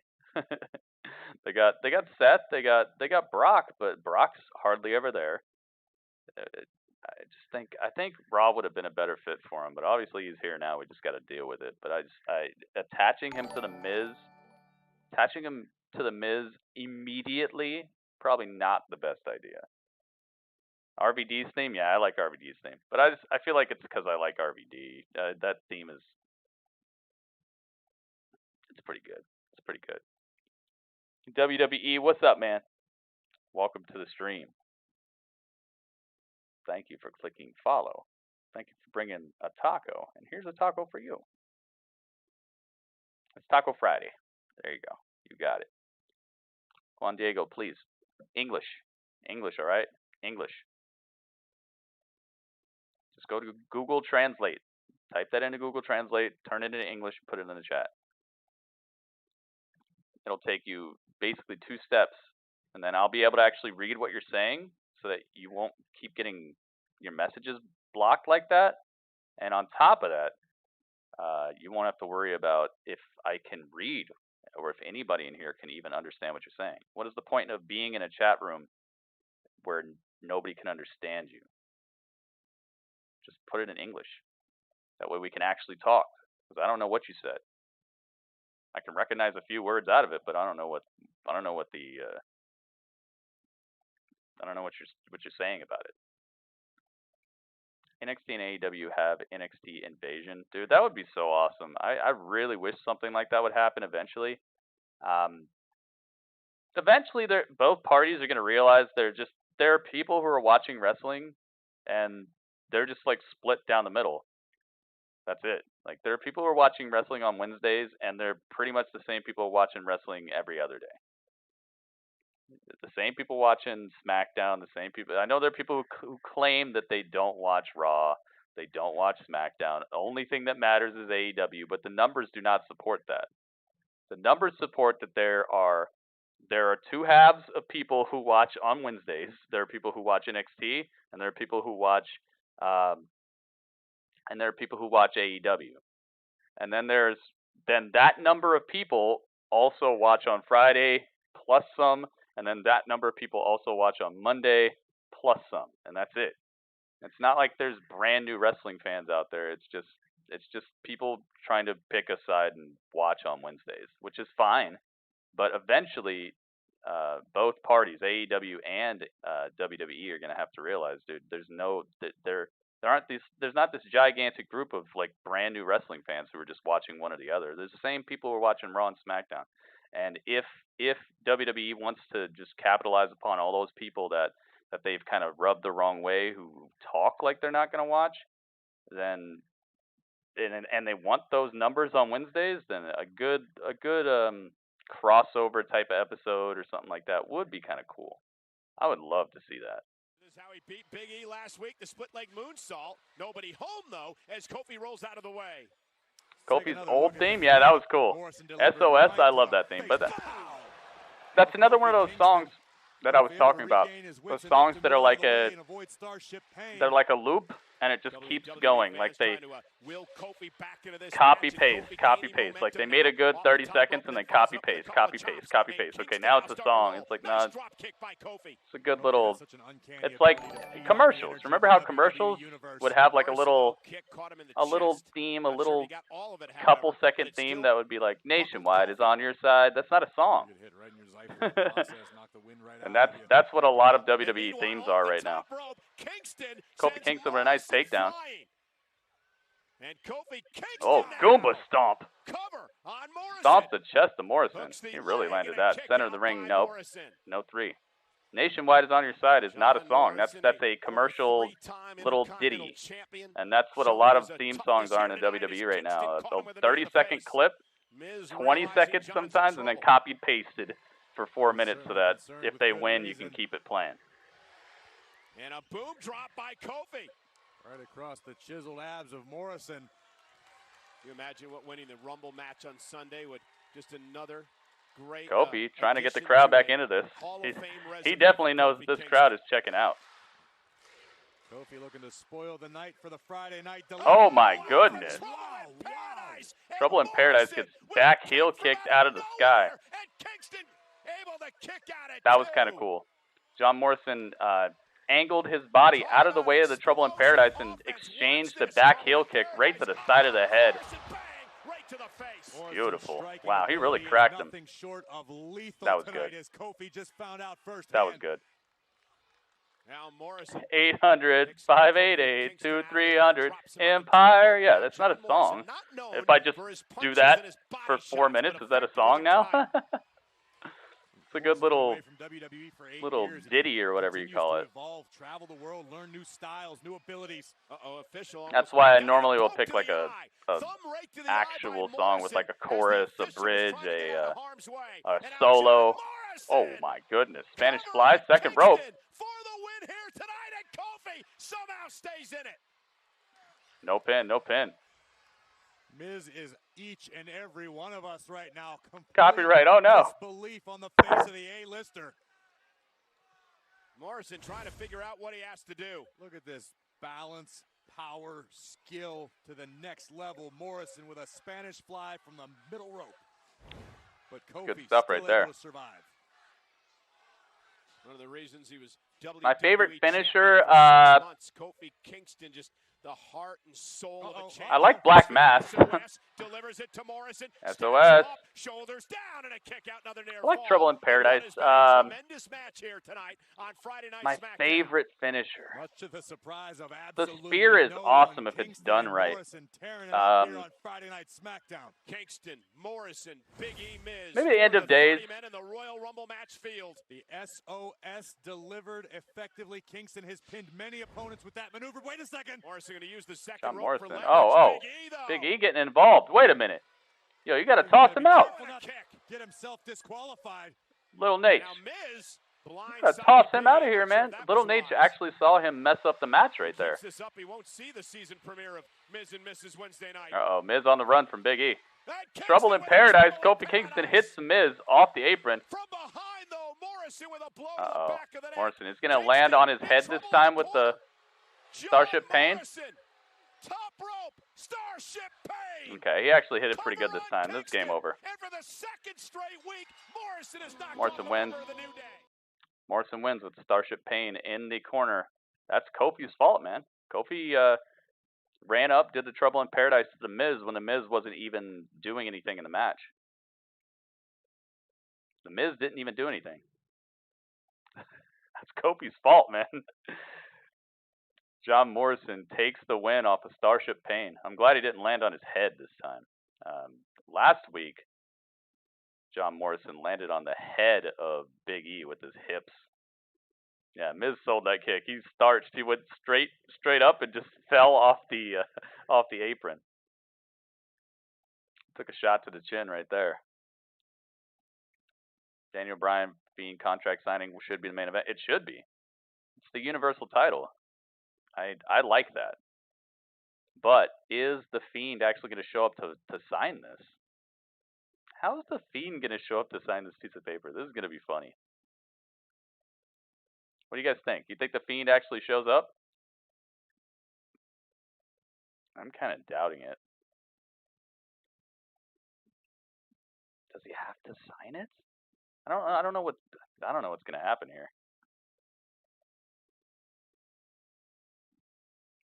Speaker 1: they got Seth. They got Brock, but Brock's hardly ever there. I think Raw would have been a better fit for him, but obviously he's here now. We just got to deal with it. But attaching him to the Miz immediately, probably not the best idea. RVD's theme, yeah, I like RVD's theme, but I feel like it's because I like RVD. That theme it's pretty good. It's pretty good. WWE, what's up, man? Welcome to the stream. Thank you for clicking follow. Thank you for bringing a taco. And here's a taco for you. It's Taco Friday. There you go. You got it. Juan Diego, please. English. English, all right? English. Just go to Google Translate. Type that into Google Translate, turn it into English, and put it in the chat. It'll take you basically 2 steps, and then I'll be able to actually read what you're saying so that you won't keep getting your messages blocked like that. And on top of that, you won't have to worry about if I can read or if anybody in here can even understand what you're saying. What is the point of being in a chat room where nobody can understand you? Just put it in English. That way we can actually talk. Because I don't know what you said. I can recognize a few words out of it, but I don't know what you're saying about it. NXT and AEW have NXT Invasion. Dude, that would be so awesome. I really wish something like that would happen eventually. Eventually, both parties are going to realize there are people who are watching wrestling, and they're just like split down the middle. That's it. Like, there are people who are watching wrestling on Wednesdays, and they're pretty much the same people watching wrestling every other day. The same people watching SmackDown, the same people. I know there are people who claim that they don't watch Raw, they don't watch SmackDown. The only thing that matters is AEW, but the numbers do not support that. The numbers support that there are 2 halves of people who watch on Wednesdays. There are people who watch NXT, and there are people who watch AEW. And then that number of people also watch on Friday plus some. And then that number of people also watch on Monday, plus some, and that's it. It's not like there's brand new wrestling fans out there. It's just people trying to pick a side and watch on Wednesdays, which is fine. But eventually, both parties, AEW and WWE, are gonna have to realize, dude, there's not this gigantic group of like brand new wrestling fans who are just watching one or the other. There's the same people who are watching Raw and SmackDown. And if WWE wants to just capitalize upon all those people that they've kind of rubbed the wrong way, who talk like they're not going to watch, then and they want those numbers on Wednesdays, then a good crossover type of episode or something like that would be kind of cool. I would love to see that.
Speaker 2: This is how he beat Big E last week, the split leg moonsault. Nobody home, though, as Kofi rolls out of the way.
Speaker 1: Kofi's old theme? Yeah, that was cool. SOS, I love that theme. But that's another one of those songs that I was talking about. Those songs that are like a loop, and it just keeps going. Like they copy paste. Like they made a good 30 seconds and then copy paste. Okay, now it's a song. It's like, nah, it's a good little, it's like commercials. Remember how commercials would have like a little theme, a little couple second theme that would be like, Nationwide is on your side. That's not a song. And that's what a lot of WWE themes are right now. Kofi Kingston with a nice takedown. Oh, Goomba stomp. Stomp the chest of Morrison. He really landed that. Center of the ring, nope. No 3. Nationwide is on your side is not a song. That's a commercial little ditty. And that's what a lot of theme songs are in the WWE right now. A 30-second clip, 20 seconds sometimes, and then copied pasted for 4 minutes so that if they win, you can keep it playing.
Speaker 2: And a boom drop by Kofi.
Speaker 4: Right across the chiseled abs of Morrison.
Speaker 2: Can you imagine what winning the Rumble match on Sunday would just another great
Speaker 1: Kofi trying to get the crowd back into this. He definitely knows that this crowd is checking out.
Speaker 4: Kofi looking to spoil the night for the Friday night delivery.
Speaker 1: Oh my goodness. Trouble in Paradise gets back heel kicked out of the sky. That was kind of cool. John Morrison angled his body out of the way of the Trouble in Paradise and exchanged the back heel kick right to the side of the head. Beautiful. Wow, he really cracked him. That was good. That was good. 800-588-2300 Empire. Yeah, that's not a song. If I just do that for 4 minutes, is that a song now? It's a good little ditty or whatever you call it. That's why I normally will pick like a actual song with like a chorus, a bridge, a solo. Oh my goodness. Spanish Fly, second rope. No pin, no pin.
Speaker 4: Miz is each and every one of us right now.
Speaker 1: Copyright, oh no.
Speaker 4: Disbelief on the face of the A-lister.
Speaker 2: Morrison trying to figure out what he has to do.
Speaker 4: Look at this balance, power, skill to the next level. Morrison with a Spanish Fly from the middle rope. But Kofi
Speaker 1: good stuff right there.
Speaker 4: To survive.
Speaker 2: One of the reasons he was
Speaker 1: my favorite finisher,
Speaker 2: Kofi Kingston, just the heart and soul of the champion.
Speaker 1: I like Black Mass.
Speaker 2: Delivers it to Morrison.
Speaker 1: SOS.
Speaker 2: Shoulders down and a kick out, another near
Speaker 1: I like
Speaker 2: fall.
Speaker 1: Trouble in Paradise.
Speaker 2: Tremendous match here tonight on Friday Night
Speaker 1: my
Speaker 2: Smackdown.
Speaker 1: favorite finisher.
Speaker 4: Much to the surprise of
Speaker 1: the spear is awesome if it's done right.
Speaker 4: On Friday Night Smackdown.
Speaker 2: Kingston, Morrison, Big E, Miz.
Speaker 1: Maybe the end of days.
Speaker 2: Men in the Royal Rumble match field.
Speaker 4: The SOS delivered effectively. Kingston has pinned many opponents with that maneuver. Wait a second.
Speaker 2: Morrison going to use the second
Speaker 1: John
Speaker 2: rope
Speaker 1: Morrison.
Speaker 2: for leverage.
Speaker 1: Oh.
Speaker 2: Big
Speaker 1: E getting involved. Wait a minute. Yo, you got to toss him out.
Speaker 4: Get himself disqualified.
Speaker 1: Little Nate.
Speaker 2: Now Miz,
Speaker 1: you got to toss him out of here, man. Little Nate actually saw him mess up the match right there.
Speaker 2: This up, he won't see the season premiere of Miz and Mrs. Wednesday night.
Speaker 1: Uh-oh, Miz on the run from Big E. Trouble in Paradise. Kofi Kingston hits the Miz off the apron.
Speaker 2: From behind, though, Morrison with a blow to the back of the neck.
Speaker 1: Morrison is going to land on his head this time with the Starship Pain.
Speaker 2: Top rope, Starship Pain.
Speaker 1: Okay, he actually hit it pretty good this time. This is game over.
Speaker 2: And for the second straight week, Morrison is not
Speaker 1: Morrison wins. Morrison wins with Starship Pain in the corner. That's Kofi's fault, man. Kofi ran up, did the Trouble in Paradise to the Miz when the Miz wasn't even doing anything in the match. The Miz didn't even do anything. That's Kofi's fault, man. John Morrison takes the win off of Starship Pain. I'm glad he didn't land on his head this time. Last week, John Morrison landed on the head of Big E with his hips. Yeah, Miz sold that kick. He starched. He went straight up and just fell off the apron. Took a shot to the chin right there. Daniel Bryan Fiend contract signing should be the main event. It should be. It's the Universal title. I like that. But is the Fiend actually going to show up to sign this? How is the Fiend going to show up to sign this piece of paper? This is going to be funny. What do you guys think? You think the Fiend actually shows up? I'm kind of doubting it. Does he have to sign it? I don't know what's going to happen here.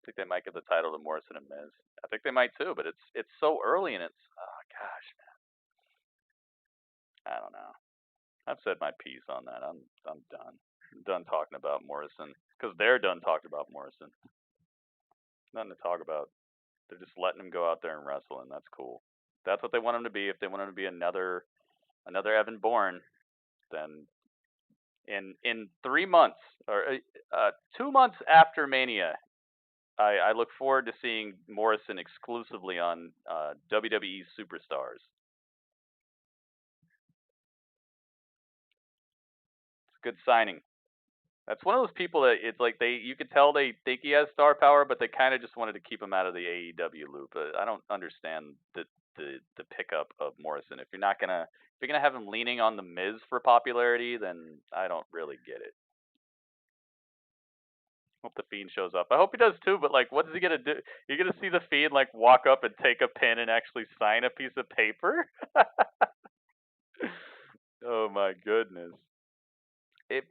Speaker 1: I think they might give the title to Morrison and Miz. I think they might too, but it's so early and it's, oh gosh, man. I don't know. I've said my piece on that. I'm done. I'm done talking about Morrison because they're done talking about Morrison. Nothing to talk about. They're just letting him go out there and wrestle, and that's cool. That's what they want him to be. If they want him to be another Evan Bourne, then in 3 months or 2 months after Mania, I look forward to seeing Morrison exclusively on WWE Superstars. It's a good signing. That's one of those people that it's like you could tell they think he has star power, but they kind of just wanted to keep him out of the AEW loop. I don't understand the pickup of Morrison. If you're gonna have him leaning on the Miz for popularity, then I don't really get it. Hope the Fiend shows up. I hope he does too, but like, what is he gonna do? You're gonna see the Fiend like walk up and take a pen and actually sign a piece of paper? Oh my goodness.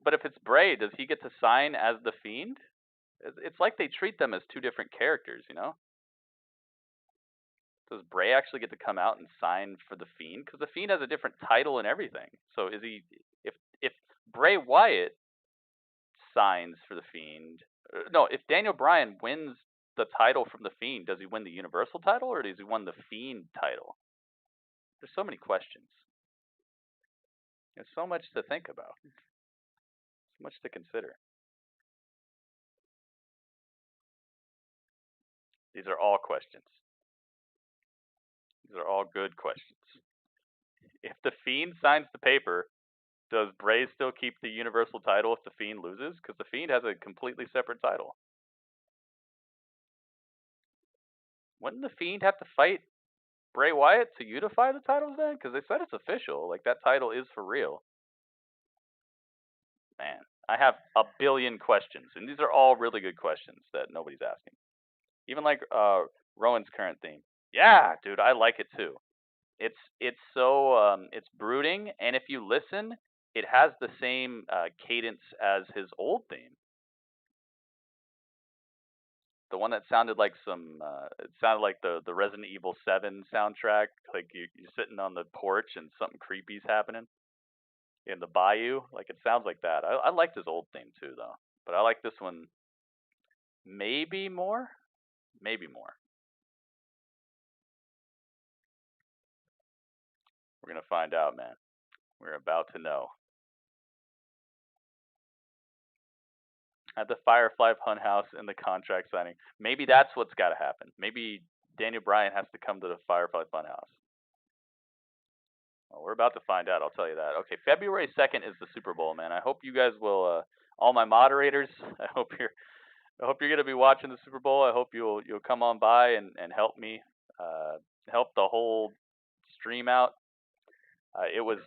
Speaker 1: But if it's Bray, does he get to sign as the Fiend? It's like they treat them as two different characters, you know? Does Bray actually get to come out and sign for the Fiend? Because the Fiend has a different title and everything. So is he? If Bray Wyatt signs for the Fiend, no, if Daniel Bryan wins the title from the Fiend, does he win the Universal title or does he win the Fiend title? There's so many questions. There's so much to think about. So much to consider. These are all questions. These are all good questions. If the Fiend signs the paper, does Bray still keep the Universal title if the Fiend loses? Because the Fiend has a completely separate title. Wouldn't the Fiend have to fight Bray Wyatt to unify the titles then? Because they said it's official. Like, that title is for real. Man, I have a billion questions. And these are all really good questions that nobody's asking. Even like Rowan's current theme. Yeah, dude, I like it too. It's so it's brooding, and if you listen, it has the same cadence as his old theme. The one that sounded like it sounded like the Resident Evil 7 soundtrack. Like you're sitting on the porch and something creepy's happening in the bayou. Like it sounds like that. I liked his old theme too, though. But I like this one maybe more. Maybe more. We're going to find out, man. We're about to know. At the Firefly Funhouse in the contract signing. Maybe that's what's got to happen. Maybe Daniel Bryan has to come to the Firefly Funhouse. Well, we're about to find out, I'll tell you that. Okay, February 2nd is the Super Bowl, man. I hope you guys will, all my moderators, I hope you're going to be watching the Super Bowl. I hope you'll come on by and help me, help the whole stream out. It was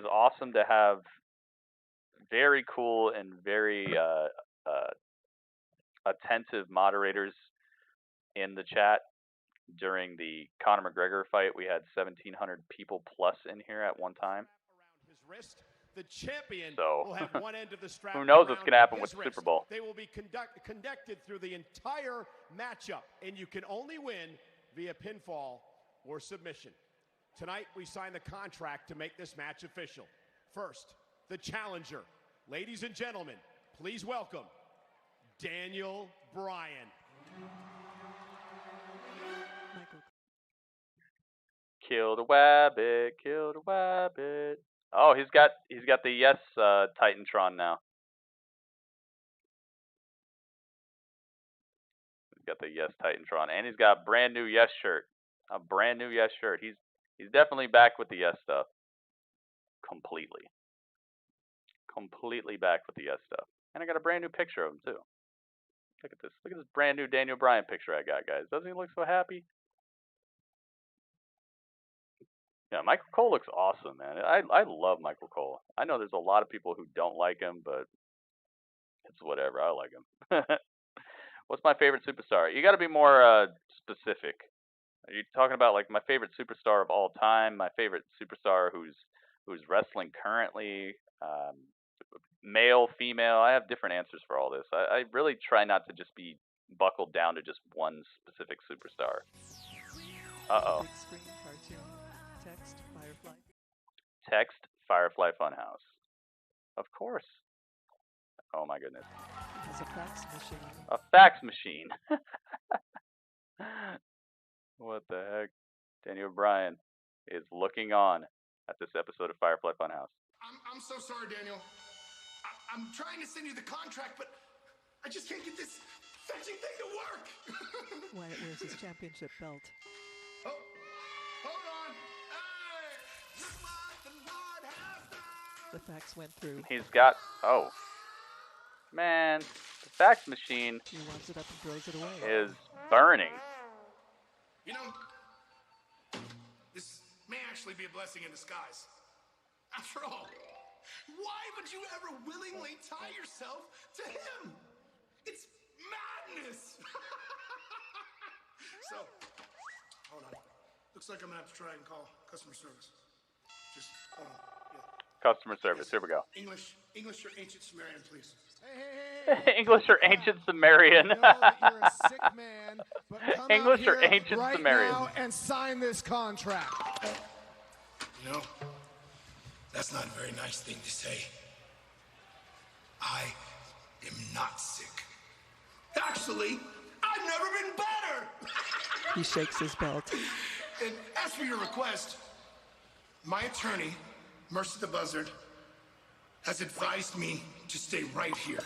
Speaker 1: awesome to have very cool and very attentive moderators in the chat during the Conor McGregor fight. We had 1,700 people plus in here at one time.
Speaker 2: Around his wrist, the champion
Speaker 1: So
Speaker 2: will have one end of the strap
Speaker 1: who knows
Speaker 2: around
Speaker 1: what's going to happen with
Speaker 2: his
Speaker 1: the Super
Speaker 2: wrist.
Speaker 1: Bowl?
Speaker 2: They will be conducted through the entire matchup, and you can only win via pinfall or submission. Tonight, we sign the contract to make this match official. First, the challenger. Ladies and gentlemen, please welcome Daniel Bryan.
Speaker 1: Kill the Wabbit, kill the Wabbit. Oh, he's got the Yes Titantron now. He's got the Yes Titantron, and he's got a brand new Yes shirt. A brand new Yes shirt. He's definitely back with the Yes stuff. completely. Completely back with the yes stuff. And I got a brand new picture of him, too. Look at this. Look at this brand new Daniel Bryan picture I got, guys. Doesn't he look so happy? Yeah, Michael Cole looks awesome, man. I love Michael Cole. I know there's a lot of people who don't like him, but it's whatever. I like him. What's my favorite superstar? You got to be more specific. Are you talking about like my favorite superstar of all time? My favorite superstar who's wrestling currently? Male, female? I have different answers for all this. I really try not to just be buckled down to just one specific superstar. Uh-oh.
Speaker 11: Big screen cartoon. Text, Firefly.
Speaker 1: Text, Firefly Funhouse. Of course. Oh my goodness.
Speaker 11: It's a fax machine.
Speaker 1: A fax machine. What the heck? Daniel Bryan is looking on at this episode of Firefly Funhouse.
Speaker 5: I'm so sorry, Daniel. I'm trying to send you the contract, but I just can't get this fetching thing to work.
Speaker 11: Wyatt wears his championship belt.
Speaker 5: Oh, hold on. Hey, look what the Lord has done.
Speaker 11: The fax went through.
Speaker 1: He's got, oh. Man, the fax machine
Speaker 11: He winds it up and throws it away.
Speaker 1: is burning.
Speaker 5: You know, this may actually be a blessing in disguise. After all, why would you ever willingly tie yourself to him? It's madness. So, hold on. Looks like I'm gonna have to try and call customer service. Just hold on. Yeah.
Speaker 1: Customer service, here we go.
Speaker 5: English or ancient Sumerian, please.
Speaker 1: English or ancient Sumerian.
Speaker 15: I know that you're a sick man, but come
Speaker 1: English
Speaker 15: out
Speaker 1: or
Speaker 15: here
Speaker 1: ancient
Speaker 15: right
Speaker 1: Sumerian.
Speaker 15: now and sign this contract.
Speaker 5: You know, that's not a very nice thing to say. I am not sick. Actually, I've never been better.
Speaker 11: He shakes his belt.
Speaker 5: And as for your request, my attorney, Mercy the Buzzard, has advised me to stay right here.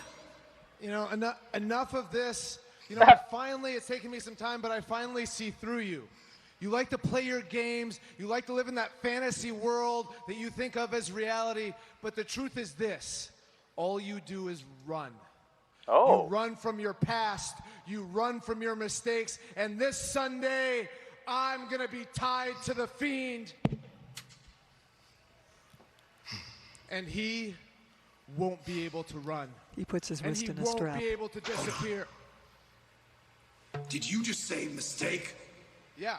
Speaker 15: You know, enough of this. You know, finally, it's taken me some time, but I finally see through you. You like to play your games. You like to live in that fantasy world that you think of as reality. But the truth is this. All you do is run.
Speaker 1: Oh.
Speaker 15: You run from your past. You run from your mistakes. And this Sunday, I'm going to be tied to the Fiend. And he won't be able to run.
Speaker 11: He puts his wrist in a
Speaker 15: And he
Speaker 11: strap.
Speaker 15: won't be able to disappear.
Speaker 5: Did you just say mistake?
Speaker 15: Yeah.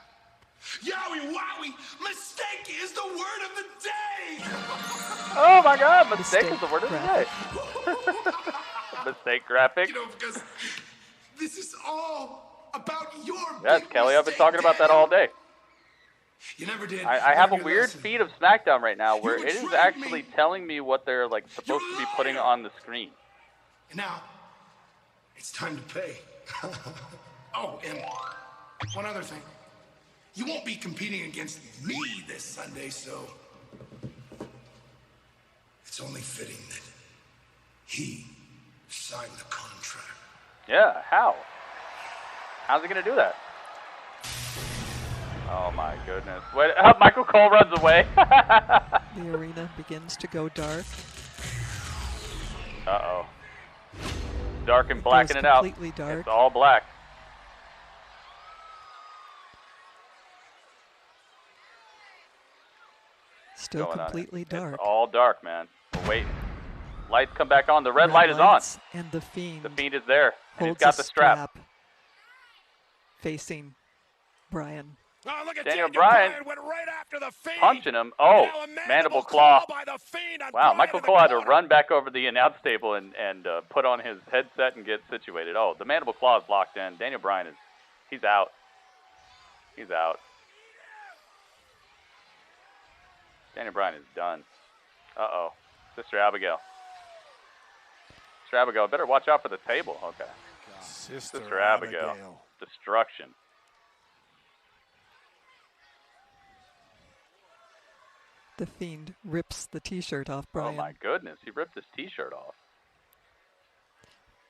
Speaker 5: Yowie wowie! Mistake is the word of the day!
Speaker 1: Oh my god, mistake is the word of the day. Mistake graphic.
Speaker 5: You know, because this is all about your
Speaker 1: Yes,
Speaker 5: big
Speaker 1: Kelly, I've been
Speaker 5: mistake,
Speaker 1: talking about that
Speaker 5: Daniel.
Speaker 1: all day.
Speaker 5: You never did.
Speaker 1: I have a
Speaker 5: learn your
Speaker 1: weird
Speaker 5: lesson.
Speaker 1: feed of SmackDown right now where
Speaker 5: You
Speaker 1: it is
Speaker 5: betrayed
Speaker 1: actually
Speaker 5: me.
Speaker 1: telling me what they're like supposed to be putting on the screen.
Speaker 5: And now, it's time to pay. Oh, and one other thing. You won't be competing against me this Sunday, so it's only fitting that he signed the contract.
Speaker 1: Yeah, how? How's he gonna do that? Oh my goodness. Wait, Michael Cole runs away.
Speaker 11: The arena begins to go dark.
Speaker 1: Uh-oh. Dark and
Speaker 11: It
Speaker 1: blacking
Speaker 11: goes
Speaker 1: it out.
Speaker 11: completely dark.
Speaker 1: It's all black.
Speaker 11: Still
Speaker 1: Going on.
Speaker 11: completely dark.
Speaker 1: It's all dark, man. We're waiting. Lights come back on. The red light is on.
Speaker 11: lights, And the Fiend
Speaker 1: The Fiend is there. And he's
Speaker 11: holds
Speaker 1: got
Speaker 11: a
Speaker 1: the strap.
Speaker 11: facing Bryan.
Speaker 2: Oh, look at
Speaker 1: Daniel
Speaker 2: Daniel
Speaker 1: Bryan
Speaker 2: went right after the Fiend.
Speaker 1: Punching him. Oh,
Speaker 2: Now a
Speaker 1: mandible claw.
Speaker 2: by the Fiend on
Speaker 1: Wow,
Speaker 2: Bryan
Speaker 1: Michael
Speaker 2: in the
Speaker 1: Cole had to
Speaker 2: corner.
Speaker 1: run back over the announce table and put on his headset and get situated. Oh, the mandible claw is locked in. Daniel Bryan he's out. He's out. Daniel Bryan is done. Uh-oh. Sister Abigail. Sister Abigail, better watch out for the table. Okay. Sister Abigail. Destruction.
Speaker 11: The Fiend rips the T-shirt off Bryan.
Speaker 1: Oh my goodness, he ripped his T-shirt off.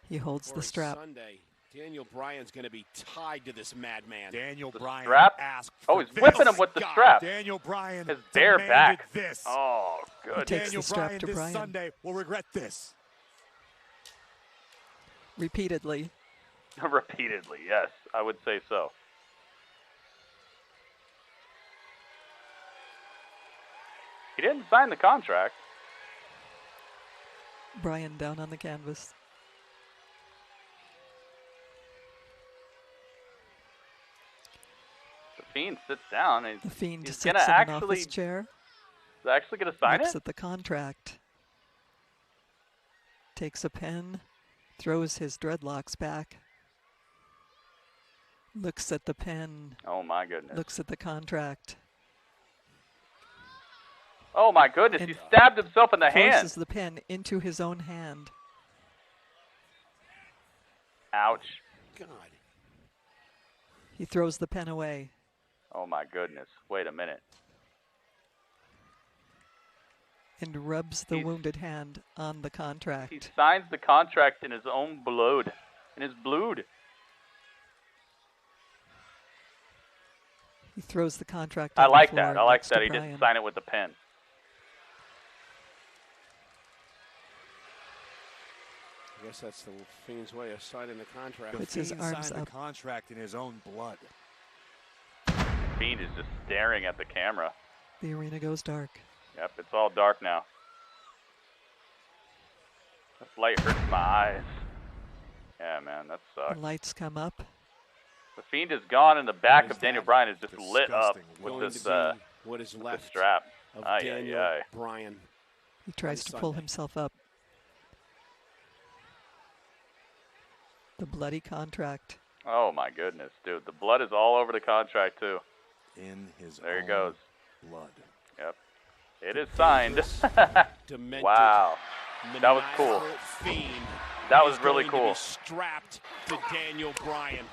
Speaker 11: He holds the strap.
Speaker 16: Sunday,
Speaker 7: Daniel Bryan's going to be tied to this madman.
Speaker 4: Daniel Bryan
Speaker 1: strap?
Speaker 4: asked
Speaker 1: Oh,
Speaker 4: for
Speaker 1: he's
Speaker 4: this.
Speaker 1: whipping him with the strap.
Speaker 4: Daniel Bryan
Speaker 1: His bare
Speaker 4: demanded
Speaker 1: back.
Speaker 4: This.
Speaker 1: Oh, good.
Speaker 4: Daniel Bryan this Sunday will regret this.
Speaker 11: Repeatedly.
Speaker 1: Repeatedly, yes. I would say so. He didn't sign the contract.
Speaker 11: Bryan down on the canvas.
Speaker 1: The Fiend sits down. And
Speaker 11: The Fiend
Speaker 1: he's
Speaker 11: sits
Speaker 1: gonna
Speaker 11: in an
Speaker 1: actually,
Speaker 11: office chair.
Speaker 1: He's actually going to sign
Speaker 11: Looks
Speaker 1: it?
Speaker 11: at the contract. Takes a pen. Throws his dreadlocks back. Looks at the pen.
Speaker 1: Oh, my goodness.
Speaker 11: Looks at the contract.
Speaker 1: Oh, my goodness. He stabbed himself in the hand.
Speaker 11: Forces the pen into his own hand.
Speaker 1: Ouch.
Speaker 7: God.
Speaker 11: He throws the pen away.
Speaker 1: Oh, my goodness. Wait a minute.
Speaker 11: And rubs the wounded hand on the contract.
Speaker 1: He signs the contract in his own blood. In his blood.
Speaker 11: He throws the contract
Speaker 1: I
Speaker 11: on
Speaker 1: like
Speaker 11: the floor
Speaker 1: that. I like
Speaker 11: next
Speaker 1: that.
Speaker 11: to
Speaker 1: He
Speaker 11: Bryan.
Speaker 1: didn't sign it with the pen.
Speaker 7: I guess that's the Fiend's way of signing the contract.
Speaker 11: Puts his arms
Speaker 4: signed
Speaker 11: up.
Speaker 4: the contract in his own blood.
Speaker 1: Fiend is just staring at the camera.
Speaker 11: The arena goes dark.
Speaker 1: Yep, it's all dark now. This light hurts my eyes. Yeah, man, that sucks.
Speaker 11: The lights come up.
Speaker 1: The Fiend is gone, and the back of Daniel Bryan is just lit up with this,
Speaker 7: what is
Speaker 1: with
Speaker 7: left
Speaker 1: this strap.
Speaker 7: of
Speaker 1: Ay,
Speaker 7: Daniel
Speaker 1: ay, ay.
Speaker 7: Bryan.
Speaker 11: He tries to pull himself up. The bloody contract.
Speaker 1: Oh, my goodness, dude. The blood is all over the contract, too.
Speaker 4: In his
Speaker 1: There he
Speaker 4: own
Speaker 1: goes.
Speaker 4: blood.
Speaker 1: Yep. It is signed.
Speaker 7: Demented,
Speaker 1: Wow. That was cool.
Speaker 7: Fiend
Speaker 1: That was
Speaker 7: is
Speaker 1: really
Speaker 7: going to
Speaker 1: cool.
Speaker 7: be strapped to Daniel Bryan.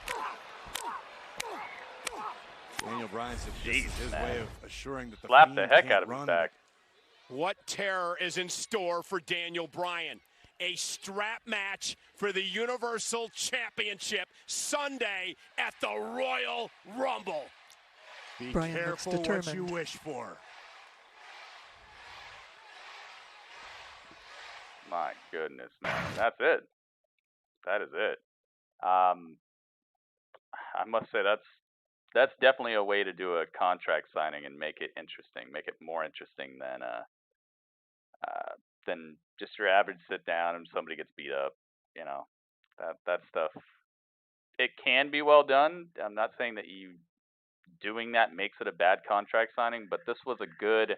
Speaker 4: Daniel Bryan said this is his
Speaker 1: man.
Speaker 4: way of assuring that the
Speaker 1: Slapped
Speaker 4: Fiend
Speaker 1: the heck
Speaker 4: can't
Speaker 1: out of his
Speaker 4: run
Speaker 1: back.
Speaker 2: What terror is in store for Daniel Bryan? A strap match for the Universal Championship Sunday at the Royal Rumble.
Speaker 4: Be
Speaker 11: Bryan looks
Speaker 4: careful what you
Speaker 11: determined.
Speaker 4: wish for.
Speaker 1: My goodness, man. That's it. That is it. I must say that's definitely a way to do a contract signing and make it interesting, make it more interesting than just your average sit down and somebody gets beat up. You know, that stuff. It can be well done. I'm not saying that you doing that makes it a bad contract signing, but this was a good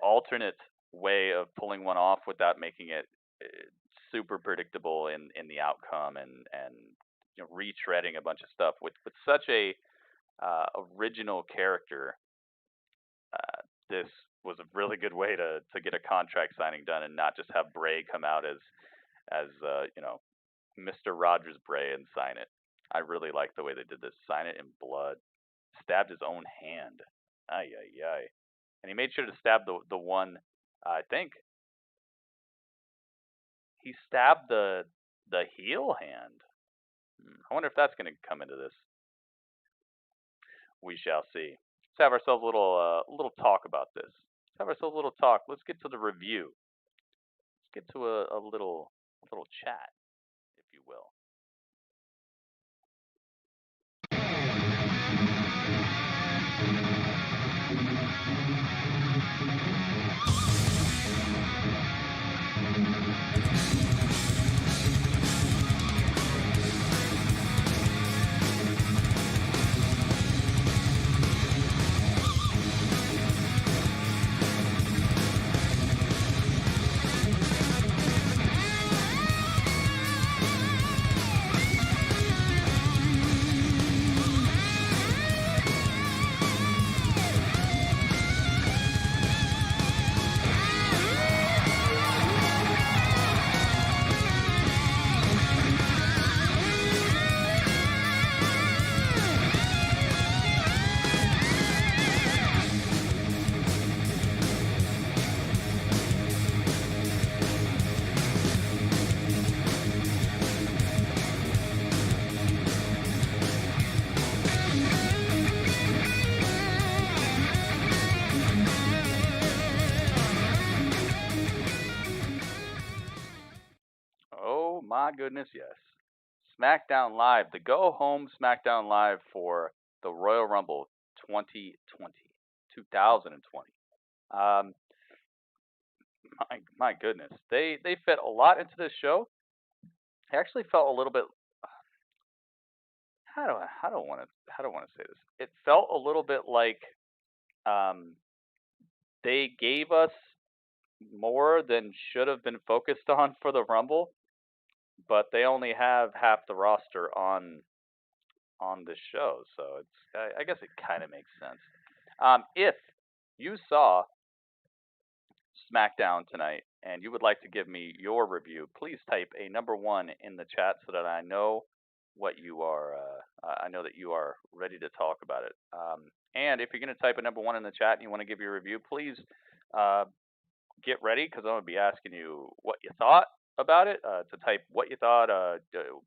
Speaker 1: alternate way of pulling one off without making it super predictable in the outcome and you know, retreading a bunch of stuff with such a original character. This was a really good way to get a contract signing done and not just have Bray come out as you know, Mr. Rogers Bray and sign it. I really like the way they did this. Sign it in blood. Stabbed his own hand. Ay, ay, ay. And he made sure to stab the one, I think. He stabbed the heel hand. I wonder if that's going to come into this. We shall see. Let's have ourselves a little talk about this. Let's have ourselves a little talk. Let's get to the review. Let's get to a little chat, if you will. my goodness, yes. SmackDown Live, the go-home SmackDown Live for the Royal Rumble 2020. My goodness, they fit a lot into this show. I actually felt a little bit. How do I want to say this? It felt a little bit like they gave us more than should have been focused on for the Rumble, but they only have half the roster on this show, so I guess it kind of makes sense. If you saw SmackDown tonight and you would like to give me your review, please type a number 1 in the chat so that I know what you are. I know that you are ready to talk about it. And if you're going to type a number 1 in the chat and you want to give your review, please get ready, because I'm going to be asking you what you thought about it. To type what you thought, a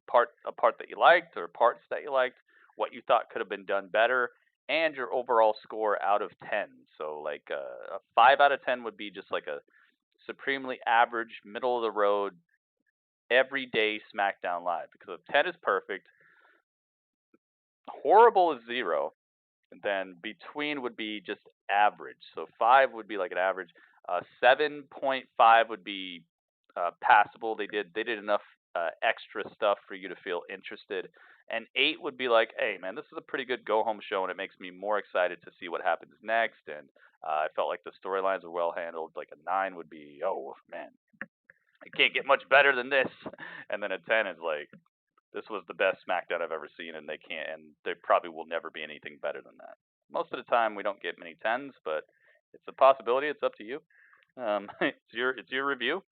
Speaker 1: part that you liked or parts that you liked, what you thought could have been done better, and your overall score out of 10. So like a 5 out of 10 would be just like a supremely average, middle of the road, everyday SmackDown Live. Because if 10 is perfect, horrible is 0, and then between would be just average. So 5 would be like an average. 7.5 would be passable. They did enough extra stuff for you to feel interested. And 8 would be like, hey man, this is a pretty good go-home show, and it makes me more excited to see what happens next. And I felt like the storylines were well handled. Like a 9 would be, oh man, it can't get much better than this. And then a 10 is like, this was the best SmackDown I've ever seen, and there probably will never be anything better than that. Most of the time, we don't get many 10s, but it's a possibility. It's up to you. It's your review.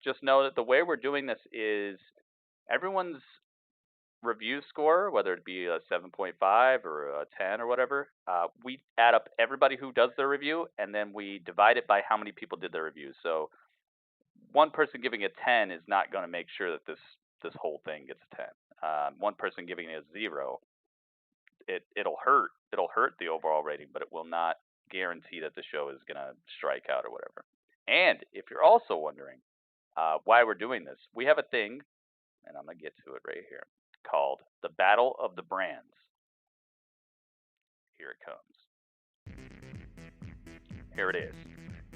Speaker 1: Just know that the way we're doing this is everyone's review score, whether it be a 7.5 or a 10 or whatever, we add up everybody who does their review, and then we divide it by how many people did their review. So one person giving a 10 is not going to make sure that this whole thing gets a 10. One person giving it a 0, it'll hurt the overall rating, but it will not guarantee that the show is going to strike out or whatever. And if you're also wondering why we're doing this, we have a thing, and I'm going to get to it right here, called the Battle of the Brands. Here it comes. Here it is.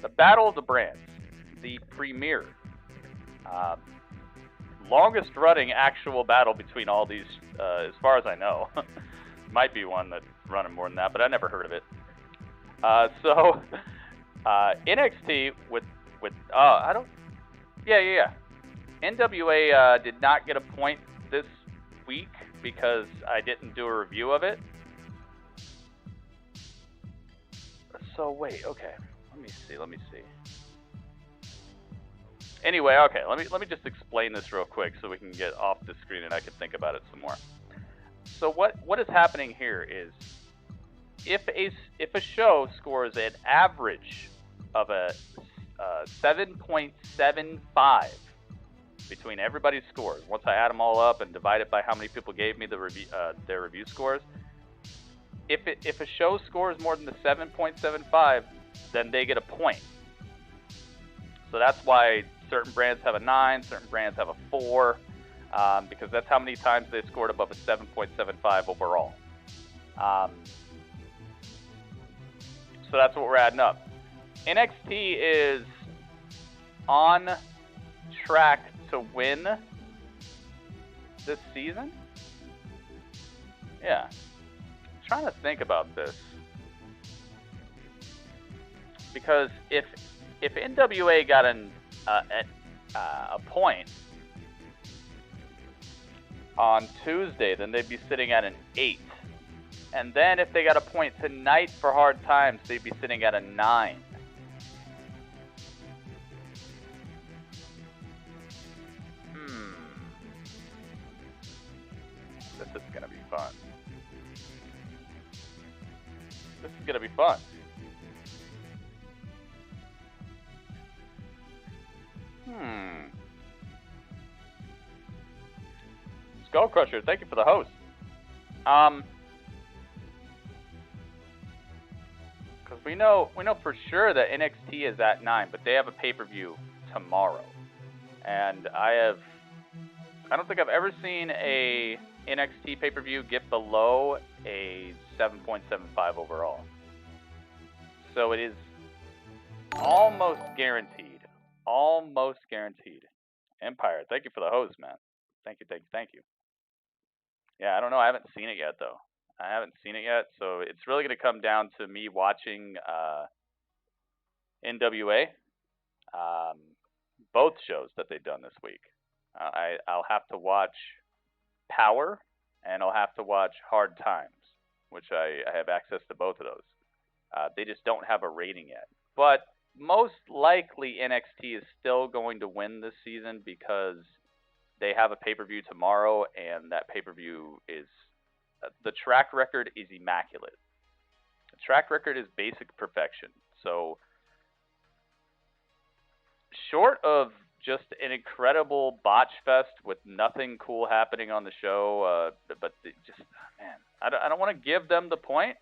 Speaker 1: The Battle of the Brands. The premier, longest running actual battle between all these, as far as I know. Might be one that's running more than that, but I never heard of it. So NXT with NWA did not get a point this week because I didn't do a review of it. So wait, okay, let me see. Anyway, okay, let me just explain this real quick so we can get off the screen and I can think about it some more. So what is happening here is if a show scores an average of a 7.75 between everybody's scores, once I add them all up and divide it by how many people gave me their review scores, if a show scores more than the 7.75, then they get a point. So that's why certain brands have a 9, certain brands have a 4, because that's how many times they scored above a 7.75 overall. So that's what we're adding up. NXT is on track to win this season? Yeah. I'm trying to think about this. Because if NWA got a point on Tuesday, then they'd be sitting at an 8. And then if they got a point tonight for Hard Times, they'd be sitting at a 9. This is going to be fun. This is going to be fun. Skull Crusher, thank you for the host. Because we know for sure that NXT is at 9, but they have a pay-per-view tomorrow. And I don't think I've ever seen a NXT pay-per-view get below a 7.75 overall. So it is almost guaranteed. Almost guaranteed. Empire, thank you for the host, man. Thank you, thank you, thank you. Yeah, I don't know. I haven't seen it yet, though. I haven't seen it yet, so it's really going to come down to me watching NWA, both shows that they've done this week. I'll have to watch Power, and I'll have to watch Hard Times, which I have access to both of those. They just don't have a rating yet. But most likely NXT is still going to win this season because they have a pay-per-view tomorrow, and that pay-per-view is... the track record is immaculate. The track record is basic perfection. So, short of just an incredible botch fest with nothing cool happening on the show, but just, man, I don't want to give them the point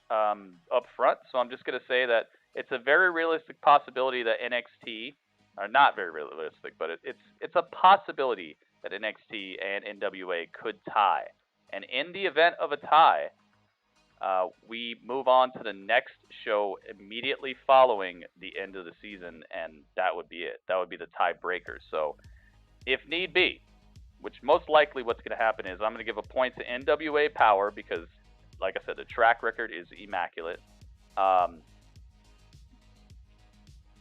Speaker 1: up front, so I'm just going to say that it's a very realistic possibility that NXT, or not very realistic, but it's a possibility that NXT and NWA could tie. And in the event of a tie, we move on to the next show immediately following the end of the season, and that would be it. That would be the tiebreaker. So, if need be, which most likely what's going to happen is I'm going to give a point to NWA Power because, like I said, the track record is immaculate.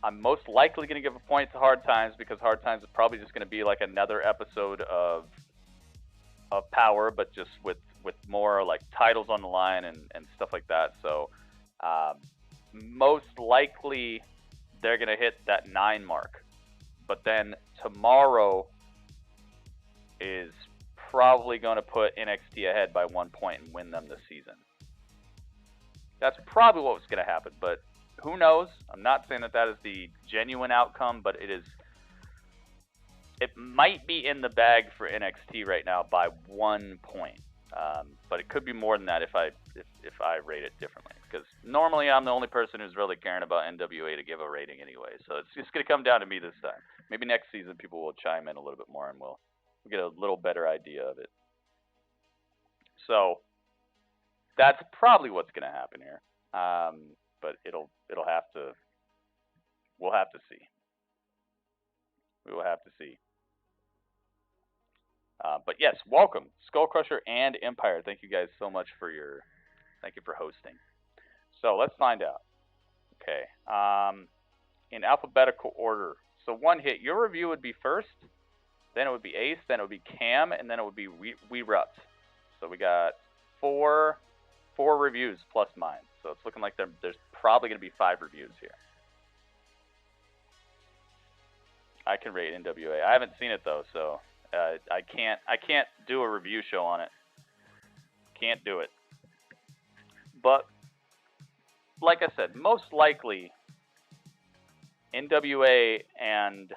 Speaker 1: I'm most likely going to give a point to Hard Times because Hard Times is probably just going to be like another episode of Power, but just with more like titles on the line and stuff like that. So most likely they're going to hit that 9 mark. But then tomorrow is probably going to put NXT ahead by 1 point and win them the season. That's probably what's going to happen, but who knows? I'm not saying that is the genuine outcome, but it might be in the bag for NXT right now by 1 point. But it could be more than that if I rate it differently. Because normally I'm the only person who's really caring about NWA to give a rating anyway. So it's just going to come down to me this time. Maybe next season people will chime in a little bit more and we'll get a little better idea of it. So that's probably what's going to happen here. But we'll have to see. We will have to see. But yes, welcome, Skull Crusher and Empire. Thank you guys so much for hosting. So let's find out. Okay. In alphabetical order. So one hit, your review would be first, then it would be Ace, then it would be Cam, and then it would be We-Ruts. So we got four reviews plus mine. So it's looking like there's probably going to be 5 reviews here. I can rate NWA. I haven't seen it though, so I can't do a review show on it. Can't do it. But like I said, most likely NWA and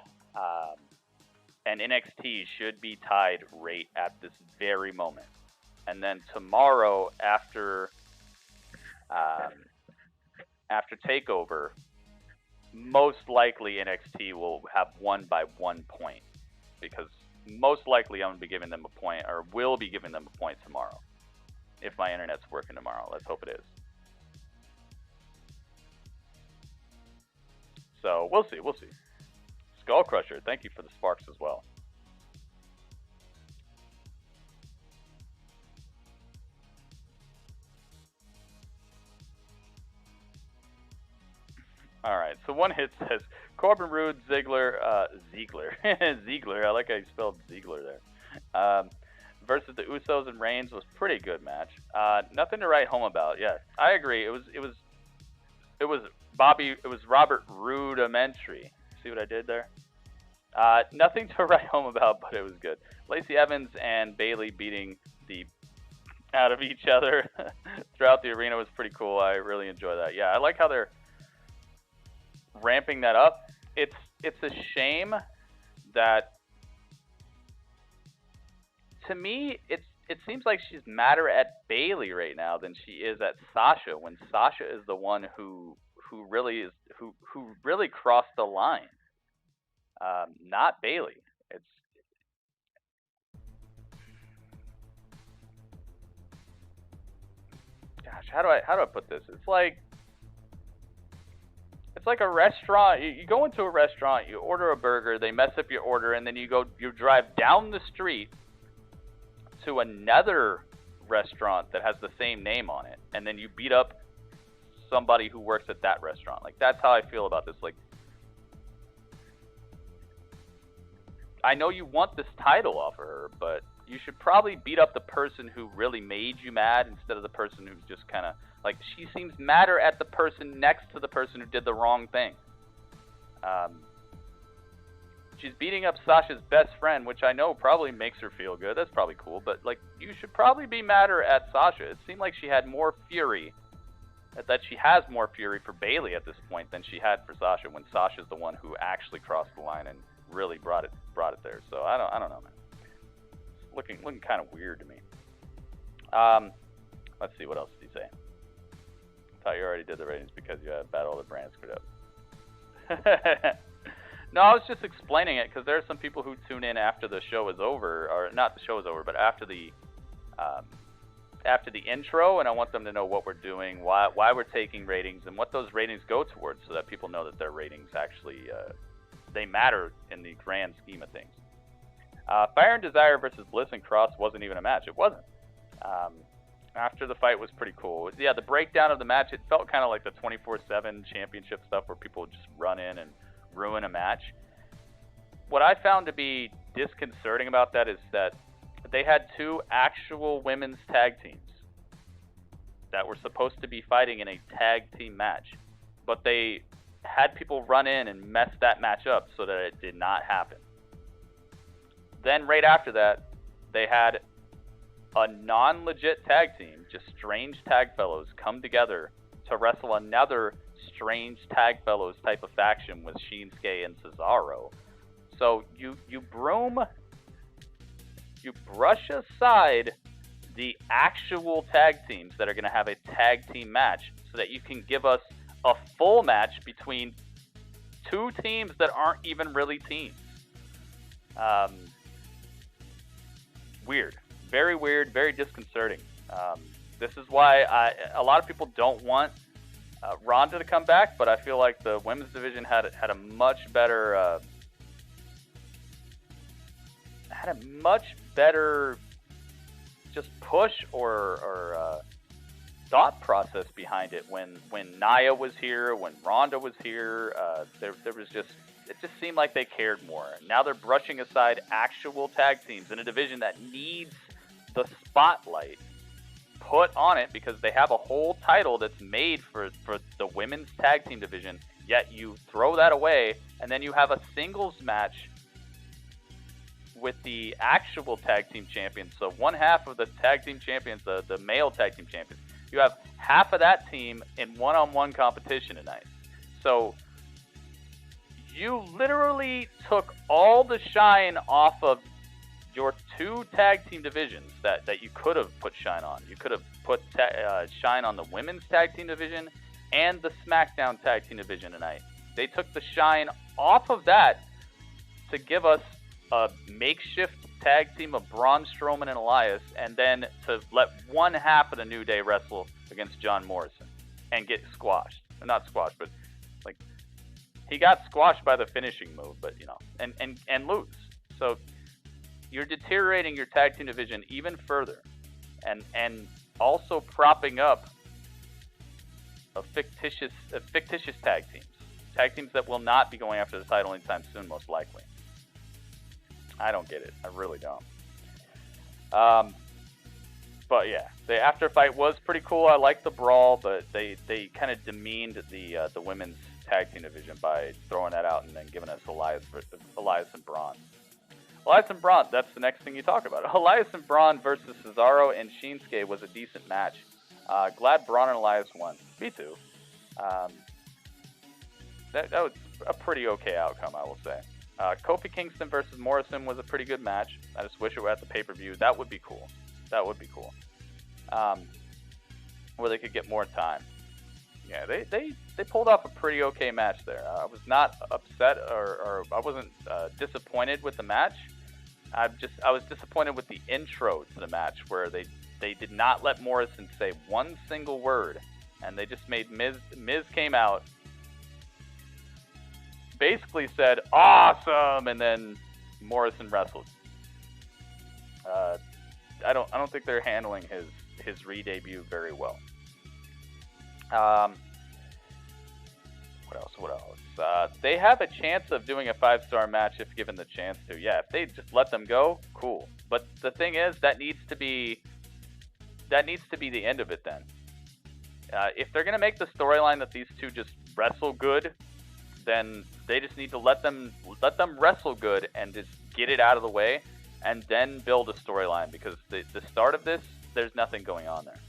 Speaker 1: NXT should be tied right at this very moment. And then tomorrow after TakeOver, most likely NXT will have won by 1 point because most likely I'm going to be giving them a point, or will be giving them a point tomorrow if my internet's working tomorrow. Let's hope it is. So we'll see. Skull Crusher, thank you for the sparks as well. All right, so one hit says Corbin, Rude, Ziggler, Ziggler. I like how you spelled Ziggler there. Versus the Usos and Reigns was pretty good match. Nothing to write home about. Yeah, I agree. It was Robert Rudimentary. See what I did there? Nothing to write home about, but it was good. Lacey Evans and Bayley beating the out of each other throughout the arena was pretty cool. I really enjoy that. Yeah, I like how they're ramping that up. It's a shame that, to me, it seems like she's madder at Bayley right now than she is at Sasha, when Sasha is the one who really crossed the line, not Bayley. It's gosh, how do I put this? It's like a restaurant. You go into a restaurant, you order a burger, they mess up your order, and then you drive down the street to another restaurant that has the same name on it, and then you beat up somebody who works at that restaurant. Like, that's how I feel about this. Like, I know you want this title off of her, but you should probably beat up the person who really made you mad instead of the person who's just kind of, like, she seems madder at the person next to the person who did the wrong thing. She's beating up Sasha's best friend, which I know probably makes her feel good. That's probably cool, but, like, you should probably be madder at Sasha. It seemed like she had more fury, that she has more fury for Bayley at this point than she had for Sasha, when Sasha's the one who actually crossed the line and really brought it there. So I don't know, man. It's looking kind of weird to me. Let's see, what else did he say? I thought you already did the ratings because you had Battle of the Brand screwed up. No, I was just explaining it because there are some people who tune in after the show is over, or not the show is over, but after the intro, and I want them to know what we're doing, why we're taking ratings, and what those ratings go towards, so that people know that their ratings actually they matter in the grand scheme of things. Fire and Desire versus Bliss and Cross wasn't even a match. It wasn't. After the fight was pretty cool. Yeah, the breakdown of the match, it felt kind of like the 24/7 championship stuff where people would just run in and ruin a match. What I found to be disconcerting about that is that they had two actual women's tag teams that were supposed to be fighting in a tag team match, but they had people run in and mess that match up so that it did not happen. Then right after that, they had a non-legit tag team, just strange tag fellows, come together to wrestle another strange tag fellows type of faction with Shinsuke and Cesaro. So you brush aside the actual tag teams that are going to have a tag team match so that you can give us a full match between two teams that aren't even really teams. Weird. Very weird, very disconcerting. This is why a lot of people don't want Ronda to come back, but I feel like the women's division had a much better just push or thought process behind it when Nia was here, when Ronda was here. There was just, it just seemed like they cared more. Now they're brushing aside actual tag teams in a division that needs the spotlight put on it because they have a whole title that's made for the women's tag team division, yet you throw that away and then you have a singles match with the actual tag team champions. So one half of the tag team champions, the male tag team champions, you have half of that team in one-on-one competition tonight. So you literally took all the shine off of your two tag team divisions that you could have put shine on. You could have put shine on the women's tag team division and the SmackDown tag team division tonight. They took the shine off of that to give us a makeshift tag team of Braun, Strowman, and Elias, and then to let one half of the New Day wrestle against John Morrison and get squashed. Not squashed, but like he got squashed by the finishing move, but you know, and lose. So you're deteriorating your tag team division even further, and also propping up a fictitious tag teams that will not be going after the title anytime soon, most likely. I don't get it. I really don't. But yeah, the after fight was pretty cool. I like the brawl, but they kind of demeaned the women's tag team division by throwing that out and then giving us Elias and Braun. Elias and Braun, that's the next thing you talk about. Elias and Braun versus Cesaro and Shinsuke was a decent match. Glad Braun and Elias won. Me too. That was a pretty okay outcome, I will say. Kofi Kingston versus Morrison was a pretty good match. I just wish it were at the pay-per-view. That would be cool. Where they could get more time. Yeah, they pulled off a pretty okay match there. I was not upset or I wasn't disappointed with the match. I was disappointed with the intro to the match where they did not let Morrison say one single word, and they just made Miz came out, basically said awesome, and then Morrison wrestled. I don't think they're handling his re-debut very well. What else? They have a chance of doing a 5-star match if given the chance to. Yeah, if they just let them go, cool. But the thing is, that needs to be the end of it then. If they're gonna make the storyline that these two just wrestle good, then they just need to let them wrestle good and just get it out of the way, and then build a storyline. Because the start of this, there's nothing going on there.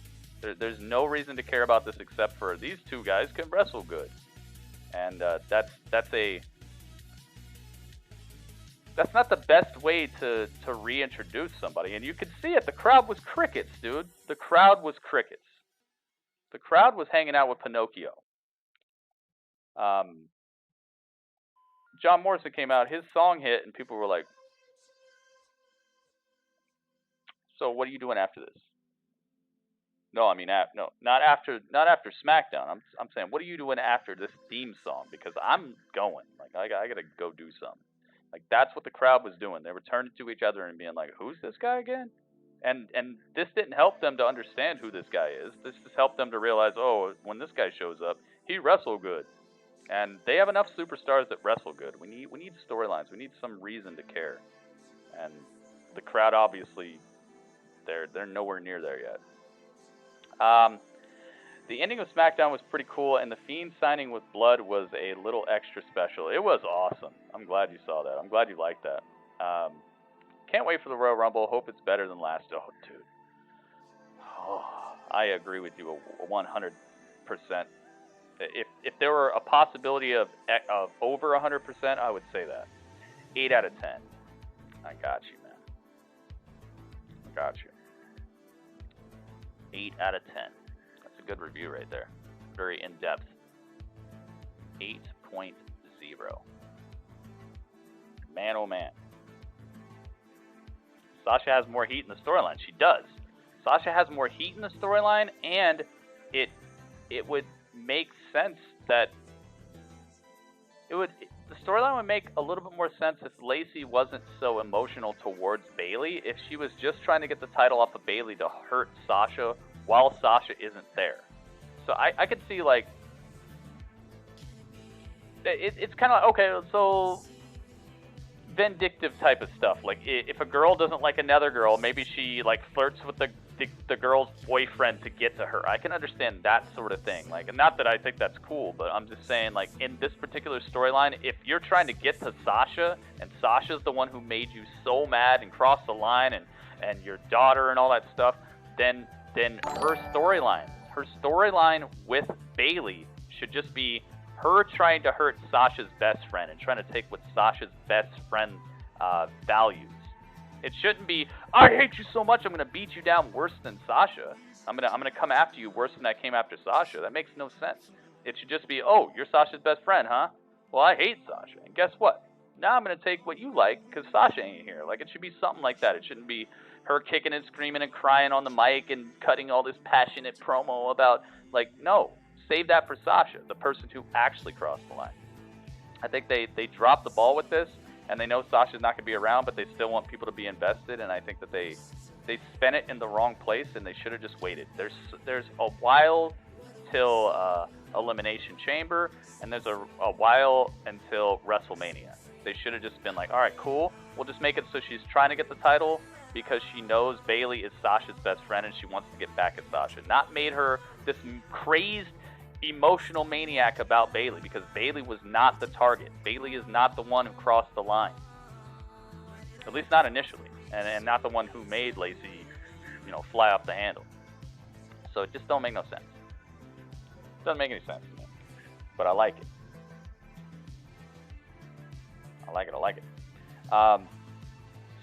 Speaker 1: There's no reason to care about this except for these two guys can wrestle good, and that's not the best way to reintroduce somebody. And you could see it. The crowd was crickets, dude. The crowd was crickets. The crowd was hanging out with Pinocchio. John Morrison came out, his song hit, and people were like, "So what are you doing after this?" No, I mean, no, not after SmackDown. I'm saying, what are you doing after this theme song? Because I'm going. Like, I gotta go do something. Like, that's what the crowd was doing. They were turning to each other and being like, "Who's this guy again?" And this didn't help them to understand who this guy is. This just helped them to realize, oh, when this guy shows up, he wrestled good. And they have enough superstars that wrestle good. We need storylines. We need some reason to care. And the crowd, obviously, they're nowhere near there yet. The ending of SmackDown was pretty cool, and the Fiend signing with blood was a little extra special. It was awesome. I'm glad you saw that. I'm glad you liked that. Can't wait for the Royal Rumble. Hope it's better than last. Oh, dude. Oh, I agree with you 100%. If there were a possibility of over 100%, I would say that. 8 out of 10. I got you, man. I got you. 8 out of 10. That's a good review right there. Very in-depth. 8.0. Man, oh man. Sasha has more heat in the storyline. She does. Sasha has more heat in the storyline, and it would make sense that the storyline would make a little bit more sense if Lacey wasn't so emotional towards Bayley, if she was just trying to get the title off of Bayley to hurt Sasha while Sasha isn't there. So I could see, like, it's kind of like, okay, so vindictive type of stuff. Like, if a girl doesn't like another girl, maybe she, like, flirts with the girl's boyfriend to get to her. I can understand that sort of thing. Like, not that I think that's cool, but I'm just saying, like, in this particular storyline, if you're trying to get to Sasha, and Sasha's the one who made you so mad and crossed the line, and your daughter and all that stuff, then her storyline with Bayley should just be her trying to hurt Sasha's best friend and trying to take what Sasha's best friend values. It shouldn't be, I hate you so much, I'm going to beat you down worse than Sasha. I'm gonna come after you worse than I came after Sasha. That makes no sense. It should just be, oh, you're Sasha's best friend, huh? Well, I hate Sasha. And guess what? Now I'm going to take what you like because Sasha ain't here. Like, it should be something like that. It shouldn't be her kicking and screaming and crying on the mic and cutting all this passionate promo about, like, no. Save that for Sasha, the person who actually crossed the line. I think they dropped the ball with this, and they know Sasha's not going to be around, but they still want people to be invested, and I think that they spent it in the wrong place, and they should have just waited. There's a while till Elimination Chamber, and there's a while until WrestleMania. They should have just been like, all right, cool, we'll just make it so she's trying to get the title because she knows Bayley is Sasha's best friend and she wants to get back at Sasha. Not made her this crazed, emotional maniac about Bayley, because Bayley was not the target. Bayley is not the one who crossed the line. At least not initially. And not the one who made Lacey, fly off the handle. So it just don't make no sense. Doesn't make any sense to me. But I like it. I like it.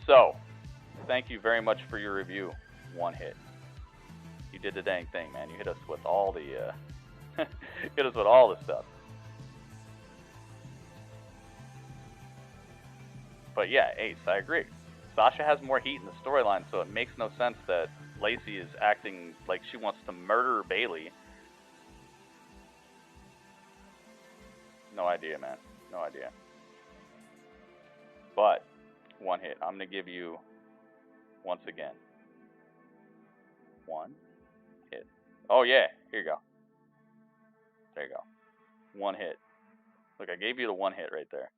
Speaker 1: So, thank you very much for your review. One hit. You did the dang thing, man. You hit us with all the Hit us with all the stuff. But yeah, Ace, I agree. Sasha has more heat in the storyline, so it makes no sense that Lacey is acting like she wants to murder Bayley. No idea, man. No idea. But, one hit. I'm going to give you, once again, one hit. Oh, yeah. Here you go. There you go. One hit. Look, I gave you the one hit right there.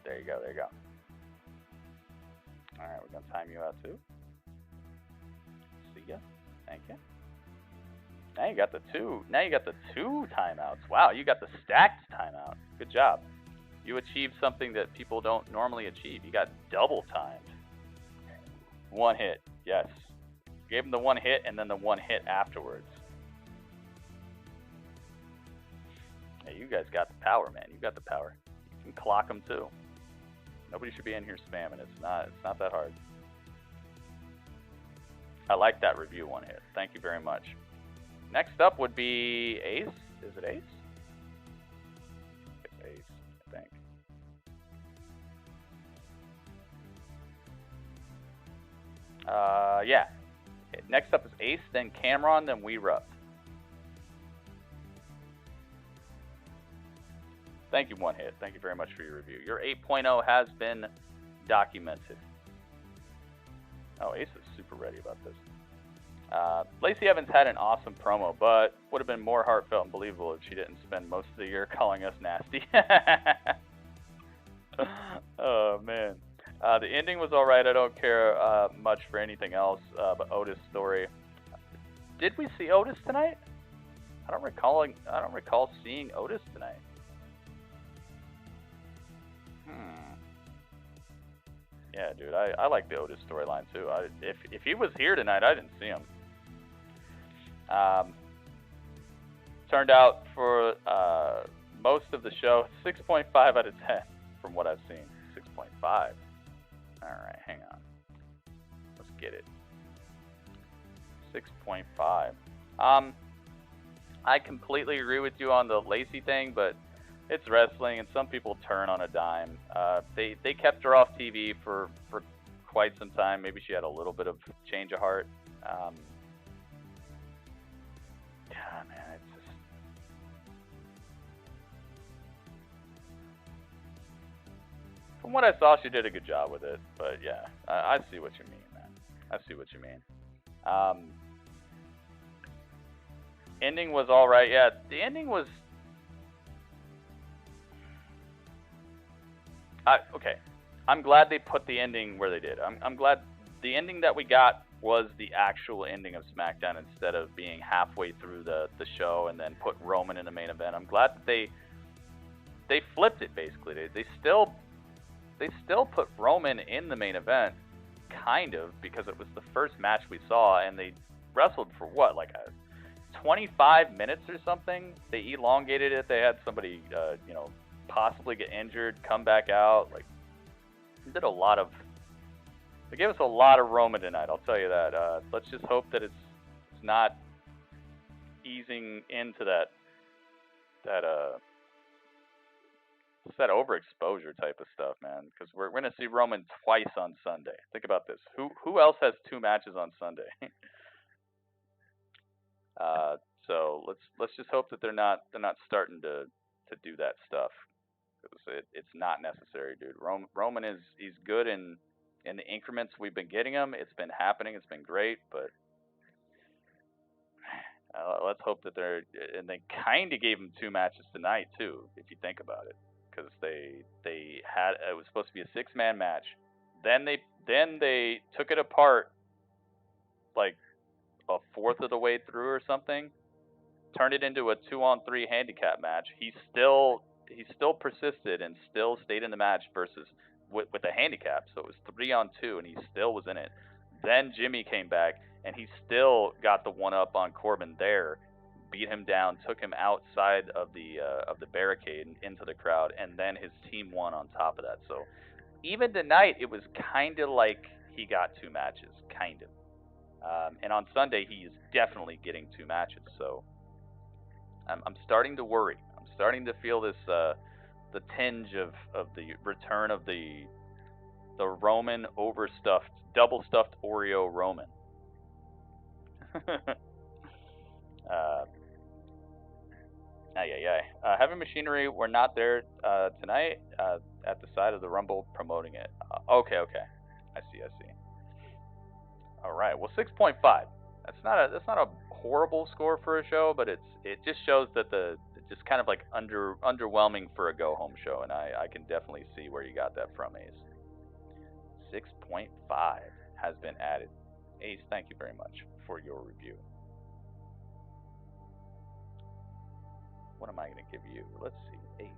Speaker 1: There you go. There you go. All right, we're going to time you out, too. See ya. Thank you. Now you got the two. Now you got the two timeouts. Wow, you got the stacked timeout. Good job. You achieved something that people don't normally achieve. You got double timed. One hit. Yes. Gave him the one hit and then the one hit afterwards. Hey, you guys got the power, man. You got the power. You can clock them too. Nobody should be in here spamming. It's not that hard. I like that review one hit. Thank you very much. Next up would be Ace. Is it Ace? It's Ace, I think. Yeah. Next up is Ace, then Cameron, then 𝗦𝗏. Thank you, one hit. Thank you very much for your review. Your 8.0 has been documented. Oh, Ace is super ready about this. Lacey Evans had an awesome promo, but would have been more heartfelt and believable if she didn't spend most of the year calling us nasty. Oh, man. The ending was alright. I don't care much for anything else but Otis' story. Did we see Otis tonight? I don't recall seeing Otis tonight. Yeah, dude, I like the Otis storyline too. If he was here tonight, I didn't see him. Turned out for most of the show, 6.5 out of 10 from what I've seen. 6.5. All right, hang on. Let's get it. 6.5. I completely agree with you on the Lacey thing, but it's wrestling, and some people turn on a dime. They kept her off TV for quite some time. Maybe she had a little bit of change of heart. Yeah, man, it's just... From what I saw, she did a good job with it. But yeah, I see what you mean, man. I see what you mean. Ending was all right. Yeah, the ending was... okay, I'm glad they put the ending where they did. I'm glad the ending that we got was the actual ending of SmackDown instead of being halfway through the show and then put Roman in the main event. I'm glad that they flipped it basically. They still put Roman in the main event, kind of, because it was the first match we saw, and they wrestled for what, like 25 minutes or something. They elongated it. They had somebody, possibly get injured, come back out. Like, they gave us a lot of Roman tonight, I'll tell you that. Let's just hope that it's not easing into that overexposure type of stuff, man. Because we're going to see Roman twice on Sunday. Think about this. Who else has 2 matches on Sunday? So let's just hope that they're not starting to do that stuff. It's not necessary, dude. Roman he's good in the increments we've been getting him. It's been happening. It's been great, but let's hope that and they kind of gave him 2 matches tonight too, if you think about it, because it was supposed to be a 6-man match. Then they took it apart like a fourth of the way through or something, turned it into a 2-on-3 handicap match. He still persisted and still stayed in the match versus with a handicap. So it was 3-on-2 and he still was in it. Then Jimmy came back and he still got the one up on Corbin there, beat him down, took him outside of the barricade and into the crowd, and then his team won on top of that. So even tonight it was kind of like he got 2 matches, kind of. And on Sunday, he is definitely getting 2 matches. So I'm starting to worry. I'm starting to feel this the tinge of the return of the Roman overstuffed, double stuffed Oreo Roman. Heavy Machinery were not there tonight at the side of the Rumble promoting it. Okay. I see. All right. Well, 6.5. That's not a horrible score for a show, but it just shows that it's just kind of like underwhelming for a go home show, and I can definitely see where you got that from, Ace. 6.5 has been added. Ace, thank you very much for your review. What am I going to give you? Let's see. Ace.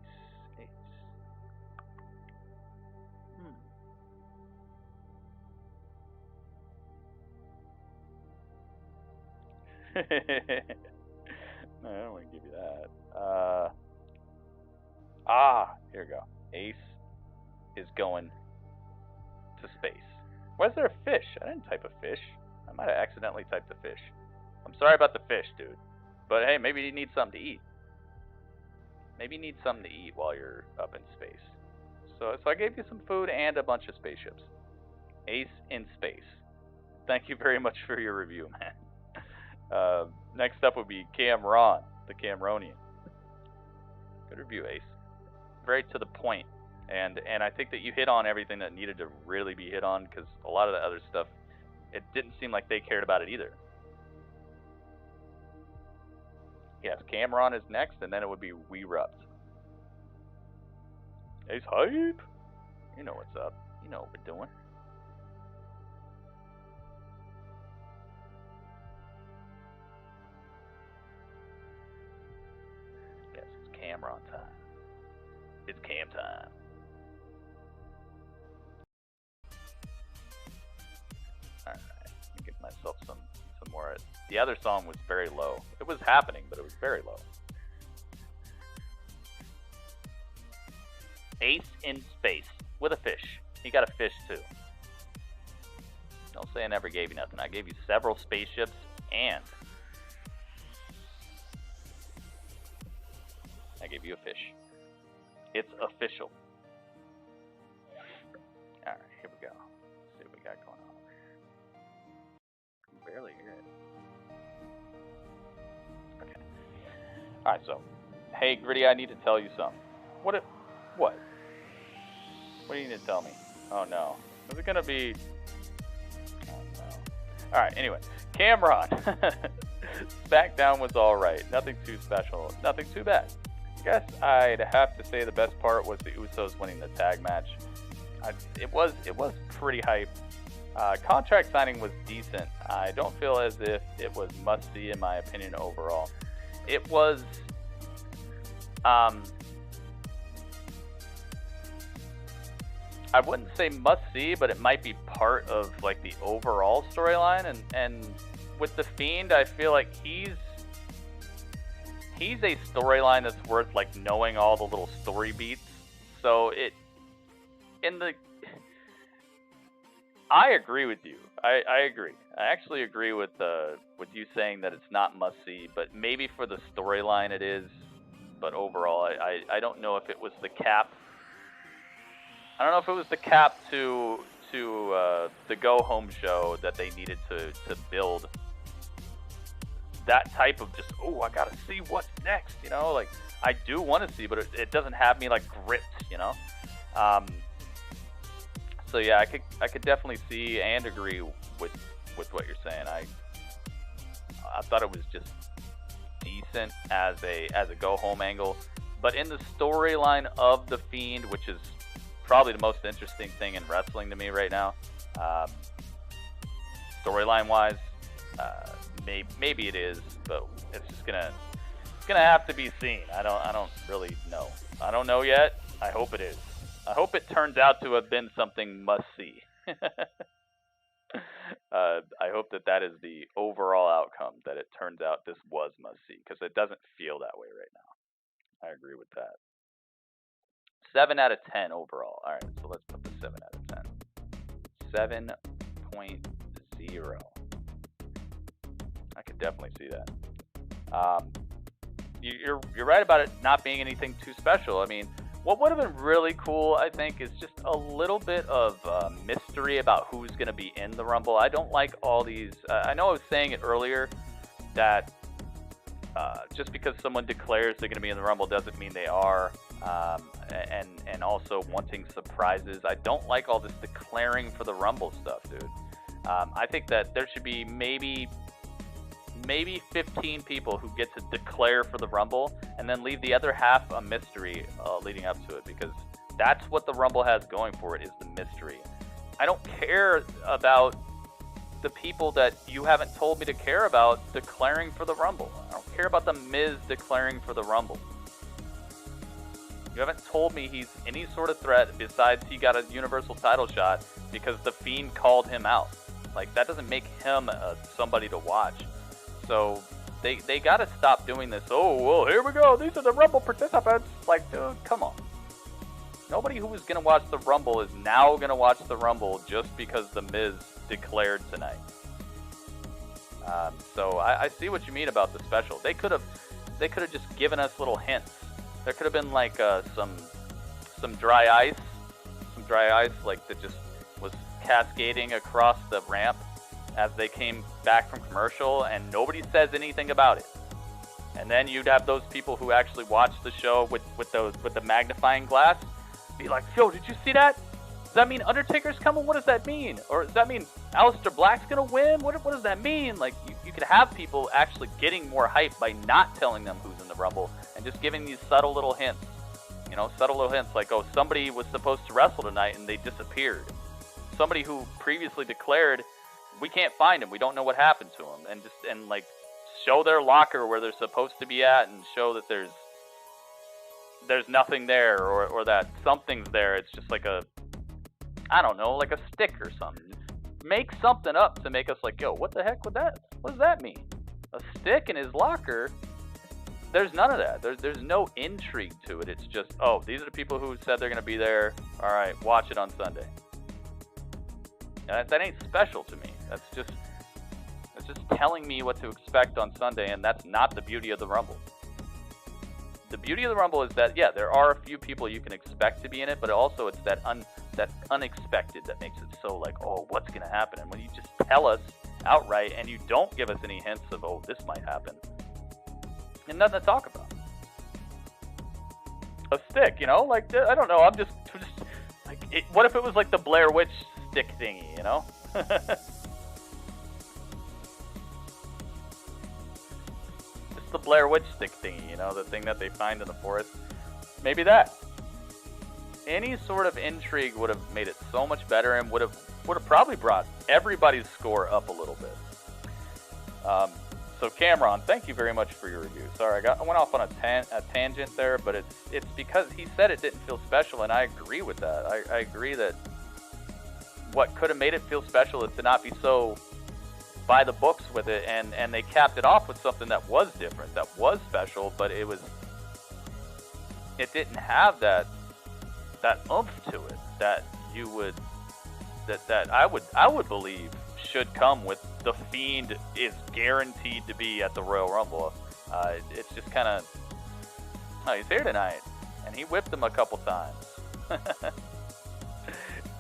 Speaker 1: No, I don't want to give you that. Here we go. Ace is going to space. Why is there a fish? I didn't type a fish. I might have accidentally typed a fish. I'm sorry about the fish, dude. But hey, maybe you need something to eat. Maybe you need something to eat while you're up in space. So I gave you some food and a bunch of spaceships. Ace in space. Thank you very much for your review, man. Next up would be Braun, the Cameronian. Good review, Ace. Very to the point. And I think that you hit on everything that needed to really be hit on, because a lot of the other stuff, it didn't seem like they cared about it either. Yes, Cameron is next, and then it would be 𝗦𝗏𝗏𝗏. Ace hype. You know what's up. You know what we're doing. Yes, it's Cameron time. It's Cam time. Alright, let me give myself some more. The other song was very low. It was happening, but it was very low. Ace in space with a fish. He got a fish too. Don't say I never gave you nothing. I gave you several spaceships and I gave you a fish. It's official. Alright, here we go. Let's see what we got going on. I can barely hear it. Okay. Alright, so. Hey, Gritty, I need to tell you something. What? What do you need to tell me? Oh, no. Is it going to be... Oh, no. Alright, anyway. Cameron. Smackdown was alright. Nothing too special. Nothing too bad. I guess I'd have to say the best part was the Usos winning the tag match. It was pretty hype. Contract signing was decent. I don't feel as if it was must-see in my opinion overall. It was... I wouldn't say must-see, but it might be part of like the overall storyline. And with the Fiend, I feel like he's a storyline that's worth like knowing all the little story beats. So I agree with you. I agree. I actually agree with you saying that it's not must-see, but maybe for the storyline it is. But overall, I don't know if it was the cap. I don't know if it was the cap to the go-home show that they needed to build that type of just, oh, I gotta see what's next, you know? Like, I do want to see, but it doesn't have me, like, gripped, you know? So, yeah, I could definitely see and agree with what you're saying. I thought it was just decent as a go-home angle, but in the storyline of The Fiend, which is probably the most interesting thing in wrestling to me right now, storyline-wise, maybe it is, but it's just gonna have to be seen. I don't really know. I don't know yet. I hope it is. I hope it turns out to have been something must-see. I hope that is the overall outcome, that it turns out this was must-see, because it doesn't feel that way right now. I agree with that. 7 out of 10 overall. Alright, so let's put the 7 out of 10. 7.0. I could definitely see that. You're right about it not being anything too special. I mean, what would have been really cool, I think, is just a little bit of mystery about who's going to be in the Rumble. I don't like all these. I know I was saying it earlier that just because someone declares they're going to be in the Rumble doesn't mean they are. And also wanting surprises. I don't like all this declaring for the Rumble stuff, dude. I think that there should be maybe 15 people who get to declare for the Rumble and then leave the other half a mystery leading up to it, because that's what the Rumble has going for it, is the mystery. I don't care about the people that you haven't told me to care about declaring for the Rumble. I don't care about the Miz declaring for the Rumble. You haven't told me he's any sort of threat besides he got a Universal title shot because the Fiend called him out. Like, that doesn't make him somebody to watch. So they got to stop doing this. Oh, well, here we go. These are the Rumble participants. Like, dude, come on. Nobody who was going to watch the Rumble is now going to watch the Rumble just because the Miz declared tonight. So I see what you mean about the special. They could have just given us little hints. There could have been like some dry ice, like that just was cascading across the ramp as they came back from commercial, and nobody says anything about it. And then you'd have those people who actually watch the show with the magnifying glass be like, yo, did you see that? Does that mean Undertaker's coming? What does that mean? Or does that mean Aleister Black's gonna win? What does that mean? Like, you could have people actually getting more hype by not telling them who's in the Rumble and just giving these subtle little hints. You know, subtle little hints like, oh, somebody was supposed to wrestle tonight and they disappeared. Somebody who previously declared, we can't find him, we don't know what happened to him, and like show their locker where they're supposed to be at and show that there's nothing there, or that something's there. It's just like a, I don't know, like a stick or something. Make something up to make us like, yo, what the heck would that? What does that mean? A stick in his locker? There's none of that. There's no intrigue to it. It's just, oh, these are the people who said they're going to be there. All right, watch it on Sunday. That ain't special to me. It's just telling me what to expect on Sunday, and that's not the beauty of the Rumble. The beauty of the Rumble is that, yeah, there are a few people you can expect to be in it, but also it's that unexpected that makes it so like, oh, what's going to happen? And when you just tell us outright and you don't give us any hints of, oh, this might happen, and nothing to talk about. A stick, you know, like, I don't know, I'm just like, what if it was like the Blair Witch stick thingy, you know? It's the Blair Witch stick thingy, you know, the thing that they find in the forest. Maybe that. Any sort of intrigue would have made it so much better and would have probably brought everybody's score up a little bit. So Cameron, thank you very much for your review. Sorry, I went off on a tangent there, but it's because he said it didn't feel special, and I agree with that. I agree that what could have made it feel special is to not be so by the books with it, and they capped it off with something that was different, that was special, but it didn't have that oomph to it that you would that I would believe should come with the Fiend is guaranteed to be at the Royal Rumble. It's just kind of, oh, he's here tonight, and he whipped him a couple times.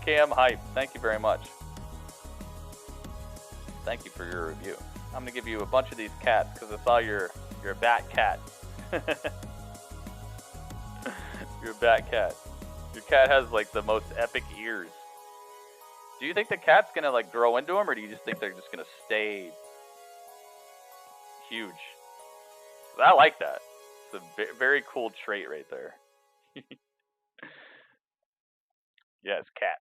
Speaker 1: Cam Hype, thank you very much. Thank you for your review. I'm gonna give you a bunch of these cats because I saw you're a bat cat. You're a bat cat. Your cat has like the most epic ears. Do you think the cat's gonna like grow into them, or do you just think they're just gonna stay huge? I like that. It's a very cool trait right there. Yes, cats.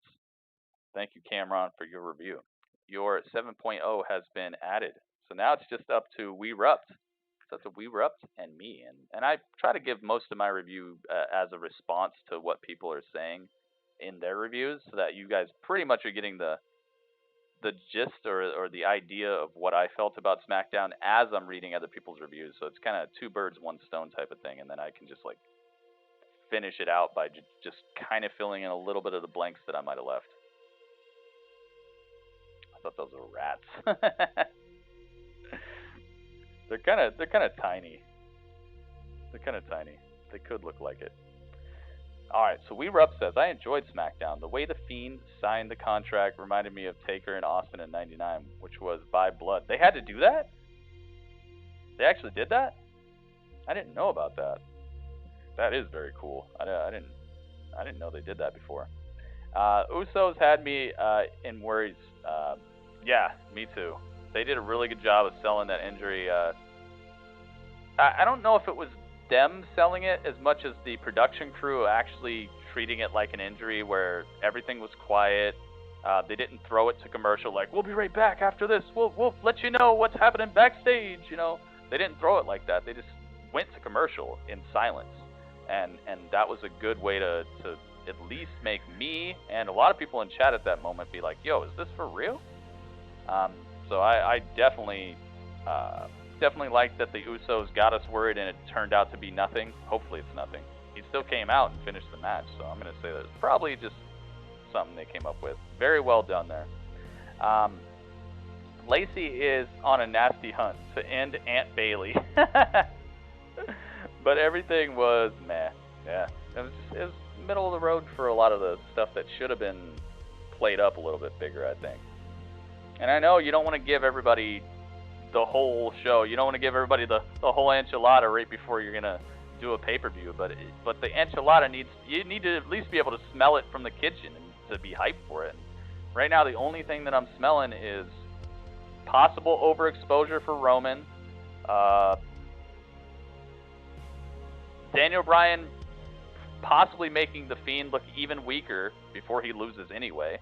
Speaker 1: Thank you, Cameron, for your review. Your 7.0 has been added. So now it's just up to 𝗦𝗏𝗏𝗏. So it's a 𝗦𝗏𝗏𝗏 and me. And I try to give most of my review as a response to what people are saying in their reviews, so that you guys pretty much are getting the gist or the idea of what I felt about SmackDown as I'm reading other people's reviews. So it's kind of two birds, one stone type of thing. And then I can just like finish it out by just kind of filling in a little bit of the blanks that I might have left. I thought those were rats. They're kind of tiny. They're kind of tiny. They could look like it. Alright, so 𝗦𝗏 says, I enjoyed SmackDown. The way the Fiend signed the contract reminded me of Taker and Austin in '99, which was by blood. They had to do that? They actually did that? I didn't know about that. That is very cool. I didn't know they did that before. Usos had me in worries. Yeah, me too. They did a really good job of selling that injury. I don't know if it was them selling it as much as the production crew actually treating it like an injury where everything was quiet. They didn't throw it to commercial like, we'll be right back after this. We'll let you know what's happening backstage, you know. They didn't throw it like that. They just went to commercial in silence. And that was a good way to at least make me and a lot of people in chat at that moment be like, yo, is this for real? So I definitely like that the Usos got us worried and it turned out to be nothing. Hopefully it's nothing. He still came out and finished the match, so I'm going to say that it's probably just something they came up with. Very well done there. Lacey is on a nasty hunt to end Aunt Bailey. But everything was meh. Yeah, it was middle of the road for a lot of the stuff that should have been played up a little bit bigger, I think. And I know you don't want to give everybody the whole show. You don't want to give everybody the whole enchilada right before you're gonna do a pay-per-view. But the enchilada you need to at least be able to smell it from the kitchen and to be hyped for it. Right now, the only thing that I'm smelling is possible overexposure for Roman. Daniel Bryan possibly making the Fiend look even weaker before he loses anyway.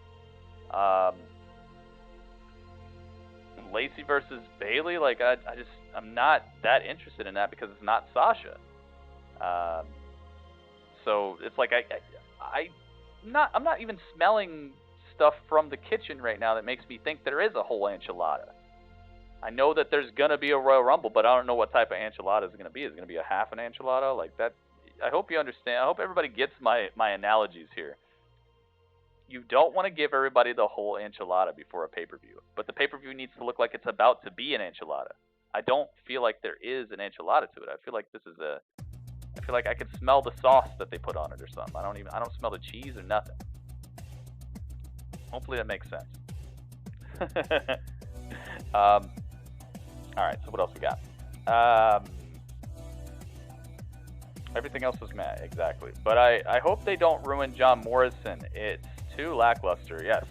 Speaker 1: Lacey versus Bailey, like I'm not that interested in that because it's not Sasha. So it's like I'm not even smelling stuff from the kitchen right now that makes me think there is a whole enchilada. I know that there's gonna be a Royal Rumble, but I don't know what type of enchilada it's gonna be. Is it gonna be a half an enchilada like that? I hope you understand. I hope everybody gets my analogies here. You don't want to give everybody the whole enchilada before a pay-per-view, but the pay-per-view needs to look like it's about to be an enchilada. I don't feel like there is an enchilada to it. I feel like I feel like I could smell the sauce that they put on it or something. I don't smell the cheese or nothing. Hopefully that makes sense. All right, so what else we got? Everything else was meh, exactly. But I hope they don't ruin John Morrison. It's too lackluster. Yes.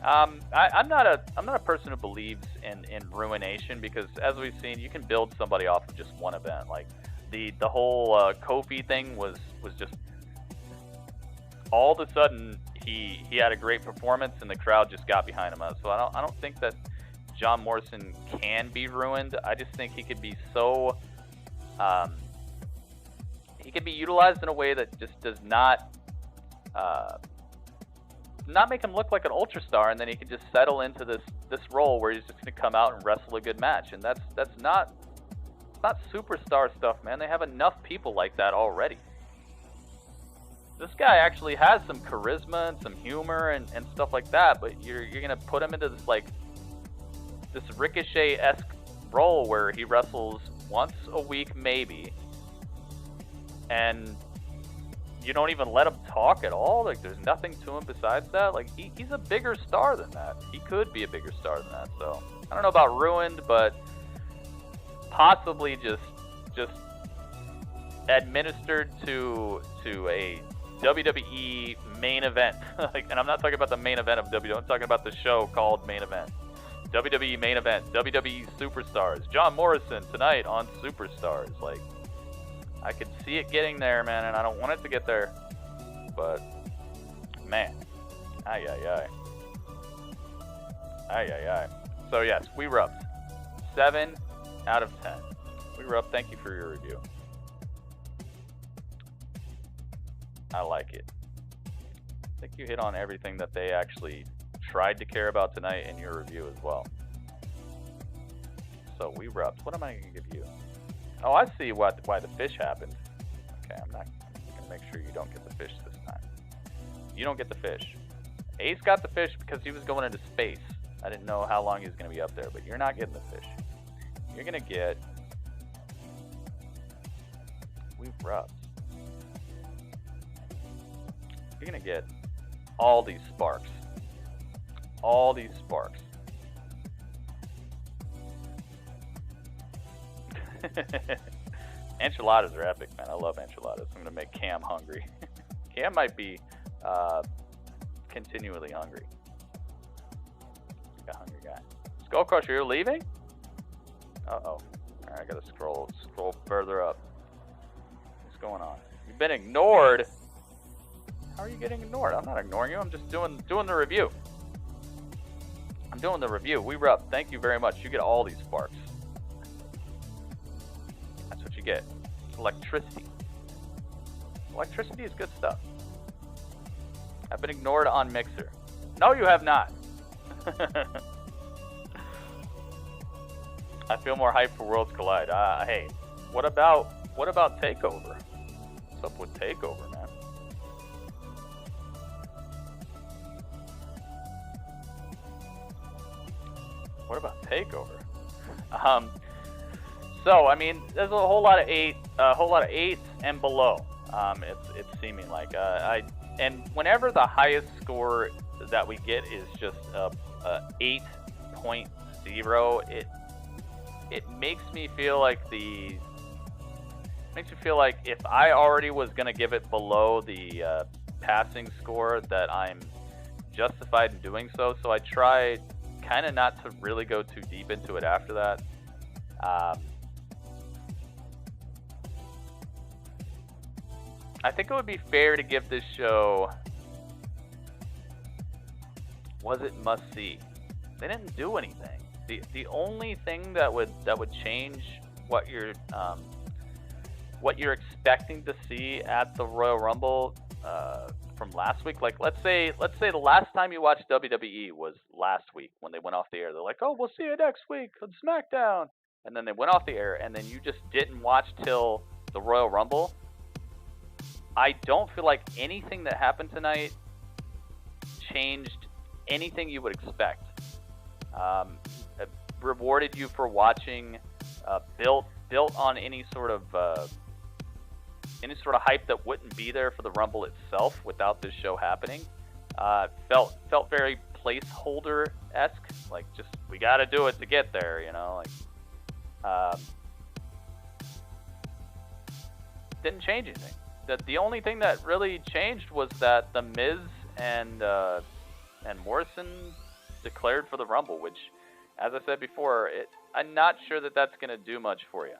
Speaker 1: I'm not a person who believes in ruination because, as we've seen, you can build somebody off of just one event. Like the whole Kofi thing was just all of a sudden he had a great performance and the crowd just got behind him. So I don't think that John Morrison can be ruined. I just think he could be so he can be utilized in a way that just does not make him look like an ultra star, and then he can just settle into this role where he's just going to come out and wrestle a good match, and that's not superstar stuff, man. They have enough people like that already. This guy actually has some charisma and some humor and stuff like that, but you're going to put him into this Ricochet-esque role where he wrestles once a week maybe, and you don't even let him talk at all. Like, there's nothing to him besides that. Like, he's a bigger star than that. He could be a bigger star than that. So I don't know about ruined, but possibly just administered to a WWE main event. Like, and I'm not talking about the main event of WWE. I'm talking about the show called Main Event. WWE Main Event. WWE Superstars. John Morrison tonight on Superstars. Like, I could see it getting there, man, and I don't want it to get there. But, man. Ay. So, yes, 𝗦𝗏. 7 out of 10. 𝗦𝗏, thank you for your review. I like it. I think you hit on everything that they actually tried to care about tonight in your review as well. So, 𝗦𝗏, what am I going to give you? Oh, I see why the fish happened. Okay, I'm going to make sure you don't get the fish this time. You don't get the fish. Ace got the fish because he was going into space. I didn't know how long he was going to be up there, but you're not getting the fish. You're gonna get We Rubbed. You're gonna get all these sparks. All these sparks. Enchiladas are epic, man. I love enchiladas. I'm gonna make Cam hungry. Cam might be continually hungry. Like a hungry guy. Skull Crusher, you're leaving? Uh-oh. Alright, I gotta scroll further up. What's going on? You've been ignored? How are you getting ignored? I'm not ignoring you. I'm just doing the review. I'm doing the review. We Rub. Thank you very much. You get all these sparks. That's what you get. Electricity. Electricity is good stuff. I've been ignored on Mixer. No, you have not. I feel more hyped for Worlds Collide. Hey, what about Takeover? What's up with Takeover, man? What about Takeover? So I mean, there's a whole lot of eights and below. It's seeming like and whenever the highest score that we get is just a 8.0, it makes me feel like if I already was gonna give it below the passing score, that I'm justified in doing so. So I try kind of not to really go too deep into it after that. I think it would be fair to give this show, was it must see? They didn't do anything. The only thing that would change what you're expecting to see at the Royal Rumble from last week, like let's say the last time you watched WWE was last week when they went off the air. They're like, oh, we'll see you next week on SmackDown, and then they went off the air, and then you just didn't watch till the Royal Rumble. I don't feel like anything that happened tonight changed anything you would expect. Rewarded you for watching, built on any sort of hype that wouldn't be there for the Rumble itself without this show happening. Felt very placeholder-esque, like just we got to do it to get there, you know. Like, didn't change anything. The only thing that really changed was that the Miz and Morrison declared for the Rumble, which, as I said before, I'm not sure that that's going to do much for you.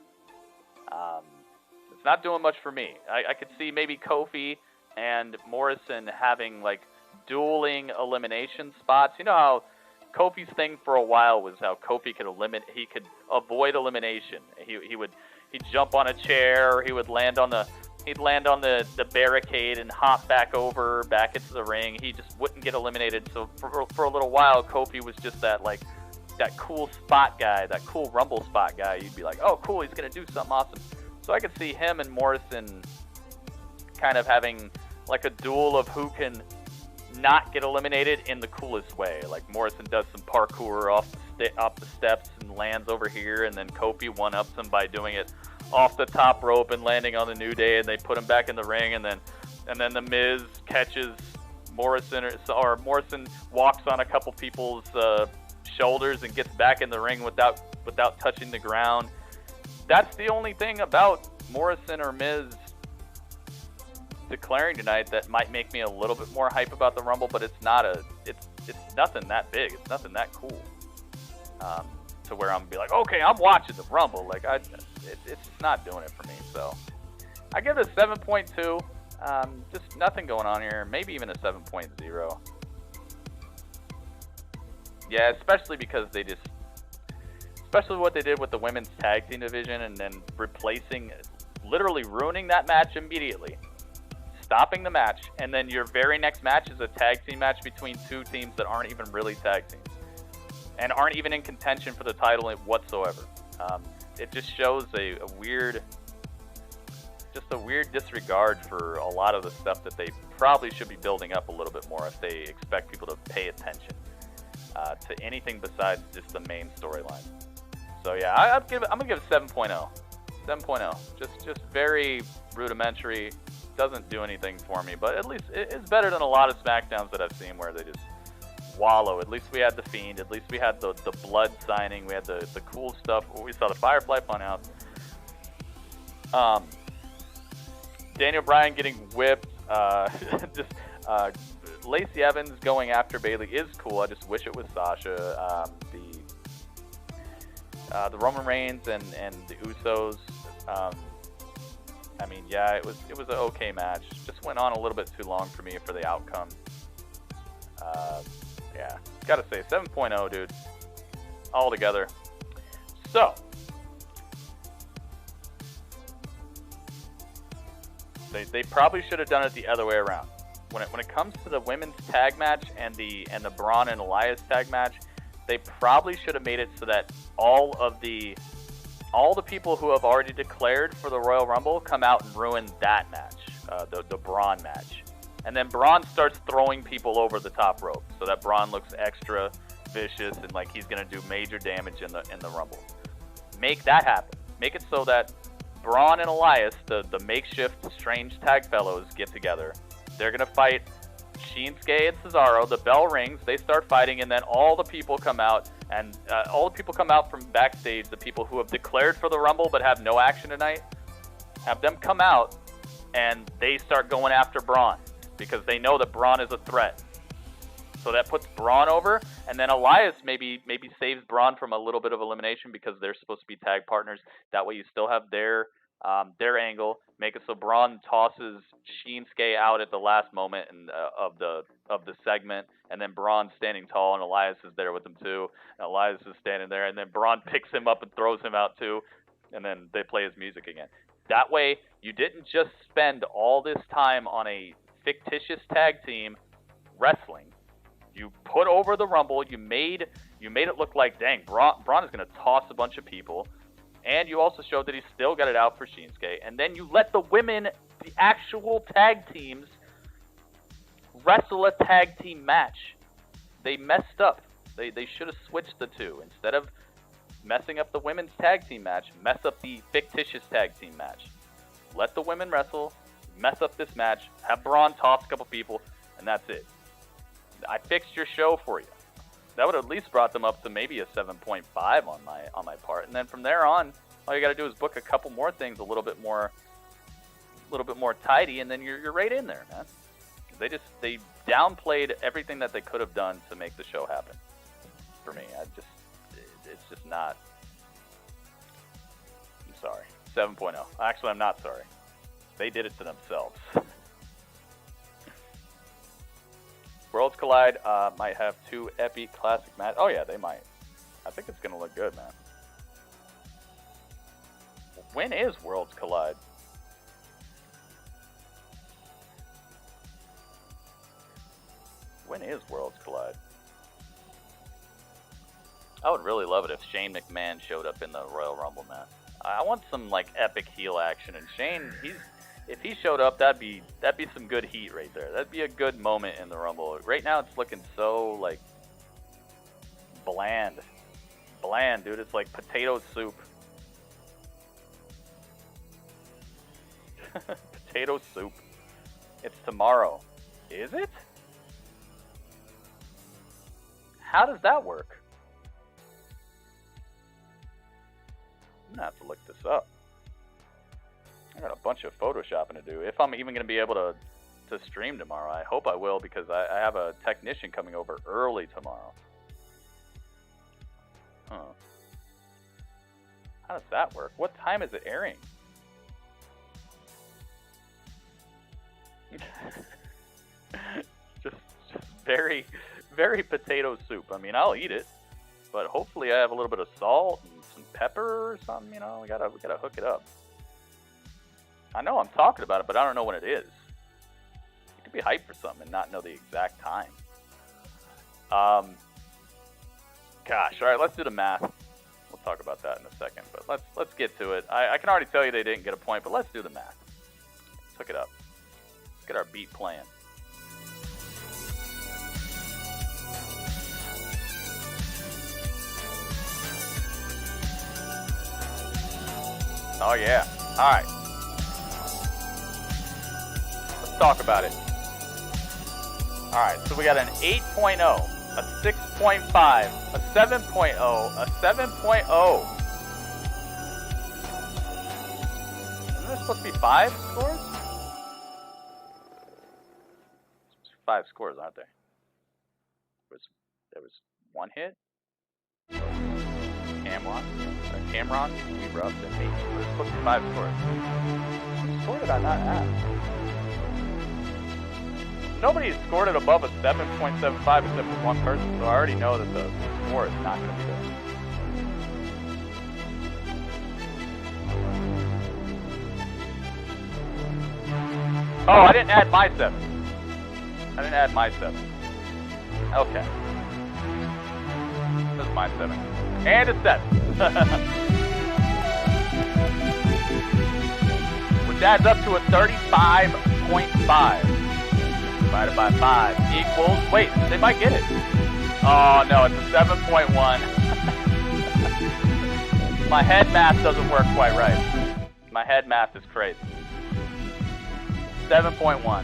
Speaker 1: It's not doing much for me. I could see maybe Kofi and Morrison having like dueling elimination spots. You know how Kofi's thing for a while was how Kofi could avoid elimination. He'd jump on a chair, or he'd land on the barricade and hop back into the ring. He just wouldn't get eliminated. So for a little while, Kofi was just that cool spot guy, that cool Rumble spot guy. You'd be like, oh, cool, he's going to do something awesome. So I could see him and Morrison kind of having like a duel of who can not get eliminated in the coolest way. Like Morrison does some parkour off the steps and lands over here, and then Kofi one-ups him by doing it off the top rope and landing on the New Day, and they put him back in the ring, and then the Miz catches Morrison, or Morrison walks on a couple people's shoulders and gets back in the ring without touching the ground. That's the only thing about Morrison or Miz declaring tonight that might make me a little bit more hype about the Rumble, but it's nothing that big. It's nothing that cool. To where I'm gonna be like, okay, I'm watching the Rumble. Like it's not doing it for me. So I give it a 7.2. Just nothing going on here. Maybe even a 7.0. Yeah, especially because especially what they did with the women's tag team division, and then literally ruining that match immediately, stopping the match, and then your very next match is a tag team match between two teams that aren't even really tag teams and aren't even in contention for the title whatsoever. It just shows a weird disregard for a lot of the stuff that they probably should be building up a little bit more if they expect people to pay attention to anything besides just the main storyline. So yeah, I'm gonna give it 7.0. 7.0. Just very rudimentary. Doesn't do anything for me, but at least it's better than a lot of SmackDowns that I've seen where they just wallow. At least we had the Fiend. At least we had the blood signing. We had the cool stuff. We saw the Firefly Funhouse. Daniel Bryan getting whipped. Lacey Evans going after Bayley is cool. I just wish it was Sasha. The Roman Reigns and the Usos. I mean, yeah, it was an okay match. Just went on a little bit too long for me for the outcome. Yeah, gotta say 7.0, dude. All together. So. They probably should have done it the other way around. When it comes to the women's tag match and the Braun and Elias tag match, they probably should have made it so that all the people who have already declared for the Royal Rumble come out and ruin that match, the Braun match, and then Braun starts throwing people over the top rope so that Braun looks extra vicious and like he's gonna do major damage in the Rumble. Make that happen. Make it so that Braun and Elias, the makeshift strange tag fellows, get together. They're going to fight Shinsuke and Cesaro. The bell rings. They start fighting, and then all the people come out. And all the people come out from backstage, the people who have declared for the Rumble but have no action tonight, have them come out, and they start going after Braun because they know that Braun is a threat. So that puts Braun over, and then Elias maybe saves Braun from a little bit of elimination because they're supposed to be tag partners. That way you still have their angle. Make it so Braun tosses Shinsuke out at the last moment of the segment, and then Braun's standing tall, and Elias is there with him too. And Elias is standing there, and then Braun picks him up and throws him out too, and then they play his music again. That way you didn't just spend all this time on a fictitious tag team wrestling. You put over the Rumble. You made it look like, dang, Braun is going to toss a bunch of people. And you also showed that he still got it out for Shinsuke. And then you let the women, the actual tag teams, wrestle a tag team match. They messed up. They should have switched the two. Instead of messing up the women's tag team match, mess up the fictitious tag team match. Let the women wrestle, mess up this match, have Braun toss a couple people, and that's it. I fixed your show for you. That would have at least brought them up to maybe a 7.5 on my part. And then from there on, all you got to do is book a couple more things a little bit more tidy, and then you're right in there, man. They downplayed everything that they could have done to make the show happen. For me, it's just not. I'm sorry. 7.0. Actually, I'm not sorry. They did it to themselves. Worlds Collide might have 2 epic classic matches. Oh yeah, they might. I think it's gonna look good, man. When is Worlds Collide? When is Worlds Collide? I would really love it if Shane McMahon showed up in the Royal Rumble, man. I want some like epic heel action, and Shane, if he showed up, that'd be some good heat right there. That'd be a good moment in the Rumble. Right now, it's looking so like bland, dude. It's like potato soup. Potato soup. It's tomorrow. Is it? How does that work? I'm gonna have to look this up. I got a bunch of photoshopping to do. If I'm even going to be able to stream tomorrow. I hope I will, because I have a technician coming over early tomorrow. Huh. How does that work? What time is it airing? just very, very potato soup. I mean, I'll eat it, but hopefully I have a little bit of salt and some pepper or something. You know, we gotta hook it up. I know I'm talking about it, but I don't know when it is. You could be hyped for something and not know the exact time. Gosh, all right, let's do the math. We'll talk about that in a second, but let's get to it. I can already tell you they didn't get a point, but let's do the math. Let's hook it up. Let's get our beat playing. Oh, yeah. All right. Let's talk about it. All right, so we got an 8.0, a 6.5, a 7.0, a 7.0. Isn't there supposed to be 5 scores? 5 scores, aren't there? There was 1 hit. Cameron, we rubbed and ate. There's supposed to be 5 scores. What score did I not have? Nobody has scored it above a 7.75 except for one person, so I already know that the score is not going to be there. Oh, I didn't add my 7. Okay. This is my 7. And a 7. Which adds up to a 35.5. Divided by 5 equals... Wait, they might get it. Oh, no, it's a 7.1. My head math doesn't work quite right. My head math is crazy. 7.1.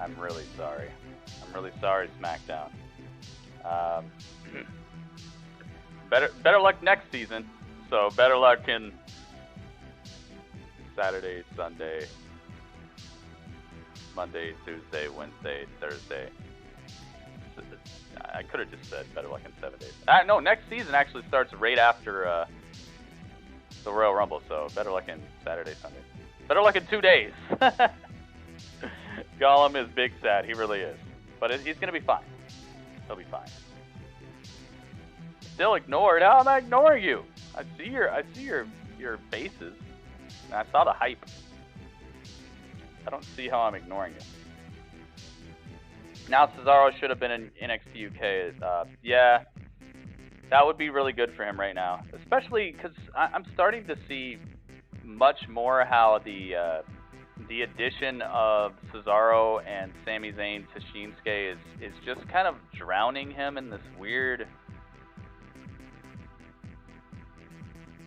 Speaker 1: I'm really sorry, SmackDown. Better luck next season. So better luck in Saturday, Sunday, Monday, Tuesday, Wednesday, Thursday. I could have just said better luck in 7 days. No, next season actually starts right after the Royal Rumble. So better luck in Saturday, Sunday. Better luck in 2 days. Gollum is big sad. He really is. But he's going to be fine. He'll be fine. Still ignored. How am I ignoring you? I see your faces. And I saw the hype. I don't see how I'm ignoring you. Now Cesaro should have been in NXT UK. Yeah, that would be really good for him right now. Especially because I'm starting to see much more how the addition of Cesaro and Sami Zayn to Shinsuke is just kind of drowning him in this weird...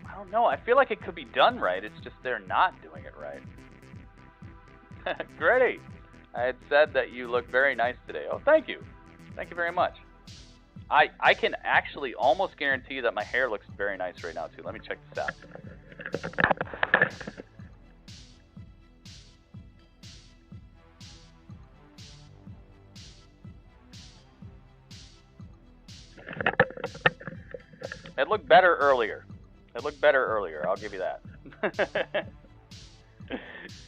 Speaker 1: I don't know. I feel like it could be done right. It's just they're not doing it right. Great. I had said that you look very nice today. Oh, thank you. Thank you very much. I can actually almost guarantee that my hair looks very nice right now, too. Let me check this out. It looked better earlier. I'll give you that.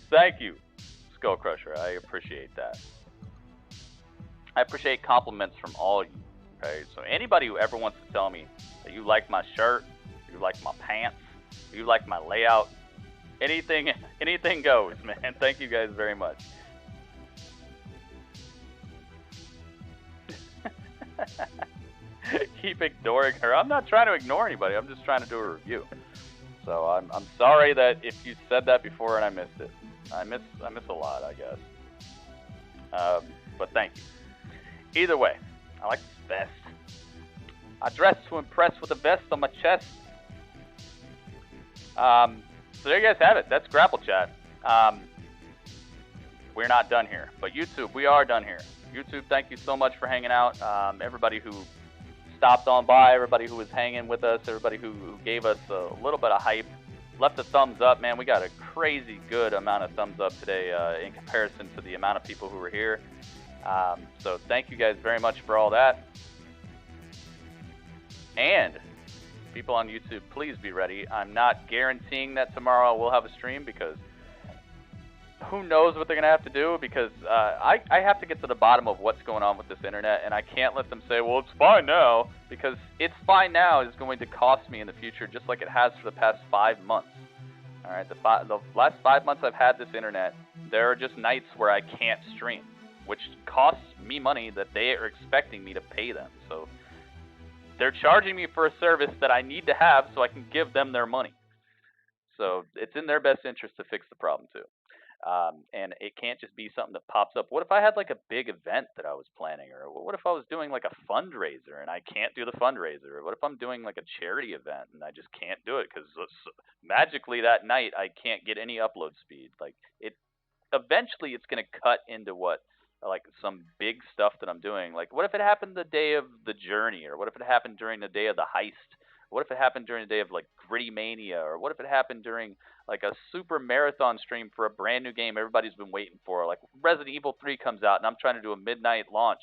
Speaker 1: Thank you, Skull Crusher. I appreciate that. I appreciate compliments from all of you. Okay, so anybody who ever wants to tell me that you like my shirt, you like my pants, you like my layout, anything goes, man. Thank you guys very much. Keep ignoring her. I'm not trying to ignore anybody. I'm just trying to do a review. So I'm sorry that if you said that before and I missed it. I miss a lot, I guess. But thank you. Either way, I like this vest. I dress to impress with a vest on my chest. So there you guys have it. That's Grapple Chat. we're not done here. But YouTube, we are done here. YouTube, thank you so much for hanging out. Everybody who stopped on by, everybody who was hanging with us, everybody who gave us a little bit of hype, left a thumbs up, man. We got a crazy good amount of thumbs up today in comparison to the amount of people who were here. So thank you guys very much for all that. And people on YouTube, please be ready. I'm not guaranteeing that tomorrow we'll have a stream because who knows what they're going to have to do, because I have to get to the bottom of what's going on with this internet, and I can't let them say, well, it's fine now, because it's fine now is going to cost me in the future just like it has for the past 5 months. All right, the last 5 months I've had this internet, there are just nights where I can't stream, which costs me money that they are expecting me to pay them. So they're charging me for a service that I need to have so I can give them their money. So it's in their best interest to fix the problem too. And it can't just be something that pops up. What if I had like a big event that I was planning? Or what if I was doing like a fundraiser and I can't do the fundraiser? Or what if I'm doing like a charity event and I just can't do it because magically that night I can't get any upload speed? Like eventually it's going to cut into like some big stuff that I'm doing. Like what if it happened the day of the Journey? Or what if it happened during the day of the Heist? What if it happened during the day of like Gritty Mania? Or what if it happened during like a super marathon stream for a brand new game everybody's been waiting for? Like Resident Evil 3 comes out and I'm trying to do a midnight launch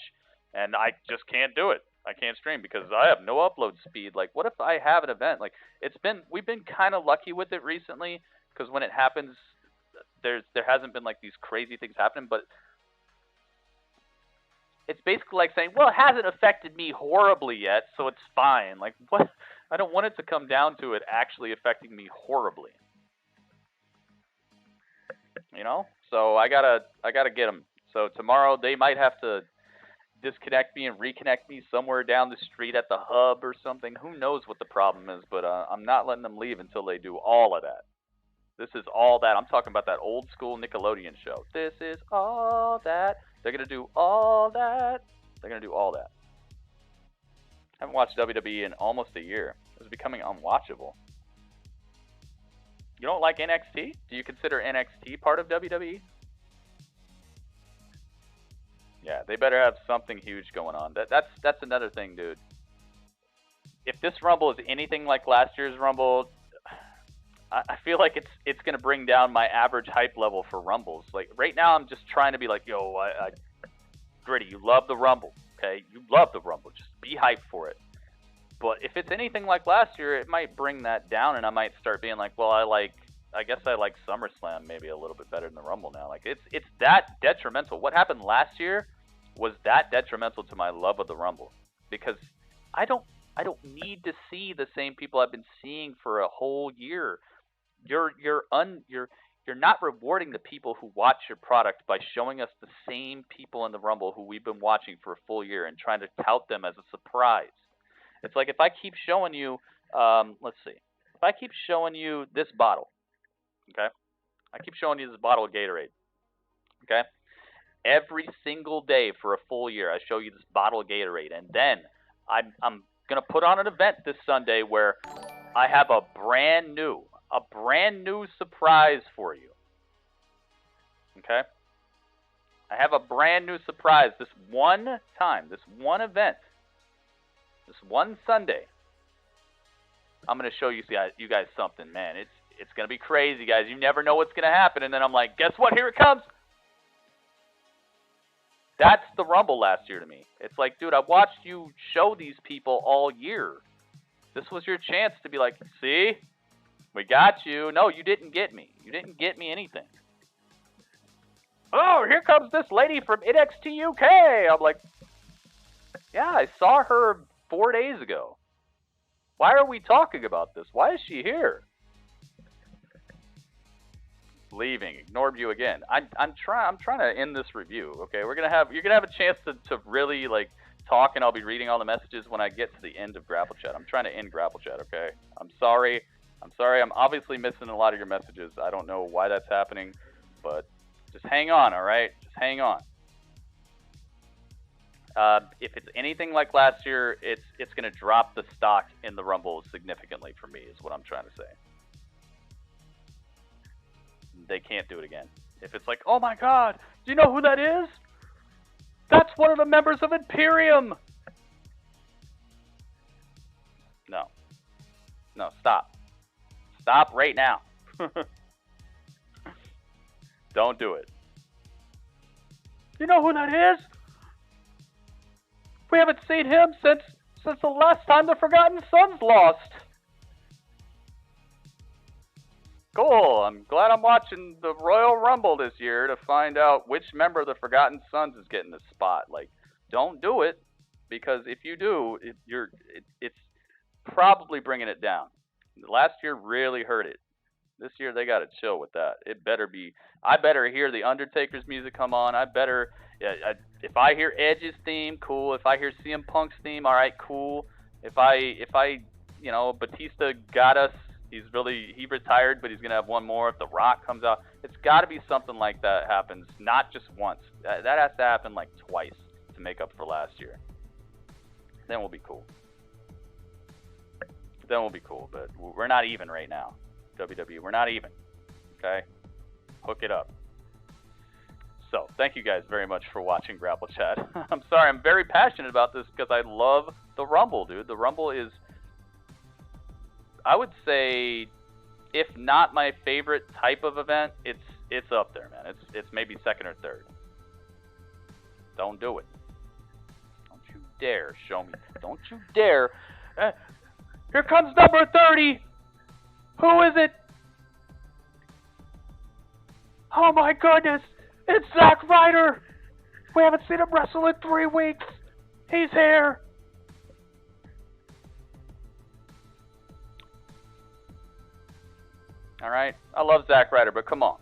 Speaker 1: and I just can't do it. I can't stream because I have no upload speed. Like what if I have an event? Like we've been kind of lucky with it recently because when it happens, there hasn't been like these crazy things happening, but it's basically like saying, well, it hasn't affected me horribly yet, so it's fine. Like what? I don't want it to come down to it actually affecting me horribly. You know? So I gotta get them. So tomorrow they might have to disconnect me and reconnect me somewhere down the street at the hub or something. Who knows what the problem is, but I'm not letting them leave until they do all of that. This is all that. I'm talking about that old school Nickelodeon show. This is all that. They're going to do all that. They're going to do all that. I haven't watched WWE in almost a year. It's becoming unwatchable. You don't like NXT? Do you consider NXT part of WWE? Yeah, they better have something huge going on. That's another thing, dude. If this Rumble is anything like last year's Rumble, I feel like it's going to bring down my average hype level for Rumbles. Like, right now, I'm just trying to be like, yo, Gritty, you love the Rumble, okay? You love the Rumble. Just be hyped for it. But if it's anything like last year, it might bring that down, and I might start being like, well, I guess I like SummerSlam maybe a little bit better than the Rumble now. Like, it's that detrimental. What happened last year was that detrimental to my love of the Rumble. Because I don't need to see the same people I've been seeing for a whole year. You're not rewarding the people who watch your product by showing us the same people in the Rumble who we've been watching for a full year and trying to tout them as a surprise. It's like if I keep showing you, let's see, if I keep showing you this bottle, okay? I keep showing you this bottle of Gatorade, okay? Every single day for a full year, I show you this bottle of Gatorade, and then I'm gonna put on an event this Sunday where I have a brand new surprise for you. Okay? I have a brand new surprise this one time, this one event, this one Sunday. I'm going to show you guys something, man. It's going to be crazy, guys. You never know what's going to happen. And then I'm like, guess what? Here it comes. That's the Rumble last year to me. It's like, dude, I watched you show these people all year. This was your chance to be like, see? We got you. No, you didn't get me. You didn't get me anything. Oh, here comes this lady from NXT UK. I'm like, yeah, I saw her 4 days ago. Why are we talking about this? Why is she here? Leaving. Ignored you again. I'm trying to end this review. Okay, you're gonna have a chance to really like talk, and I'll be reading all the messages when I get to the end of Grapple Chat. I'm trying to end Grapple Chat. Okay, I'm sorry. I'm obviously missing a lot of your messages. I don't know why that's happening, but just hang on, all right? Just hang on. If it's anything like last year, it's going to drop the stock in the Rumble significantly for me, is what I'm trying to say. They can't do it again. If it's like, oh my God, do you know who that is? That's one of the members of Imperium. No. No, stop. Stop right now. Don't do it. You know who that is? We haven't seen him since the last time the Forgotten Sons lost. Cool. I'm glad I'm watching the Royal Rumble this year to find out which member of the Forgotten Sons is getting the spot. Like, don't do it, because if you do, it's probably bringing it down. Last year really hurt it. This year they got to chill with that. It better be. I better hear the Undertaker's music come on. I better. If I hear Edge's theme, cool. If I hear CM Punk's theme, all right, cool. If I, you know, Batista got us. He retired, but he's gonna have one more. If The Rock comes out, it's got to be something like that happens, not just once. That has to happen like twice to make up for last year. Then we'll be cool. But we're not even right now. WWE, we're not even. Okay, hook it up. So, thank you guys very much for watching Grapple Chat. I'm sorry, I'm very passionate about this because I love the Rumble, dude. The Rumble is, I would say, if not my favorite type of event, it's up there, man. It's maybe second or third. Don't do it. Don't you dare show me. Don't you dare. Here comes number 30. Who is it? Oh my goodness. It's Zack Ryder. We haven't seen him wrestle in 3 weeks. He's here. All right. I love Zack Ryder, but come on.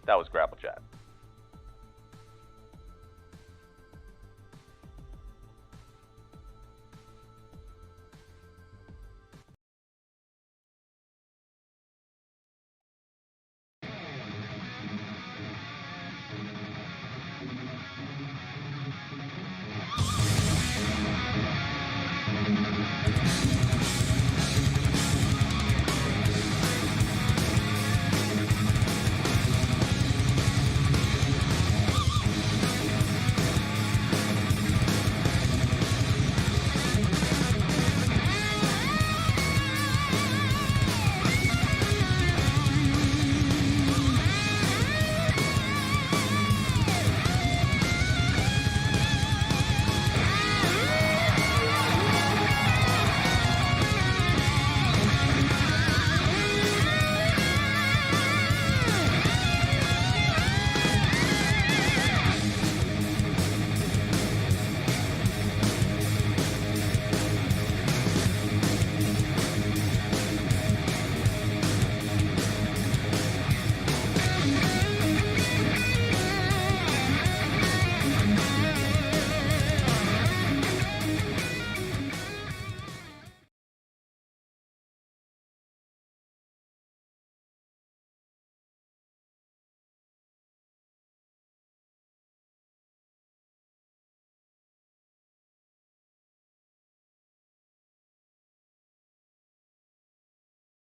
Speaker 1: That was Grapple Chat.